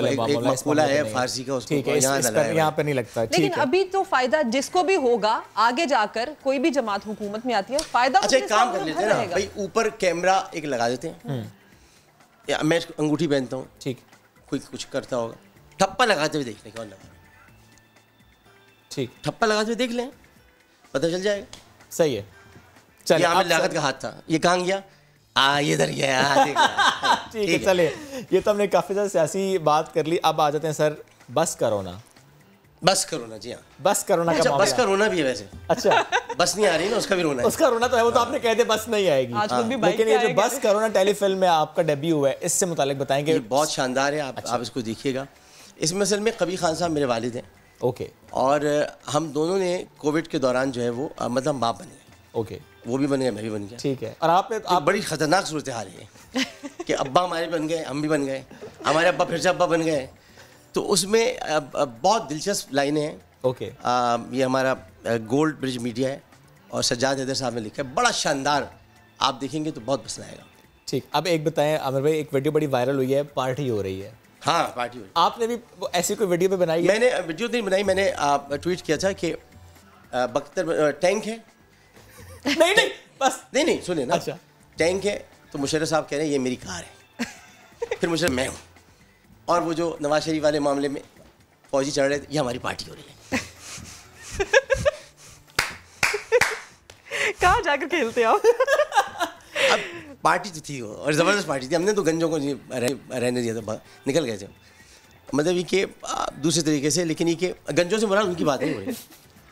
मकूला है फारसी का, उसको यहाँ पे नहीं लगता। लेकिन अभी तो फायदा जिसको भी होगा, आगे जाकर कोई भी जमात हुकूमत में आती है, फायदा। अच्छा एक काम कर लेते हैं ना भाई, ऊपर कैमरा एक लगा देते हैं, मैं अंगूठी पहनता हूँ, ठीक, कोई कुछ करता होगा, ठप्पा लगाते हुए देख लें कौन लगा, ठीक, ठप्पा लगाते हुए देख लें, पता चल जाएगा। सही है। चलिए, आमिर लियाकत का हाथ था, ये कहाँ गया? ये इधर गया। ठीक है, चलिए, ये तो हमने काफी ज्यादा सियासी बात कर ली। अब आ जाते हैं सर बस करोना। बस करोना, जी हाँ, बस करोना का बस का रोना भी है वैसे। अच्छा, बस नहीं आ रही ना, उसका भी रोना है। उसका रोना तो है, वो तो आपने कह दिया बस नहीं आएगी। लेकिन ये जो बस करोना टेलीफिल्म में आपका डेब्यू हुआ है, इससे मुतालिक बताएंगे। बहुत शानदार है, आप इसको देखिएगा। इस मसल में कबीर खान साहब मेरे वालिद हैं। ओके। और हम दोनों ने कोविड के दौरान जो है वो मतलब बाप बन गए। ओके, वो भी बन गए, मैं भी बन गया। ठीक है। और आपने तो बड़ी खतरनाक सूरत हाल है कि अब्बा हमारे बन गए, हम भी बन गए, हमारे अब्बा फिर से अब्बा बन गए। तो उसमें बहुत दिलचस्प लाइनें हैं। ओके। ये हमारा गोल्ड ब्रिज मीडिया है और सज्जाद हैदर साहब ने लिखा है, बड़ा शानदार, आप देखेंगे तो बहुत पसंद आएगा। ठीक। अब एक बताएं आमिर भाई, एक वीडियो बड़ी वायरल हुई है, पार्टी हो रही है। हाँ, पार्टी हो रही है। आपने भी ऐसी कोई वीडियो पे बनाई है? मैंने वीडियो नहीं बनाई, मैंने ट्वीट किया था कि बख्तर टैंक है। नहीं नहीं बस नहीं सुनिए ना। अच्छा टैंक है तो मुशर्रफ साहब कह रहे हैं ये मेरी कार है। फिर मुशर्रफ मैं हूँ, और वो जो नवाज शरीफ वाले मामले में फौजी चढ़ रहे थे, ये हमारी पार्टी हो रही है। कहाँ जाकर खेलते आप? अब पार्टी तो थी वो, और ज़बरदस्त पार्टी थी। हमने तो गंजों को रहने दिया था, निकल गए थे। मतलब ये कि दूसरे तरीके से, लेकिन ये कि गंजों से मुराद उनकी बात नहीं हो रही,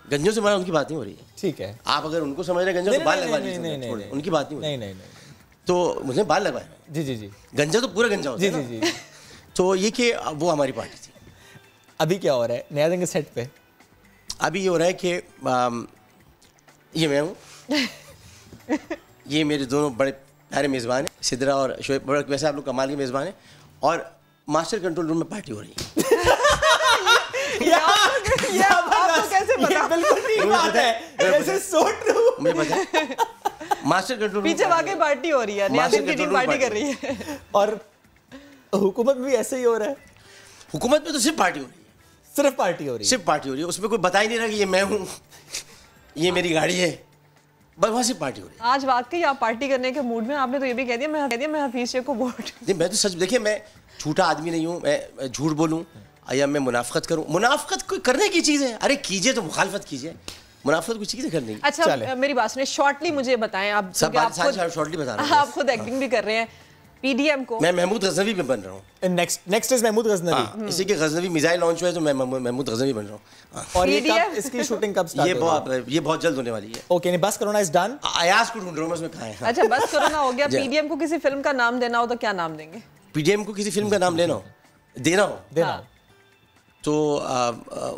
गंजों से मुराद उनकी बात नहीं हो रही है। ठीक है, आप अगर उनको समझ रहे गंजों तो बाल लगवा लीजिए, उनकी बात नहीं हो रही। नहीं तो मुझे बाल लगवाए। जी गंजा तो पूरा गंजा होता है। जी तो ये कि वो हमारी पार्टी थी। अभी क्या हो रहा है नया दिन के सेट पे? अभी ये हो रहा है कि ये मैं हूँ, ये मेरे दोनों बड़े प्यारे मेज़बान हैं, सिद्रा और शोएब। वैसे आप लोग कमाल के मेज़बान हैं, और मास्टर कंट्रोल रूम में पार्टी हो रही है। ये आपको कैसे पता? बिल्कुल ठीक बात है, वैसे सो ट्रू। मुझे पता है मास्टर कंट्रोल पीछे वाकई पार्टी हो रही है, नया दिन की टीम पार्टी कर रही है। और हुकूमत में भी ऐसे ही हो रहा है। हुकूमत में तो सिर्फ पार्टी हो रही है, सिर्फ पार्टी हो रही है, सिर्फ पार्टी हो रही है। उसमें कोई बता ही नहीं रहा कि ये मैं हूँ, ये मेरी गाड़ी है, बस वहाँ से पार्टी हो रही है। आज वाकई आप पार्टी करने के मूड में, आपने तो ये भी कह दिया मैं हफीज शेख को वोट। नहीं, मैं तो सच, देखिए मैं झूठा आदमी नहीं हूँ, मैं झूठ बोलूँ या मैं मुनाफकत करूँ। मुनाफकत कोई करने की चीज़ है, अरे कीजिए तो मुखालफत कीजिए, मुनाफकत कोई चीज़ करनी। अच्छा मेरी बात सुनिए, शॉर्टली मुझे बताएं आप, शॉर्टली बता रहा हूँ, आप खुद एक्टिंग भी कर रहे हैं पीडीएम को। मैं महमूद गजनवी में बन रहा हूँ। Next is Mahmud Ghaznavi. इसी के गजनवी मिसाइल लॉन्च हुआ है, तो मैं महमूद गजनवी बन रहा हूँ। और ये कब, इसकी शूटिंग कब स्टार्ट होगी? ये बहुत जल्द होने वाली है। ओके, नहीं बस कोरोना इज डन। अयाज को ढूंढ रहा हूँ मैं, उसमें कहाँ है। अच्छा बस कोरोना हो गया, पीडीएम को किसी फिल्म का नाम देना हो तो क्या नाम देंगे? पीडीएम को किसी फिल्म का नाम देना हो तो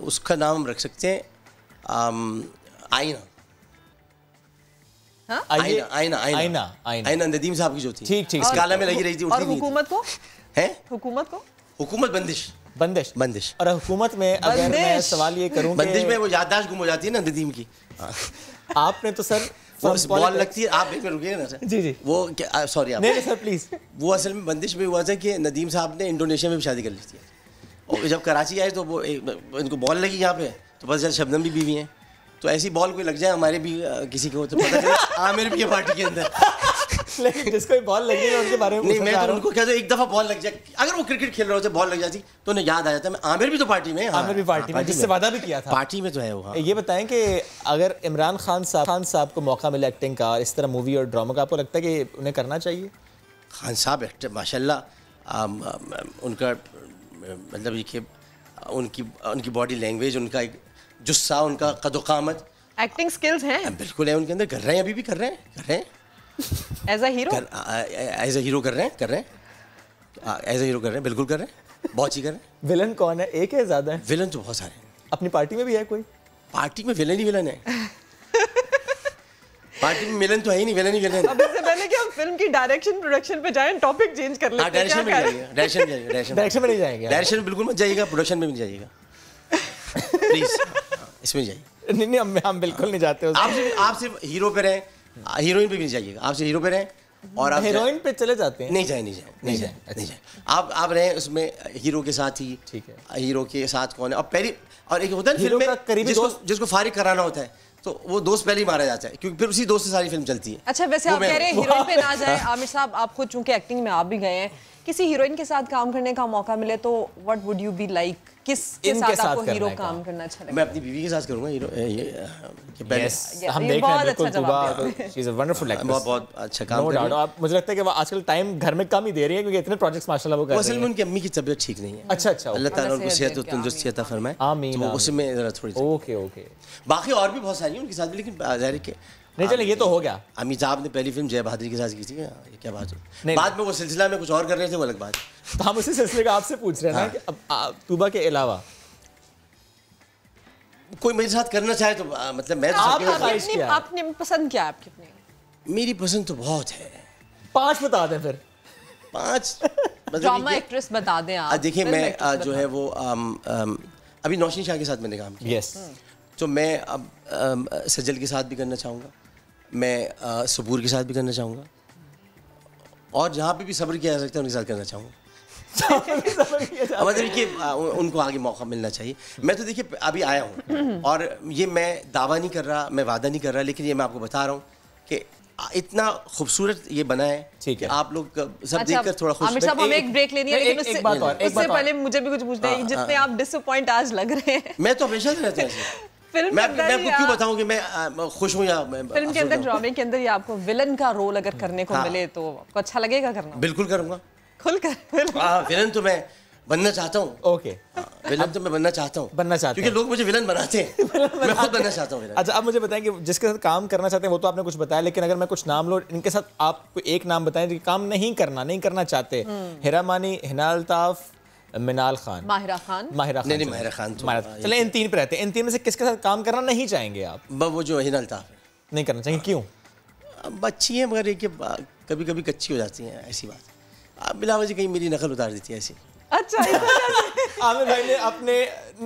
उसका नाम रख सकते हैं आईना। आईना नदीम साहब की जो थी, ठीक इस काला में लगी रही थी। और हुकूमत को है, हुकूमत बंदिश। और हुकूमत में अगर मैं सवाल ये करूं, बंदिश में वो याददाश्त गुम हो जाती है ना नदीम की। आपने तो सर बॉल लगती है, आप एक मिनट रुकिएगा ना सर। जी वो सॉरी, नहीं सर प्लीज। वो असल में बंदिश में हुआ था कि नदीम साहब ने इंडोनेशिया में भी शादी कर ली थी, और जब कराची आए तो वो इनको बॉल लगी यहाँ पे, तो बस जब शबनम भी बीवी हैं, तो ऐसी बॉल कोई लग जाए हमारे भी किसी को, तो पता चले आमिर भी है पार्टी के अंदर। लेकिन जिसको बॉल लगी है उनके बारे में नहीं, मैं तो उनको कहता हूँ एक दफा बॉल लग जाए, अगर वो क्रिकेट खेल रहे होते बॉल लग जाती तो उन्हें याद आ जाता है आमिर भी तो पार्टी में, आमिर भी पार्टी में, जिससे वादा भी किया था, पार्टी में तो है वो। ये बताएं कि अगर इमरान खान साहब को मौका मिले एक्टिंग का, इस तरह मूवी और ड्रामा का, आपको लगता है कि उन्हें करना चाहिए? खान साहब एक्टर माशाल्लाह, उनका मतलब ये कि उनकी बॉडी लैंग्वेज, उनका एक जुस्सा, उनका कद-ओ-क़ामत, एक्टिंग स्किल्स हैं, बिल्कुल है उनके अंदर। कर रहे हैं, अभी भी कर रहे हैं एज अ हीरो कर रहे हैं, बिल्कुल कर रहे हैं, बहुत ही कर रहे हैं। विलन कौन है, एक है ज्यादा है? विलन तो बहुत सारे हैं। अपनी पार्टी में भी है कोई? पार्टी में विलन ही विलन है। पार्टी में विलन तो है ही नहीं, विलन ही विलन। अब इससे पहले कि हम फिल्म की डायरेक्शन प्रोडक्शन पे जाएं, टॉपिक चेंज कर लेते हैं। डायरेक्शन में नहीं जाएंगे, डायरेक्शन में बिल्कुल मत जाइएगा, प्रोडक्शन में भी जाइएगा प्लीज, इसमें जाइए। नहीं हम बिल्कुल नहीं जाते। आप सिर्फ हीरो पे रहें, हीरोइन पे भी नहीं जाइएगा, आप सिर्फ हीरो पे रहें, और आप हीरोइन पे चले जाते हैं। नहीं जाए। आप रहें उसमें हीरो के साथ ही, ठीक है। हीरो के साथ कौन है, और एक होता है फिल्म में जिसको फारिग कराना होता है, तो वो दोस्त पहले ही मारा जाता है, क्योंकि फिर उसी दोस्त से सारी फिल्म चलती है। अच्छा वैसे आप कह रहे हैं हीरोइन पे ना जाए, आमिर साहब आप खुद चूंकि एक्टिंग में आप भी गए हैं, किसी हीरोइन के साथ काम करने का मौका मिले तो what would you be like? किसके साथ आपको हीरो काम करना अच्छा लगेगा? मैं अपनी बीवी के साथ करूंगा हीरो। हम देख रहे हैं बिल्कुल, she is a wonderful actress, बहुत अच्छा काम कर रही है। मुझे लगता है कि वो आजकल टाइम घर में कम ही दे रही है, क्योंकि इतने प्रोजेक्ट्स माशाल्लाह वो कर रही है। असल में उनकी अम्मी की तबीयत ठीक नहीं है। अच्छा अल्लाह ताला उनको सेहत और तंदुरुस्ती अता फरमाए, आमीन। तो उसमें जरा थोड़ी ओके। बाकी और भी बहुत सारी हैं उनके साथ भी, लेकिन ज़ाहिर है नहीं चले, ये तो हो गया। अमिताभ ने पहली फिल्म जय बहादुरी के साथ की थी, ये क्या बात है। बाद में वो सिलसिला में कुछ और कर रहे थे, वो अलग बात। तो हम उसी सिलसिले का आपसे पूछ रहे हैं ना कि अब तूबा के अलावा कोई मेरे साथ करना चाहे तो मतलब मैं तो आपने पसंद क्या आपकी? मेरी पसंद तो बहुत है। 5 बता दें फिर। 5 ड्रामा एक्ट्रेस बता दें आप। देखिए मैं जो है वो अभी नौशीन शाह के साथ मैंने काम किया, तो मैं अब सज्जल के साथ भी करना चाहूँगा, मैं सबूर के साथ भी करना चाहूँगा, और जहाँ पे भी सब्र किया जा सकता है उनके साथ करना चाहूँगा। मतलब कि उनको आगे मौका मिलना चाहिए। मैं तो देखिए अभी आया हूँ और ये मैं दावा नहीं कर रहा, मैं वादा नहीं कर रहा, लेकिन ये मैं आपको बता रहा हूँ कि इतना खूबसूरत ये बना है। ठीक है, आप लोग सब देखकर थोड़ा खुश। आमिर साहब हमें एक ब्रेक लेनी है, लेकिन उससे पहले मुझे भी कुछ पूछना है। जितने आप डिसअपॉइंट आज लग रहे हैं, मैं तो हमेशा से रहता हूँ। मैं आपको क्यों बताऊं कि मैं खुश हूं या फिल्म के अंदर, ड्रामे के अंदर, या आपको विलन का रोल अगर करने को मिले तो आपको अच्छा लगेगा करना? बिल्कुल करूंगा, खुलकर। विलन तो मैं बनना चाहता हूँ। ओके, विलन तो मैं बनना चाहता हूँ, क्योंकि लोग मुझे विलन बनाते हैं। मैं खुद बनना चाहता हूँ। अच्छा, अब मुझे बताएं कि जिसके साथ काम करना चाहते हैं वो तो आपने कुछ बताया, लेकिन अगर मैं कुछ नाम लूं, इनके साथ आप कोई एक नाम बताएं जो काम नहीं करना चाहते। हिरा मानी, हिना अल्ताफ, मिनाल खान, माहिरा खान। नहीं, माहिरा खान तो चले इन तीन पे रहते हैं। इन तीन में से किसके साथ काम करना नहीं चाहेंगे आप? वो जो हिना अल्ताफ है, नहीं करना चाहेंगे। क्यों? अच्छी है मगर एक कभी कभी कच्ची हो जाती है, ऐसी बात। बिलावल जी कहीं मेरी नकल उतार देती है ऐसी। अच्छा, आमिर भाई ने अपने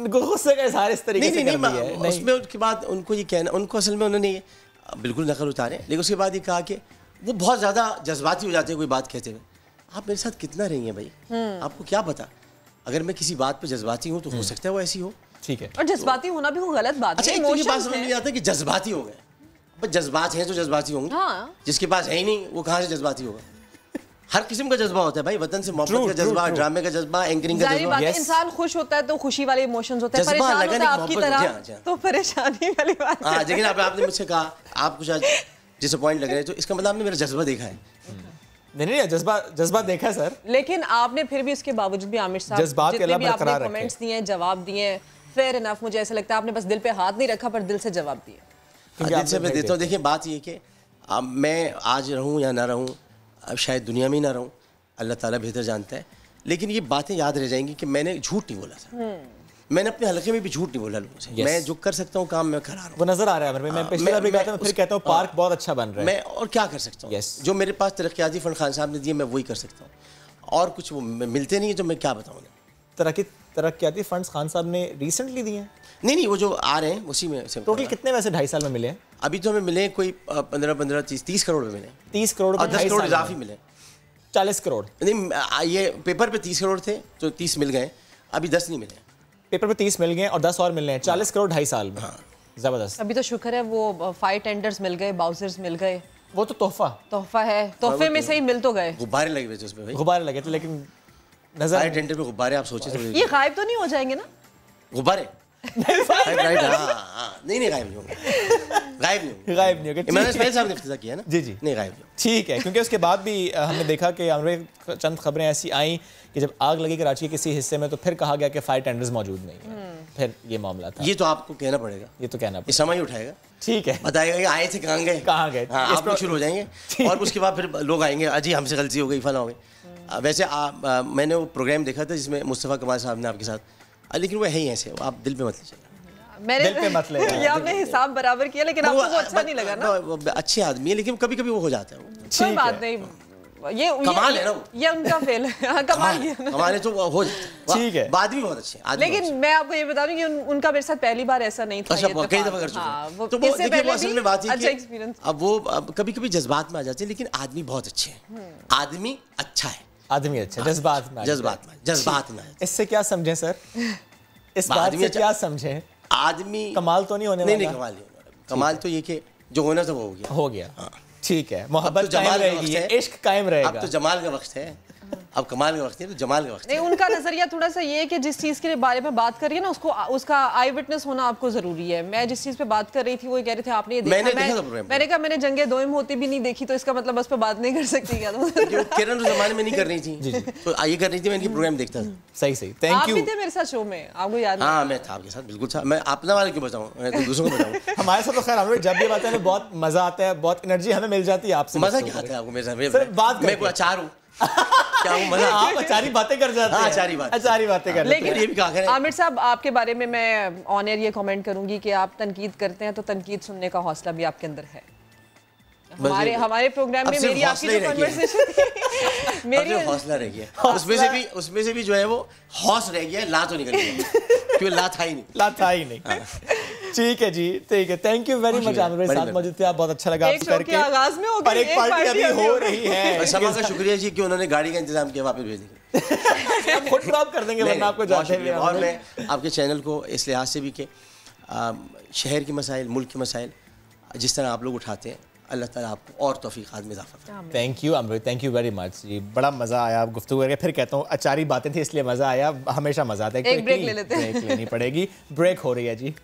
गुस्से का इजहार इस तरीके से कर दिया है। उसमें उसके बाद उनको ये कहना, उनको असल में उन्होंने बिल्कुल नकल उतारे, लेकिन उसके बाद ये कहा कि वो बहुत ज़्यादा जज्बाती हो जाते हैं कोई बात कहते हुए। आप मेरे साथ कितना रही हैं भाई, आपको क्या पता? अगर मैं किसी बात पे जज्बाती हूँ तो हो सकता है वो ऐसी हो। ठीक है, और जज्बाती होना भी कोई गलत बात है। अच्छा, ये बात समझ नहीं आता कि जज्बाती हो गए। बस जज्बात हैं तो जज्बाती होंगे। हाँ। जिसके पास है ही नहीं वो कहाँ से जज्बाती होगा? हर किस्म का जज्बा होता है भाई, वतन से मोहब्बत का जज्बा, ड्रामे का जज्बा, एंकरिंग का जज्बा। इंसान खुश होता है तो खुशी वाले इमोशंस होते हैं, परेशान होता है आपकी तरह तो परेशानी वाली बात है। लेकिन आपने मुझसे कहा आप कुछ डिसअपॉइंट लग रहे हैं, तो इसका मतलब आपने मेरा जज्बा देखा है। नहीं, जज्बा देखा सर, लेकिन आपने फिर भी उसके बावजूद भी आमिर साहब जितने भी आपने कमेंट्स दिए, जवाब दिए, फेयर इनफ, मुझे ऐसा लगता है आपने बस दिल पे हाथ नहीं रखा पर दिल से जवाब दिए। दिल से मैं देता हूँ। देखिए बात ये कि मैं आज रहूँ या ना रहूँ, अब शायद दुनिया में ही ना रहूँ, अल्लाह ताला बेहतर जानता है, लेकिन ये बातें याद रह जाएंगी कि मैंने झूठ नहीं बोला था। मैंने अपने हल्के में भी झूठ नहीं बोला लोगों से। मैं जो कर सकता हूँ काम मैं करा रहा हूँ। वो नजर आ रहा है। मैं पिछले बार भी कहता हूँ, फिर कहता हूँ पार्क बहुत अच्छा बन रहा है। मैं और क्या कर सकता हूँ? जो मेरे पास तरक्याती फंड खान साहब ने दिए मैं वही कर सकता हूँ, और कुछ वो मिलते नहीं है, तो मैं क्या बताऊँ? तरक्याती फंड्स खान साहब ने रिसेंटली दिए हैं? नहीं, वो जो आ रहे हैं उसी में। टोटल कितने वैसे 2.5 साल में मिले हैं? अभी तो हमें मिले कोई 15, 30 करोड़ में मिले। 30 करोड़ और 10 करोड़ इजाफी मिले। 40 करोड़ नहीं, ये पेपर पे 30 करोड़ थे तो 30 मिल गए, अभी 10 नहीं मिले। पेपर पे 30 मिल गए और 10 और मिलने हैं, 40 करोड़ 2.5 साल में। जबरदस्त। अभी तो शुक्र है वो 5 टेंडर्स मिल गए, बाउजर्स मिल गए, वो तो तोहफा है। तोहफे में से ही मिल तो गए। गुब्बारे लगे हुए थे उसमें भाई, गुब्बारे लगे थे, लेकिन नजर 5 टेंडर पे गुब्बारे आप सोचे तो ये गायब तो नहीं हो जाएंगे ना गुब्बारे? नहीं गायब नहीं होंगे, गायब नहीं होंगे। इमरान इस्माइल साहब ने इफ्तिताह किया ना? जी नहीं गायब नहीं। ठीक है, क्योंकि उसके बाद भी हमने देखा कि हमें चंद खबरें ऐसी आई कि जब आग लगी कराची के किसी हिस्से में तो फिर कहा गया कि 5 टेंडर्स मौजूद नहीं है। फिर ये मामला था। ये तो आपको कहना पड़ेगा, ये तो कहना पड़ेगा, समय उठाएगा। ठीक है, बताएगा कि आए थे कहाँ गए। आप लोग शुरू हो जाएंगे और उसके बाद फिर लोग आएंगे, अजी हमसे गलती हो गई, फला हो गई। वैसे मैंने वो प्रोग्राम देखा था जिसमें मुस्तफ़ा कमाल साहब ने आपके साथ, लेकिन वो है ही ऐसे, आप दिल पे मत लीजिएगा। दिल पे मत ले। ये आपने हिसाब बराबर किया, लेकिन आपको वो अच्छा नहीं लगा ना? अच्छे आदमी है, लेकिन कभी कभी वो हो जाता है। कोई बात नहीं, ये कमाल है ना, ये उनका फेल है। कमाल है तो हो जाता है। ठीक है, बाद भी बहुत अच्छे। लेकिन मैं आपको ये बता दूं कि उनका मेरे साथ पहली बार ऐसा नहीं था। अच्छा, कई दफा कर चुके हैं। तो वो देखिए असल में बात है कि अब वो कभी कभी जज्बात में आ जाते हैं, लेकिन आदमी बहुत अच्छे हैं। आदमी अच्छा है, आदमी अच्छा, जज्बात में। इससे क्या समझे सर? इस बात से क्या समझे? आदमी कमाल तो नहीं होने वाला। नहीं, कमाल नहीं होने वाला। कमाल तो ये कि जो होना था वो हो गया। ठीक है, मोहब्बत कायम रहेगी, इश्क कायम रहेगा। अब तो जमाल का वक्त है, अब कमाल का वक्त है, तो जमाल का वक्त नहीं। उनका नजरिया थोड़ा सा ये है कि जिस चीज़ के बारे में बात कर रही है ना, उसका आई विटनेस होना आपको जरूरी है। मैं जिस चीज़ पे बात कर रही थी वो कह रहे थे आपने ये देखा। मैंने कहा मैंने जंगे दोइम होती भी नहीं देखी, तो इसका मतलब बस पे बात नहीं कर सकती क्या? किरण उस जमाने में नहीं कर रही थी, तो ये कर रही थी, मैं इनकी प्रोग्राम देखता था। सही, थैंक यू। आप थे मेरे साथ शो में, आपको याद? हाँ, मैं था आपके साथ, बिल्कुल था। मैं अपना वाले क्यों बताऊँ, मैं तो दूसरों को बताऊँ। हमारे साथ तो खैर हमें जब भी बातें बहुत मजा आता है, बहुत एनर्जी हमें मिल जाती है आपसे। मजा क्या आता है आपको मेरे साथ? मैं कोई अचार हूँ क्या हूँ? मजा आप अचारी बातें कर जाते हैं। अचारी बातें कर। लेकिन आमिर साहब आपके बारे में मैं ऑन एयर ये कमेंट करूंगी कि आप तनकीद करते हैं तो तनकीद सुनने का हौसला भी आपके अंदर है। हमारे प्रोग्राम में मेरी आपकी जो कन्वर्सेशन थी, मेरी हौसला रह गया, उसमें से भी जो है वो हौस रह गया, ला तो निकल गया, क्योंकि ला था ही नहीं। ठीक है जी, ठीक है, thank you very much Aamir भाई, साथ मौजूद थे आप, बहुत अच्छा लगा आपसे करके। आगाज में हो पर एक पार्टी अभी हो रही है। समा का शुक्रिया जी कि उन्होंने गाड़ी का इंतजाम किया, वापस भेज देंगे। हम खुद ड्रॉप कर देंगे वरना आपको जाते हुए। और मैं आपके चैनल को इस लिहाज से भी कि शहर के मसाइल, मुल्क के मसाइल जिस तरह आप लोग उठाते हैं, अल्लाह ताला आपको और तौफीक़ात में इज़ाफ़ा फरमाए। Thank you Amrit, thank you very much जी, बड़ा मज़ा आया आप गुफ्तगू करके। फिर कहता हूँ अचारी बातें थी इसलिए मज़ा आया, हमेशा मज़ा आता है। एक ब्रेक ले लेते हैं, ब्रेक लेनी पड़ेगी, ब्रेक हो रही है जी।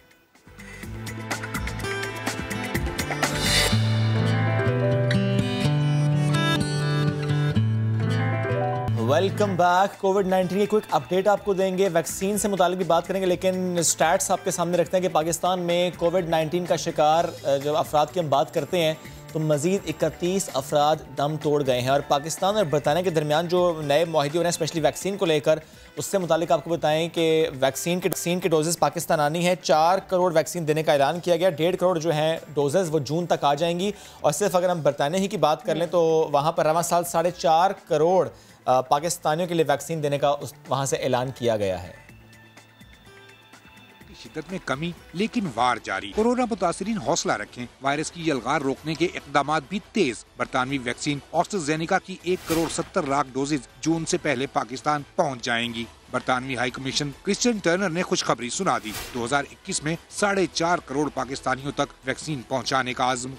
Welcome back. कोविड-19 की क्विक अपडेट आपको देंगे, वैक्सीन से मुताल्लिक भी बात करेंगे, लेकिन स्टैट्स आपके सामने रखते हैं कि पाकिस्तान में कोविड-19 का शिकार जब अफराद की हम बात करते हैं तो मज़ीद 31 अफराद दम तोड़ गए हैं। और पाकिस्तान और बरतानिया के दरमियान जो नए माहिदे हो रहे हैं स्पेशली वैक्सीन को लेकर, उससे मुताल्लिक आपको बताएं कि वैक्सीन के डोजेज़ पाकिस्तान आनी है। 4 करोड़ वैक्सीन देने का ऐलान किया गया। 1.5 करोड़ जो हैं डोजेज़ वो जून तक आ जाएंगी। और सिर्फ अगर हम बरतानिया ही की बात कर लें तो वहाँ पर रवां साल 4.5 करोड़ पाकिस्तानियों के लिए वैक्सीन देने का वहाँ से ऐलान किया गया है। शिद्दत में कमी लेकिन वार जारी। कोरोना मुतासरीन हौसला रखें, वायरस की यलगार रोकने के इक़दाम भी तेज। बरतानवी वैक्सीन ऑस्ट्राज़ेनेका की 1 करोड़ 70 लाख डोजेज जून से पहले पाकिस्तान पहुंच जाएंगी। बरतानवी हाई कमीशन क्रिश्चियन टर्नर ने खुशखबरी सुना दी। 2021 में 4.5 करोड़ पाकिस्तानियों तक वैक्सीन पहुँचाने का आज़म।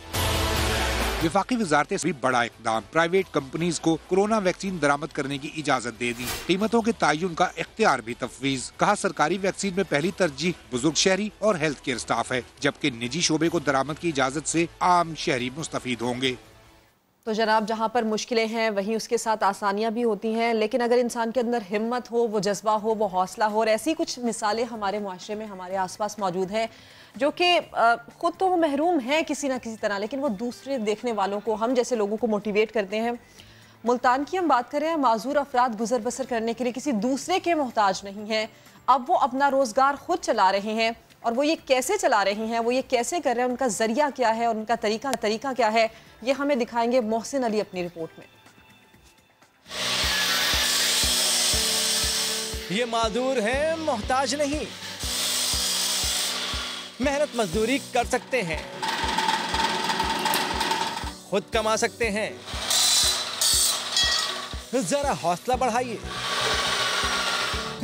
विफाकी वजारत भी बड़ा इकदाम, प्राइवेट कंपनीज को कोरोना वैक्सीन दरामद करने की इजाजत दे दी। कीमतों के तयन का इख्तियार भी तफवीज। कहा सरकारी वैक्सीन में पहली तरजीह बुजुर्ग शहरी और हेल्थ केयर स्टाफ है, जबकि निजी शोबे को दरामद की इजाजत से आम शहरी मुस्तफीद होंगे। तो जनाब, जहाँ पर मुश्किलें हैं वहीं उसके साथ आसानियाँ भी होती हैं, लेकिन अगर इंसान के अंदर हिम्मत हो, वो जज्बा हो, वो हौसला हो, और ऐसी कुछ मिसालें हमारे मुआशरे में हमारे आसपास मौजूद हैं जो कि ख़ुद तो वो महरूम हैं किसी ना किसी तरह, लेकिन वो दूसरे देखने वालों को, हम जैसे लोगों को मोटिवेट करते हैं। मुल्तान की हम बात कर रहे हैं, माजूर अफराद गुजर बसर करने के लिए किसी दूसरे के मोहताज नहीं हैं। अब वो अपना रोज़गार खुद चला रहे हैं, और वो ये कैसे चला रहे हैं, वो ये कैसे कर रहे हैं, उनका जरिया क्या है और उनका तरीका क्या है, ये हमें दिखाएंगे मोहसिन अली अपनी रिपोर्ट में। ये मादूर हैं, मोहताज नहीं, मेहनत मजदूरी कर सकते हैं, खुद कमा सकते हैं। जरा हौसला बढ़ाइए,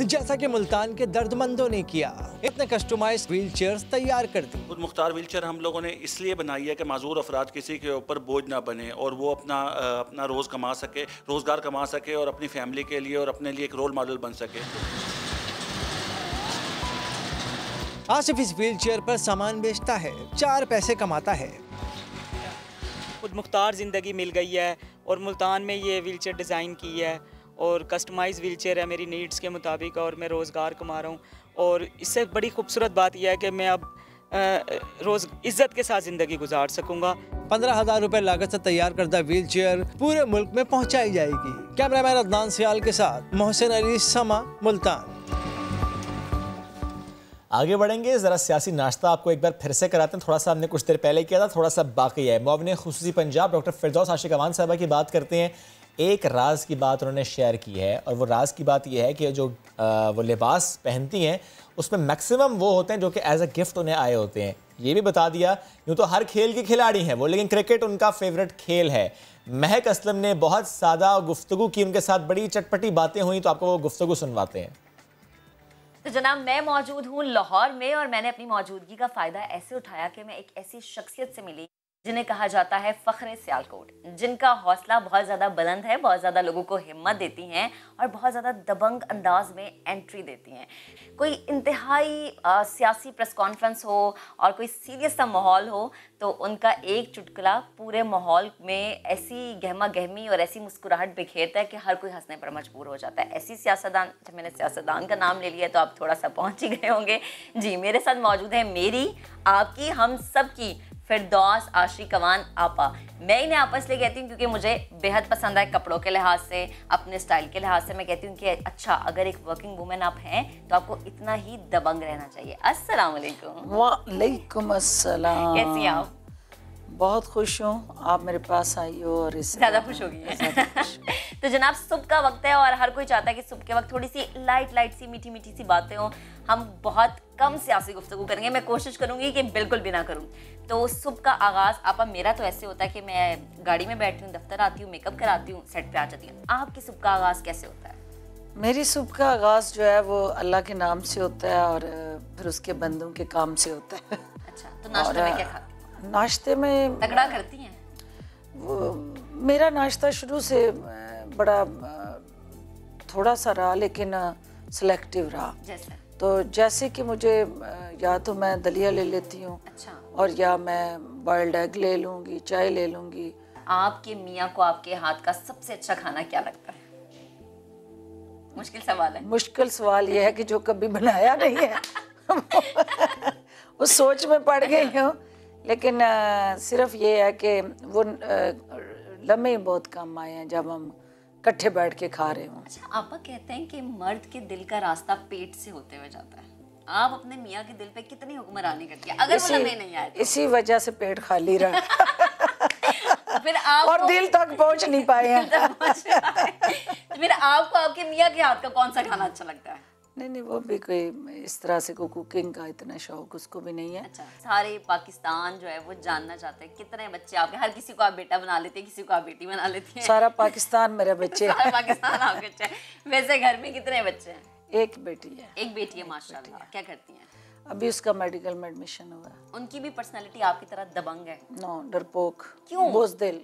जैसा कि मुल्तान के दर्दमंदों ने किया। इतने कस्टमाइज्ड व्हील चेयर्स तैयार कर दी। खुद मुख्तार व्हील चेयर हम लोगों ने इसलिए बनाई है कि माजूर अफराद किसी के ऊपर बोझ ना बने और वो अपना रोज़गार कमा सके और अपनी फैमिली के लिए और अपने लिए एक रोल मॉडल बन सके। आसिफ इस व्हील चेयर पर सामान बेचता है, 4 पैसे कमाता है। खुद मुख्तार ज़िंदगी मिल गई है और मुल्तान में ये व्हील चेयर डिज़ाइन की है और कस्टमाइज व्हील चेयर है मेरी नीड्स के मुताबिक, और मैं रोज़गार कमा रहा हूँ। और इससे बड़ी खूबसूरत बात यह है कि मैं अब रोज़ इज़्ज़त के साथ ज़िंदगी गुजार सकूँगा। 15,000 रुपए लागत से तैयार करदा व्हील चेयर पूरे मुल्क में पहुँचाई जाएगी। कैमरामैन अदनान सियाल के साथ मोहसिन अली, समा, मुल्तान। आगे बढ़ेंगे, ज़रा सियासी नाश्ता आपको एक बार फिर से कराते हैं। थोड़ा सा हमने कुछ देर पहले किया था, थोड़ा सा बाकी है। मुआविन खुसूसी पंजाब डॉक्टर फिरदौस आशिक अवान साहबा की बात करते हैं। एक राज की बात उन्होंने शेयर की है, और वो राज की बात यह है कि जो वो लिबास पहनती हैं उसमें मैक्सिमम वो होते हैं जो कि एज अ गिफ्ट उन्हें आए होते हैं। ये भी बता दिया, यूँ तो हर खेल की खिलाड़ी हैं वो, लेकिन क्रिकेट उनका फेवरेट खेल है। महक असलम ने बहुत सादा गुफ्तगू की, उनके साथ बड़ी चटपटी बातें हुई, तो आपको वो गुफ्तगू सुनवाते हैं। तो जनाब, मैं मौजूद हूँ लाहौर में, और मैंने अपनी मौजूदगी का फ़ायदा ऐसे उठाया कि मैं एक ऐसी शख्सियत से मिली जिन्हें कहा जाता है फ़ख्र सियालकोट, जिनका हौसला बहुत ज़्यादा बुलंद है, बहुत ज़्यादा लोगों को हिम्मत देती हैं और बहुत ज़्यादा दबंग अंदाज में एंट्री देती हैं। कोई इंतहाई सियासी प्रेस कॉन्फ्रेंस हो और कोई सीरियस सा माहौल हो तो उनका एक चुटकुला पूरे माहौल में ऐसी गहमा गहमी और ऐसी मुस्कुराहट बिखेरता है कि हर कोई हंसने पर मजबूर हो जाता है। ऐसी सियासतदान, जब मैंने सियासतदान का नाम ले लिया तो आप थोड़ा सा पहुँच ही गए होंगे। जी, मेरे साथ मौजूद है मेरी, आपकी, हम सब की फिरदौस आशिक अवान आपा। मैं इन्हें आपा इसलिए कहती हूँ क्योंकि मुझे बेहद पसंद है कपड़ों के लिहाज से, अपने स्टाइल के लिहाज से। मैं कहती हूँ कि अच्छा, अगर एक वर्किंग वुमेन आप हैं तो आपको इतना ही दबंग रहना चाहिए। अस्सलाम वालेकुम। वालेकुम अस्सलाम। कैसी हैं आप? बहुत खुश हूँ आप मेरे पास आई हो, और इससे ज़्यादा खुश होगी। तो जनाब सुबह का वक्त है और हर कोई चाहता है कि सुबह के वक्त थोड़ी सी लाइट सी मीठी मीठी सी बातें हों। हम बहुत कम सियासी गुफ्तगू करेंगे, मैं कोशिश करूंगी कि बिल्कुल भी ना करूं। तो सुबह का आगाज़ आपा मेरा तो ऐसे होता है कि मैं गाड़ी में बैठती हूँ, दफ्तर आती हूँ, मेकअप कराती हूँ, सेट पे आ जाती हूँ। आपकी सुबह का आगाज़ कैसे होता है? मेरी सुबह का आगाज़ जो है वो अल्लाह के नाम से होता है और फिर उसके बंदों के काम से होता है। अच्छा, तो नाश्ते में क्या खाती हैं? नाश्ते में तगड़ा करती हैं? वो मेरा नाश्ता शुरू से बड़ा थोड़ा सा रहा, लेकिन सिलेक्टिव रहा। तो जैसे कि मुझे या तो मैं दलिया ले लेती हूँ, अच्छा, और या मैं बॉइल्ड एग ले लूँगी, चाय ले लूँगी। आपके मियाँ को आपके हाथ का सबसे अच्छा खाना क्या लगता है? मुश्किल सवाल है। मुश्किल सवाल ये है कि जो कभी बनाया नहीं है उस सोच में पड़ गई हूँ, लेकिन सिर्फ ये है कि वो लम्हे बहुत कम आए हैं जब हम इकट्ठे बैठ के खा रहे हों। अच्छा, आपा कहते हैं कि मर्द के दिल का रास्ता पेट से होते हुए जाता है। आप अपने मियाँ के दिल पे कितनी हुक्मरानी करती है अगर वो लम्हे नहीं आए तो? इसी वजह से पेट खाली रहा फिर आप और दिल तक पहुंच नहीं पाए हैं। फिर आपको आपके मियाँ के हाथ का कौन सा खाना अच्छा लगता है? नहीं, वो भी कोई इस तरह से कुकिंग का इतना शौक उसको भी नहीं है। अच्छा, सारे पाकिस्तान जो है वो जानना चाहते हैं कितने बच्चे आपके, हर किसी को आप बेटा बना लेते हैं, किसी को आप बेटी बना लेती हैं। सारा पाकिस्तान मेरे बच्चे सारा पाकिस्तान आपके बच्चे हैं। वैसे घर में कितने बच्चे हैं? एक बेटी है। एक बेटी है, माशाल्लाह। क्या करती हैं? अभी उसका मेडिकल में एडमिशन हुआ। उनकी भी पर्सनालिटी आपकी तरह दबंग है? नो, डरपोक। क्यों? बोझदिल।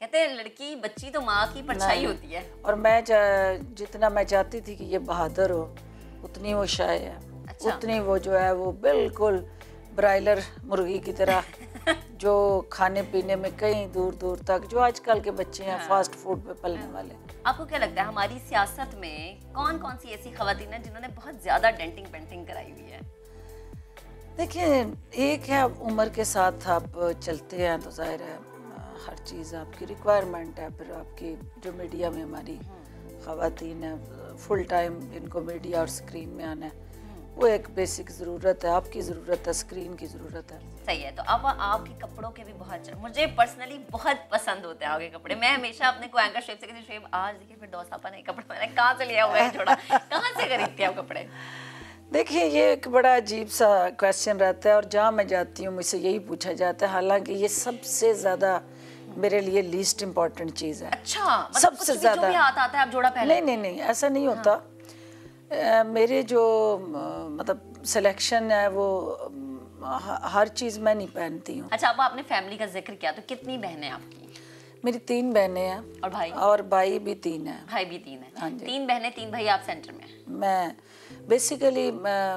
कहते हैं लड़की बच्ची तो माँ की परछाई होती है। और मैं जितना मैं चाहती थी कि ये बहादुर हो, उतनी वो शाय है। अच्छा। उतनी वो जो है वो बिल्कुल ब्रायलर मुर्गी की तरह जो खाने पीने में कहीं दूर दूर तक, जो आजकल के बच्चे हैं फास्ट फूड पे पलने वाले। आपको क्या लगता है हमारी सियासत में कौन कौन सी ऐसी खवातीन है जिन्होंने बहुत ज्यादा डेंटिंग पेंटिंग कराई हुई है? देखिए, एक है उम्र के साथ आप चलते हैं तो जाहिर है हर चीज़ आपकी रिक्वायरमेंट है। फिर आपकी जो मीडिया में हमारी खवातीन है, फुल टाइम इनको मीडिया और स्क्रीन में आना है, वो एक बेसिक ज़रूरत है, आपकी ज़रूरत है, स्क्रीन की ज़रूरत है। सही है। तो अब आपके कपड़ों के भी बहुत, मुझे पर्सनली बहुत पसंद होते हैं आपके कपड़े। मैं हमेशा अपने को एंकर शेप से कहती हूँ, आज देखिए फिर दोस्तापा नहीं कपड़े मैंने कहाँ से लिया हुआ है जोड़ा, कहाँ से खरीदते हैं आप कपड़े? देखिए, ये एक बड़ा अजीब सा क्वेश्चन रहता है और जहाँ मैं जाती हूँ मुझसे यही पूछा जाता है, हालांकि ये सबसे ज़्यादा मेरे लिए लीस्ट इम्पॉर्टेंट चीज़ है। अच्छा, मतलब सबसे ज़्यादा। जो भी हाथ आता है आप जोड़ा पहले? नहीं, ऐसा नहीं होता। मेरे जो मतलब सिलेक्शन है वो हर चीज़ मैं नहीं पहनती हूँ। अच्छा, अब आपने फैमिली का जिक्र किया, तो कितनी बहनें आपकी? मेरी 3 बहनें हैं। और भाई? और भाई भी 3 है। भाई भी 3 है। हाँ जी। 3 बहनें 3 भाई, आप सेंटर में? मैं बेसिकली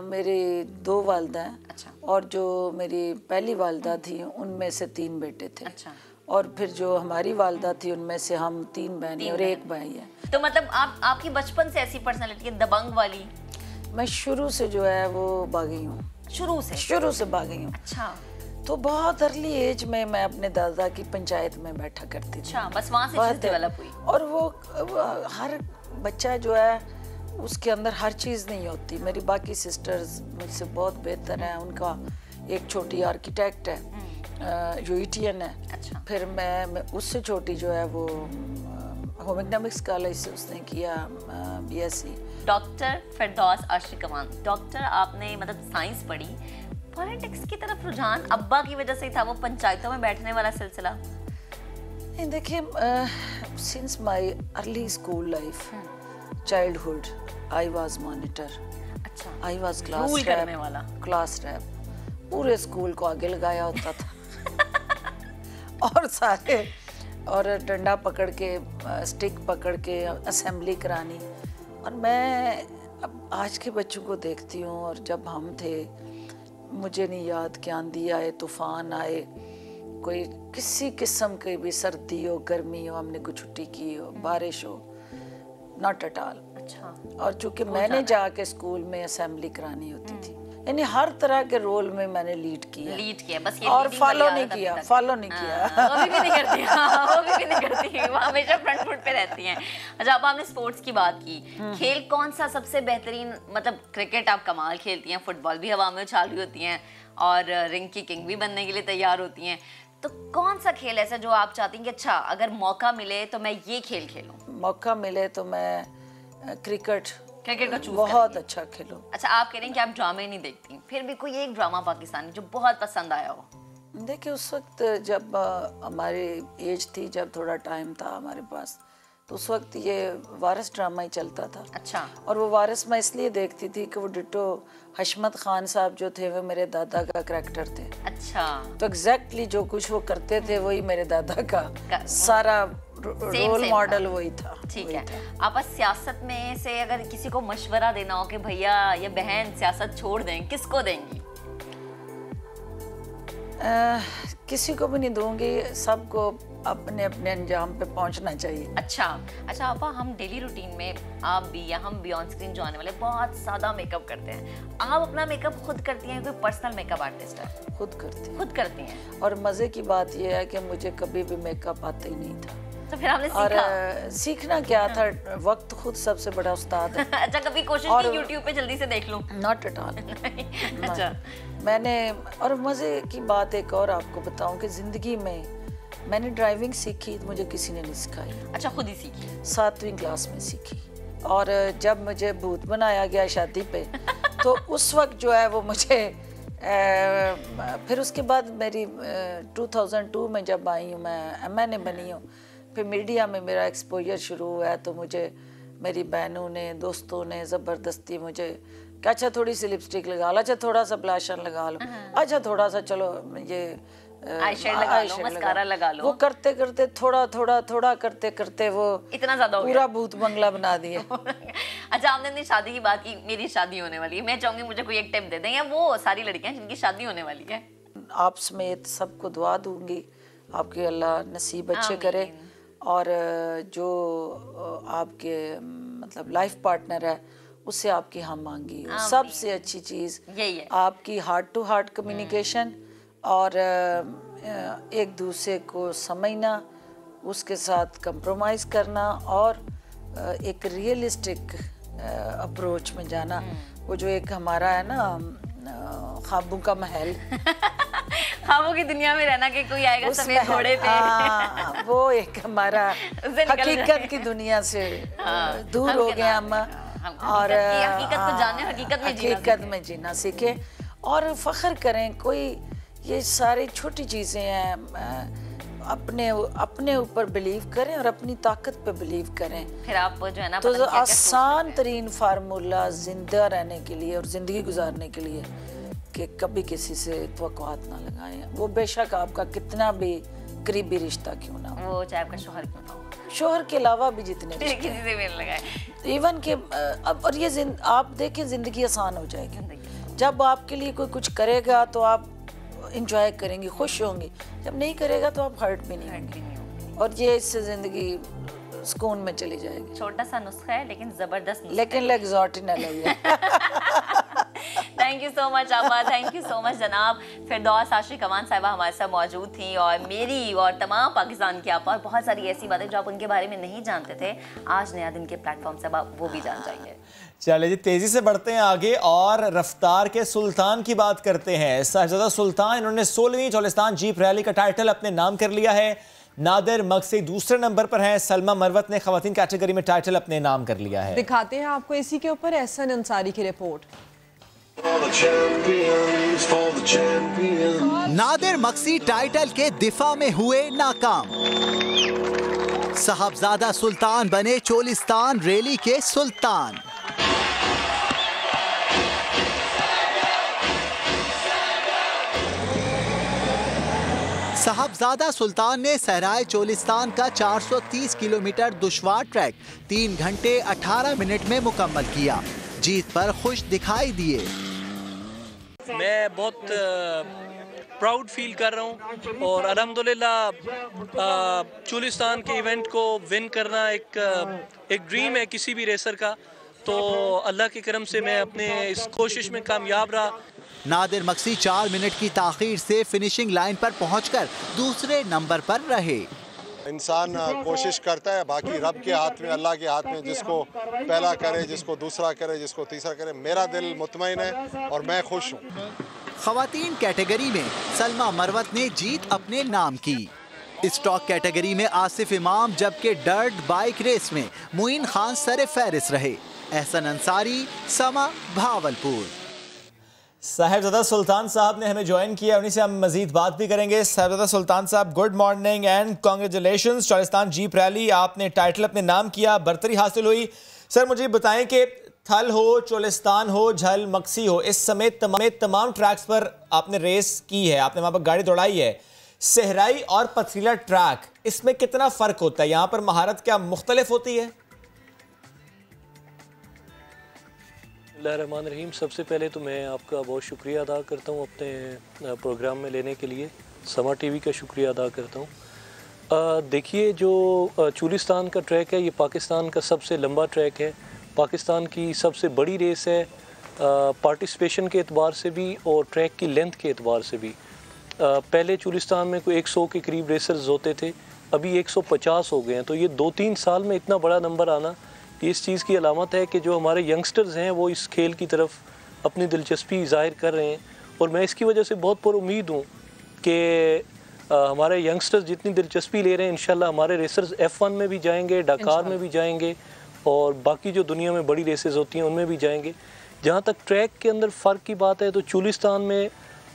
मेरी 2 वालदा हैं। अच्छा। और जो मेरी पहली वालदा थी उनमें से 3 बेटे थे। अच्छा। और फिर जो हमारी वालदा थी उनमें से हम 3 बहनें और 1 भाई है। तो मतलब आपकी बचपन से ऐसी पर्सनालिटी है दबंग वाली? मैं शुरू से जो है वो बागी हूँ। शुरू से बागी हूँ। अच्छा। तो बहुत अर्ली एज में मैं अपने दादा की पंचायत में बैठा करती थी। अच्छा, बस वहाँ से चीज़ डेवलप हुई। और वो हर बच्चा जो है उसके अंदर हर चीज़ नहीं होती। मेरी बाकी सिस्टर्स मुझसे बहुत बेहतर हैं। उनका एक छोटी आर्किटेक्ट है, यूईटीएन है। अच्छा। फिर मैं उससे छोटी जो है वो होम इकोनॉमिक्स कॉलेज से उसने किया बीएससी। डॉक्टर फिरदौस आशिक अमान, डॉक्टर आपने मतलब साइंस पढ़ी, पॉलिटिक्स की तरफ रुझान अब्बा की वजह से ही था, वो पंचायतों में बैठने वाला सिलसिला? नहीं, देखिए, since my early school life, childhood, I was monitor. अच्छा। I was class rep. पूरे स्कूल को आगे लगाया होता था और सारे और डंडा पकड़ के, स्टिक पकड़ के असेंबली करानी। और मैं अब आज के बच्चों को देखती हूँ, और जब हम थे मुझे नहीं याद कि आंधी आए, तूफान आए, कोई किसी किस्म की भी सर्दी हो, गर्मी हो, हमने कोई छुट्टी की हो, बारिश हो, नॉट एट ऑल। अच्छा। और चूंकि मैंने जाके स्कूल में असेंबली करानी होती थी, यानी हर तरह के रोल में मैंने लीड किया बस ये और फॉलो नहीं किया। वो भी नहीं करती। वो भी नहीं करती, वो हमेशा फ्रंट फुट पे रहती हैं। अच्छा, अब आपने स्पोर्ट्स की बात की, खेल कौन सा सबसे बेहतरीन? मतलब क्रिकेट आप कमाल खेलती हैं, फुटबॉल भी हवा में उछाल रही होती हैं और रिंग की किंग भी बनने के लिए तैयार होती हैं, तो कौन सा खेल ऐसा जो आप चाहती हैं कि अच्छा अगर मौका मिले तो मैं ये खेल खेलूं? मौका मिले तो मैं क्रिकेट का चूज बहुत अच्छा खेलूं। अच्छा, आप कह रही हैं कि आप ड्रामे नहीं देखती, फिर भी कोई एक ड्रामा पाकिस्तानी जो बहुत पसंद आया हो? देखिए उस वक्त जब हमारी एज थी, जब थोड़ा टाइम था हमारे पास, तो उस वक्त ये वारिस ड्रामा ही चलता था। अच्छा। और वो वारिस मैं इसलिए देखती थी कि वो डिटो हशमत खान साहब जो थे वो मेरे दादा का करैक्टर थे। अच्छा। तो एग्जैक्टली जो कुछ वो करते थे वही मेरे दादा का सारा रोल मॉडल वही था। ठीक है। आप सियासत में से अगर किसी को मशवरा देना हो कि भैया या बहन सियासत छोड़ दें, किसको देंगी? किसी को भी नहीं दूंगी, सबको अपने अपने अंजाम पे पहुंचना चाहिए। अच्छा आपा, हम डेली रूटीन में आप भी या हम भी ऑन स्क्रीन जो आने वाले बहुत सादा मेकअप करते हैं, आप अपना मेकअप खुद करती हैं, कोई पर्सनल मेकअप आर्टिस्ट है? खुद करती हैं। और मजे की बात यह है कि मुझे कभी भी मेकअप आता ही नहीं था। तो फिर आपने सीखा? और सीखना क्या था, वक्त खुद सबसे बड़ा उस्ताद है। अच्छा, कभी कोशिश की YouTube पे जल्दी से देख लूं? Not at all. अच्छा। मैंने, और मजे की बात एक और आपको बताऊं कि जिंदगी में मैंने ड्राइविंग सीखी, मुझे किसी ने नहीं सिखाई। अच्छा, खुद ही सीखी? 7वीं क्लास में सीखी। और जब मुझे भूत बनाया गया शादी पे तो उस वक्त जो है वो मुझे फिर उसके बाद मेरी 2002 में जब आई हूँ मैं MNA बनी हूँ, फिर मीडिया में मेरा एक्सपोजर शुरू हुआ है, तो मुझे मेरी बहनों ने, दोस्तों ने ज़बरदस्ती मुझे कि अच्छा थोड़ी सी लिपस्टिक लगा लो, अच्छा थोड़ा सा ब्लशर लगा लो, अच्छा थोड़ा सा चलो ये आईशैडो लगा लो, मस्कारा लगा लो। वो करते करते थोड़ा करते करते वो इतना ज्यादा हो गया, पूरा भूत बंगला बना दिया। अच्छा, आपने अपनी शादी की बात की, मेरी शादी होने वाली है, मैं चाहूंगी मुझे कोई एक टिप दे दें, या वो सारी लड़कियां जिनकी शादी होने वाली है? आप समेत सबको दुआ दूंगी, आपके अल्लाह नसीब अच्छे करे, और जो आपके मतलब लाइफ पार्टनर है उससे आपकी हम मांगी। सबसे अच्छी चीज़ यही है, आपकी हार्ट टू हार्ट कम्युनिकेशन और एक दूसरे को समझना, उसके साथ कंप्रोमाइज़ करना और एक रियलिस्टिक अप्रोच में जाना। वो जो एक हमारा है ना ख्वाबों का महल, ख्वाबों की दुनिया में रहना कि कोई आएगा सफेद घोड़े पे, वो एक हमारा हकीकत की दुनिया से दूर हो गया हम, और हकीकत को जाने, हकीकत में जीना सीखे और फख्र करें। कोई ये सारी छोटी चीज़ें हैं, अपने ऊपर बिलीव करें और अपनी ताकत पे बिलीव करें, फिर आप जो है ना तो आसान तरीन फार्मूला जिंदा रहने के लिए और ज़िंदगी गुजारने के लिए कि कभी किसी से तवक्कुआत ना लगाएं, वो बेशक आपका कितना भी करीबी रिश्ता क्यों ना हो, वो चाहे आपका शौहर क्यों ना हो, शौहर के अलावा भी जितने किसी से मेल लगाए, इवन के और ये आप देखें ज़िंदगी आसान हो जाएगी। जब आपके लिए कोई कुछ करेगा तो आप इंजॉय करेंगी, खुश होंगी, जब नहीं करेगा तो आप हर्ट भी नहीं होंगे, और ये इससे ज़िंदगी सुकून में चली जाएगी। छोटा सा नुस्खा है लेकिन ज़बरदस्त, लेकिन l'exortinal है। थैंक यू सो मच आपा, थैंक यू सो मच जनाब। फिरदौस आशिक कमान साहिबा हमारे साथ मौजूद थी, और मेरी और तमाम पाकिस्तान की आपा, और बहुत सारी ऐसी बातें जो आप उनके बारे में नहीं जानते थे, आज नया दिन के प्लेटफॉर्म से आप वो भी जान जाएंगे। चलिए जी, तेजी से बढ़ते हैं आगे और रफ्तार के सुल्तान की बात करते हैं। साहिबजादा सुल्तान, इन्होंने 16वीं चोलिस्तान जीप रैली का टाइटल अपने नाम कर लिया है। नादिर मक्सी दूसरे नंबर पर है, सलमा मरवत ने खवातीन कैटेगरी में टाइटल अपने नाम कर लिया है। दिखाते हैं आपको इसी के ऊपर एहसन अंसारी की रिपोर्ट। नादिर मक्सी टाइटल के दिफा में हुए नाकाम, साहबजादा सुल्तान बने चोलिस्तान रैली के सुल्तान। साहबजादा सुल्तान ने सहराए चोलिस्तान का 430 किलोमीटर दुश्वार ट्रैक 3 घंटे 18 मिनट में मुकम्मल किया। जीत पर खुश दिखाई दिए। मैं बहुत प्राउड फील कर रहा हूँ, और अल्हम्दुलिल्लाह चोलिस्तान के इवेंट को विन करना एक ड्रीम है किसी भी रेसर का, तो अल्लाह के करम से मैं अपने इस कोशिश में कामयाब रहा। नादिर मक्सी 4 मिनट की ताखीर से फिनिशिंग लाइन पर पहुंचकर दूसरे नंबर पर रहे। इंसान कोशिश करता है, बाकी रब के हाथ में, अल्लाह के हाथ में, जिसको पहला करे, जिसको दूसरा करे, जिसको तीसरा करे। मेरा दिल मुतमईन है और मैं खुश हूँ। खवातीन कैटेगरी में सलमा मरवत ने जीत अपने नाम की। स्टॉक कैटेगरी में आसिफ इमाम, जबकि डर्ट बाइक रेस में मुइन खान सरे फहरिस्त रहे। एहसन अंसारी, समा, भावलपुर। साहिबजादा सुल्तान साहब ने हमें ज्वाइन किया, उन्हीं से हम मजीद बात भी करेंगे। साहिबजादा सुल्तान साहब, good morning and congratulations. Cholistan jeep rally, आपने टाइटल अपने नाम किया, बर्तरी हासिल हुई। सर मुझे बताएं कि थल हो, चोलिस्तान हो, झल, मक्सी हो, इस समेत तमाम ट्रैक्स पर आपने रेस की है, आपने वहाँ पर गाड़ी दौड़ाई है। सहराई और पथरीला ट्रैक, इसमें कितना फ़र्क होता है? यहाँ पर महारत क्या मुख्तलिफ होती है? बिस्मिल्लाहिर्रहमानिर्रहीम। सबसे पहले तो मैं आपका बहुत शुक्रिया अदा करता हूँ अपने प्रोग्राम में लेने के लिए। समा टीवी का शुक्रिया अदा करता हूँ। देखिए, जो चोलिस्तान का ट्रैक है ये पाकिस्तान का सबसे लंबा ट्रैक है, पाकिस्तान की सबसे बड़ी रेस है, पार्टिसिपेशन के एतबार से भी और ट्रैक की लेंथ के एतबार से भी। पहले चोलिस्तान में कोई 100 के करीब रेसर्स होते थे, अभी 150 हो गए हैं। तो ये 2-3 साल में इतना बड़ा नंबर आना इस चीज़ की अलामत है कि जो हमारे यंगस्टर्स हैं वो इस खेल की तरफ अपनी दिलचस्पी ज़ाहिर कर रहे हैं। और मैं इसकी वजह से बहुत पुरुमीद हूँ कि हमारे यंगस्टर्स जितनी दिलचस्पी ले रहे हैं, इंशाल्लाह हमारे रेसर्स F1 में भी जाएंगे, डकार में भी जाएंगे और बाकी जो दुनिया में बड़ी रेसेस होती हैं उनमें भी जाएंगे। जहाँ तक ट्रैक के अंदर फ़र्क की बात है तो चोलिस्तान में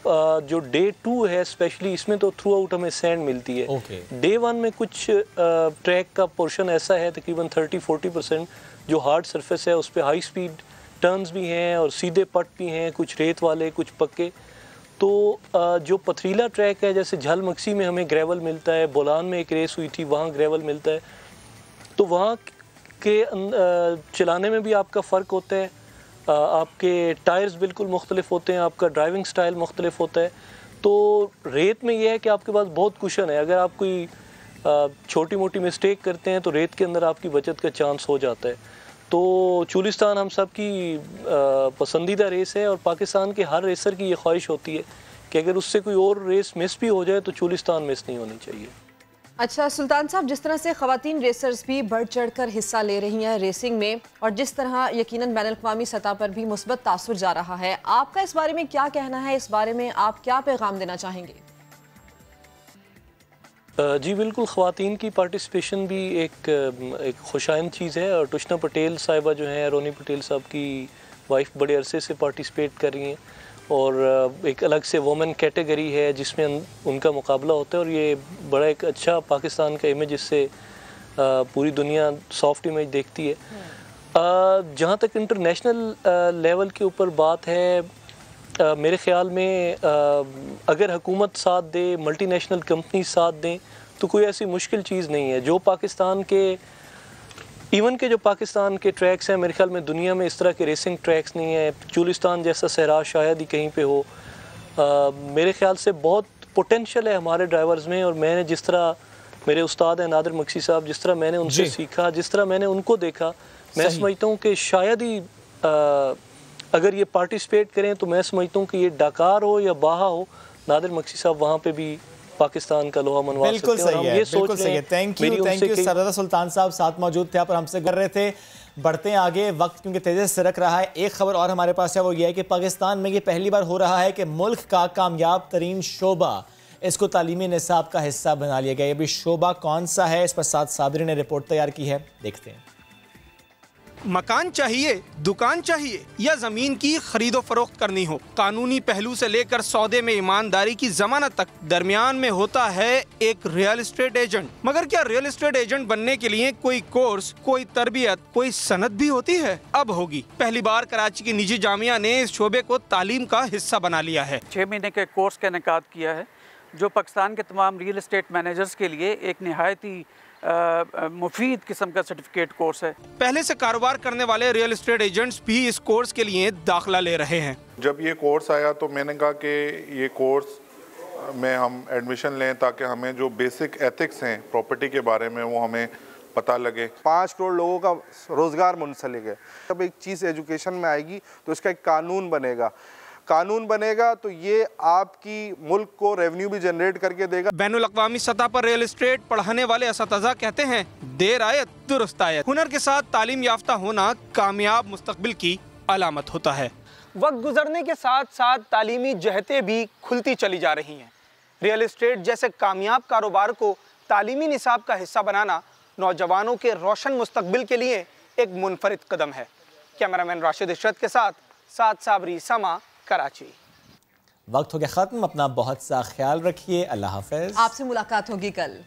जो डे 2 है स्पेशली, इसमें तो थ्रू आउट हमें सैंड मिलती है। डे 1 में कुछ ट्रैक का पोर्शन ऐसा है तकरीबन 30-40% जो हार्ड सरफेस है, उस पर हाई स्पीड टर्न्स भी हैं और सीधे पट भी हैं, कुछ रेत वाले कुछ पक्के। तो जो पथरीला ट्रैक है जैसे झल मक्सी में हमें ग्रेवल मिलता है, बोलान में एक रेस हुई थी वहाँ ग्रेवल मिलता है, तो वहाँ के चलाने में भी आपका फ़र्क होता है। आपके टायर्स बिल्कुल मुख्तलिफ होते हैं, आपका ड्राइविंग स्टाइल मुख्तलिफ होता है। तो रेत में यह है कि आपके पास बहुत कुशन है, अगर आप कोई छोटी मोटी मिस्टेक करते हैं तो रेत के अंदर आपकी बचत का चांस हो जाता है। तो चोलिस्तान हम सब की पसंदीदा रेस है और पाकिस्तान के हर रेसर की ये ख्वाहिश होती है कि अगर उससे कोई और रेस मिस भी हो जाए तो चोलिस्तान मिस नहीं होनी चाहिए। अच्छा सुल्तान साहब, जिस तरह से ख़वातीन रेसर्स भी बढ़ चढ़ कर हिस्सा ले रही हैं रेसिंग में और जिस तरह यकीनन बैनुल-अक़वामी सतह पर भी मुस्बत तासुर जा रहा है, आपका इस बारे में क्या कहना है? इस बारे में आप क्या पैगाम देना चाहेंगे? जी बिल्कुल, ख़वातीन की पार्टिसिपेशन भी एक खुशाइन चीज़ है और तुष्ना पटेल साहिबा जो हैं, रोनी पटेल साहब की वाइफ, बड़े अरसे से पार्टिसिपेट कर रही हैं और एक अलग से वुमेन कैटेगरी है जिसमें उनका मुकाबला होता है और ये बड़ा एक अच्छा पाकिस्तान का इमेज इससे पूरी दुनिया सॉफ्ट इमेज देखती है। जहाँ तक इंटरनेशनल लेवल के ऊपर बात है, मेरे ख़्याल में अगर हुकूमत साथ दे, मल्टीनेशनल कंपनी साथ दें तो कोई ऐसी मुश्किल चीज़ नहीं है। जो पाकिस्तान के इवन के जो पाकिस्तान के ट्रैक्स हैं, मेरे ख्याल में दुनिया में इस तरह के रेसिंग ट्रैक्स नहीं है। चोलिस्तान जैसा सहरा शायद ही कहीं पे हो। मेरे ख्याल से बहुत पोटेंशियल है हमारे ड्राइवर्स में और मैंने जिस तरह, मेरे उस्ताद हैं नादिर मक्सी साहब, जिस तरह मैंने उनसे सीखा, जिस तरह मैंने उनको देखा, मैं समझता हूँ कि शायद ही अगर ये पार्टिसिपेट करें तो मैं समझता हूँ कि ये डकार हो या बाहा हो, नादिर मक्सी साहब वहाँ पे भी पाकिस्तान का लोहा मनवा सकते हैं। बिल्कुल सही है, बिल्कुल सही है। थैंक यू सरदार सुल्तान साहब साथ मौजूद थे, आप हमसे कर रहे थे। बढ़ते हैं आगे, वक्त क्योंकि तेजी से सरक रहा है। एक खबर और हमारे पास है, वो ये है कि पाकिस्तान में ये पहली बार हो रहा है कि मुल्क का कामयाब तरीन शोबा इसको तालीमी निसाब का हिस्सा बना लिया गया। अभी शोबा कौन सा है, इस पर साथ साबरी ने रिपोर्ट तैयार की है, देखते हैं। मकान चाहिए, दुकान चाहिए या जमीन की खरीदो फरोख्त करनी हो, कानूनी पहलू से लेकर सौदे में ईमानदारी की जमानत तक, दरमियान में होता है एक रियल एस्टेट एजेंट। मगर क्या रियल एस्टेट एजेंट बनने के लिए कोई कोर्स, कोई तरबियत, कोई सनद भी होती है? अब होगी। पहली बार कराची की निजी जामिया ने इस शोबे को तालीम का हिस्सा बना लिया है। 6 महीने के कोर्स का इनेकाद किया है जो पाकिस्तान के तमाम रियल एस्टेट मैनेजर्स के लिए एक निहायत ही मुफीद किस्म का सर्टिफिकेट कोर्स है। पहले से कारोबार करने वाले रियल एस्टेट एजेंट्स भी इस कोर्स के लिए दाखिला ले रहे हैं। जब ये कोर्स आया तो मैंने कहा कि ये कोर्स में हम एडमिशन लें ताकि हमें जो बेसिक एथिक्स हैं प्रॉपर्टी के बारे में वो हमें पता लगे। 5 करोड़ लोगों का रोजगार मुंसलिक है। जब एक चीज़ एजुकेशन में आएगी तो इसका एक कानून बनेगा, कानून बनेगा तो ये आपकी मुल्क को रेवेन्यू भी जनरेट करके देगा। बैनुल-अक़वामी सतह पर रियल एस्टेट पढ़ाने वाले असतज़ा कहते हैं, देर आए दुरुस्त आए। हुनर के साथ तालीम याफ्ता होना कामयाब मुस्तकबिल की अलामत होता है। वक्त गुजरने के साथ साथ तालीमी जहतें भी खुलती चली जा रही हैं। रियल एस्टेट जैसे कामयाब कारोबार को तालीमी निसाब का हिस्सा बनाना नौजवानों के रोशन मुस्तकबिल के लिए एक मुनफरिद कदम है। कैमरामैन राशिद इशरत के साथ साबरी, समा, कराची। वक्त हो गया ख़त्म। अपना बहुत सा ख्याल रखिए। अल्लाह हाफ़िज़। आपसे मुलाकात होगी कल।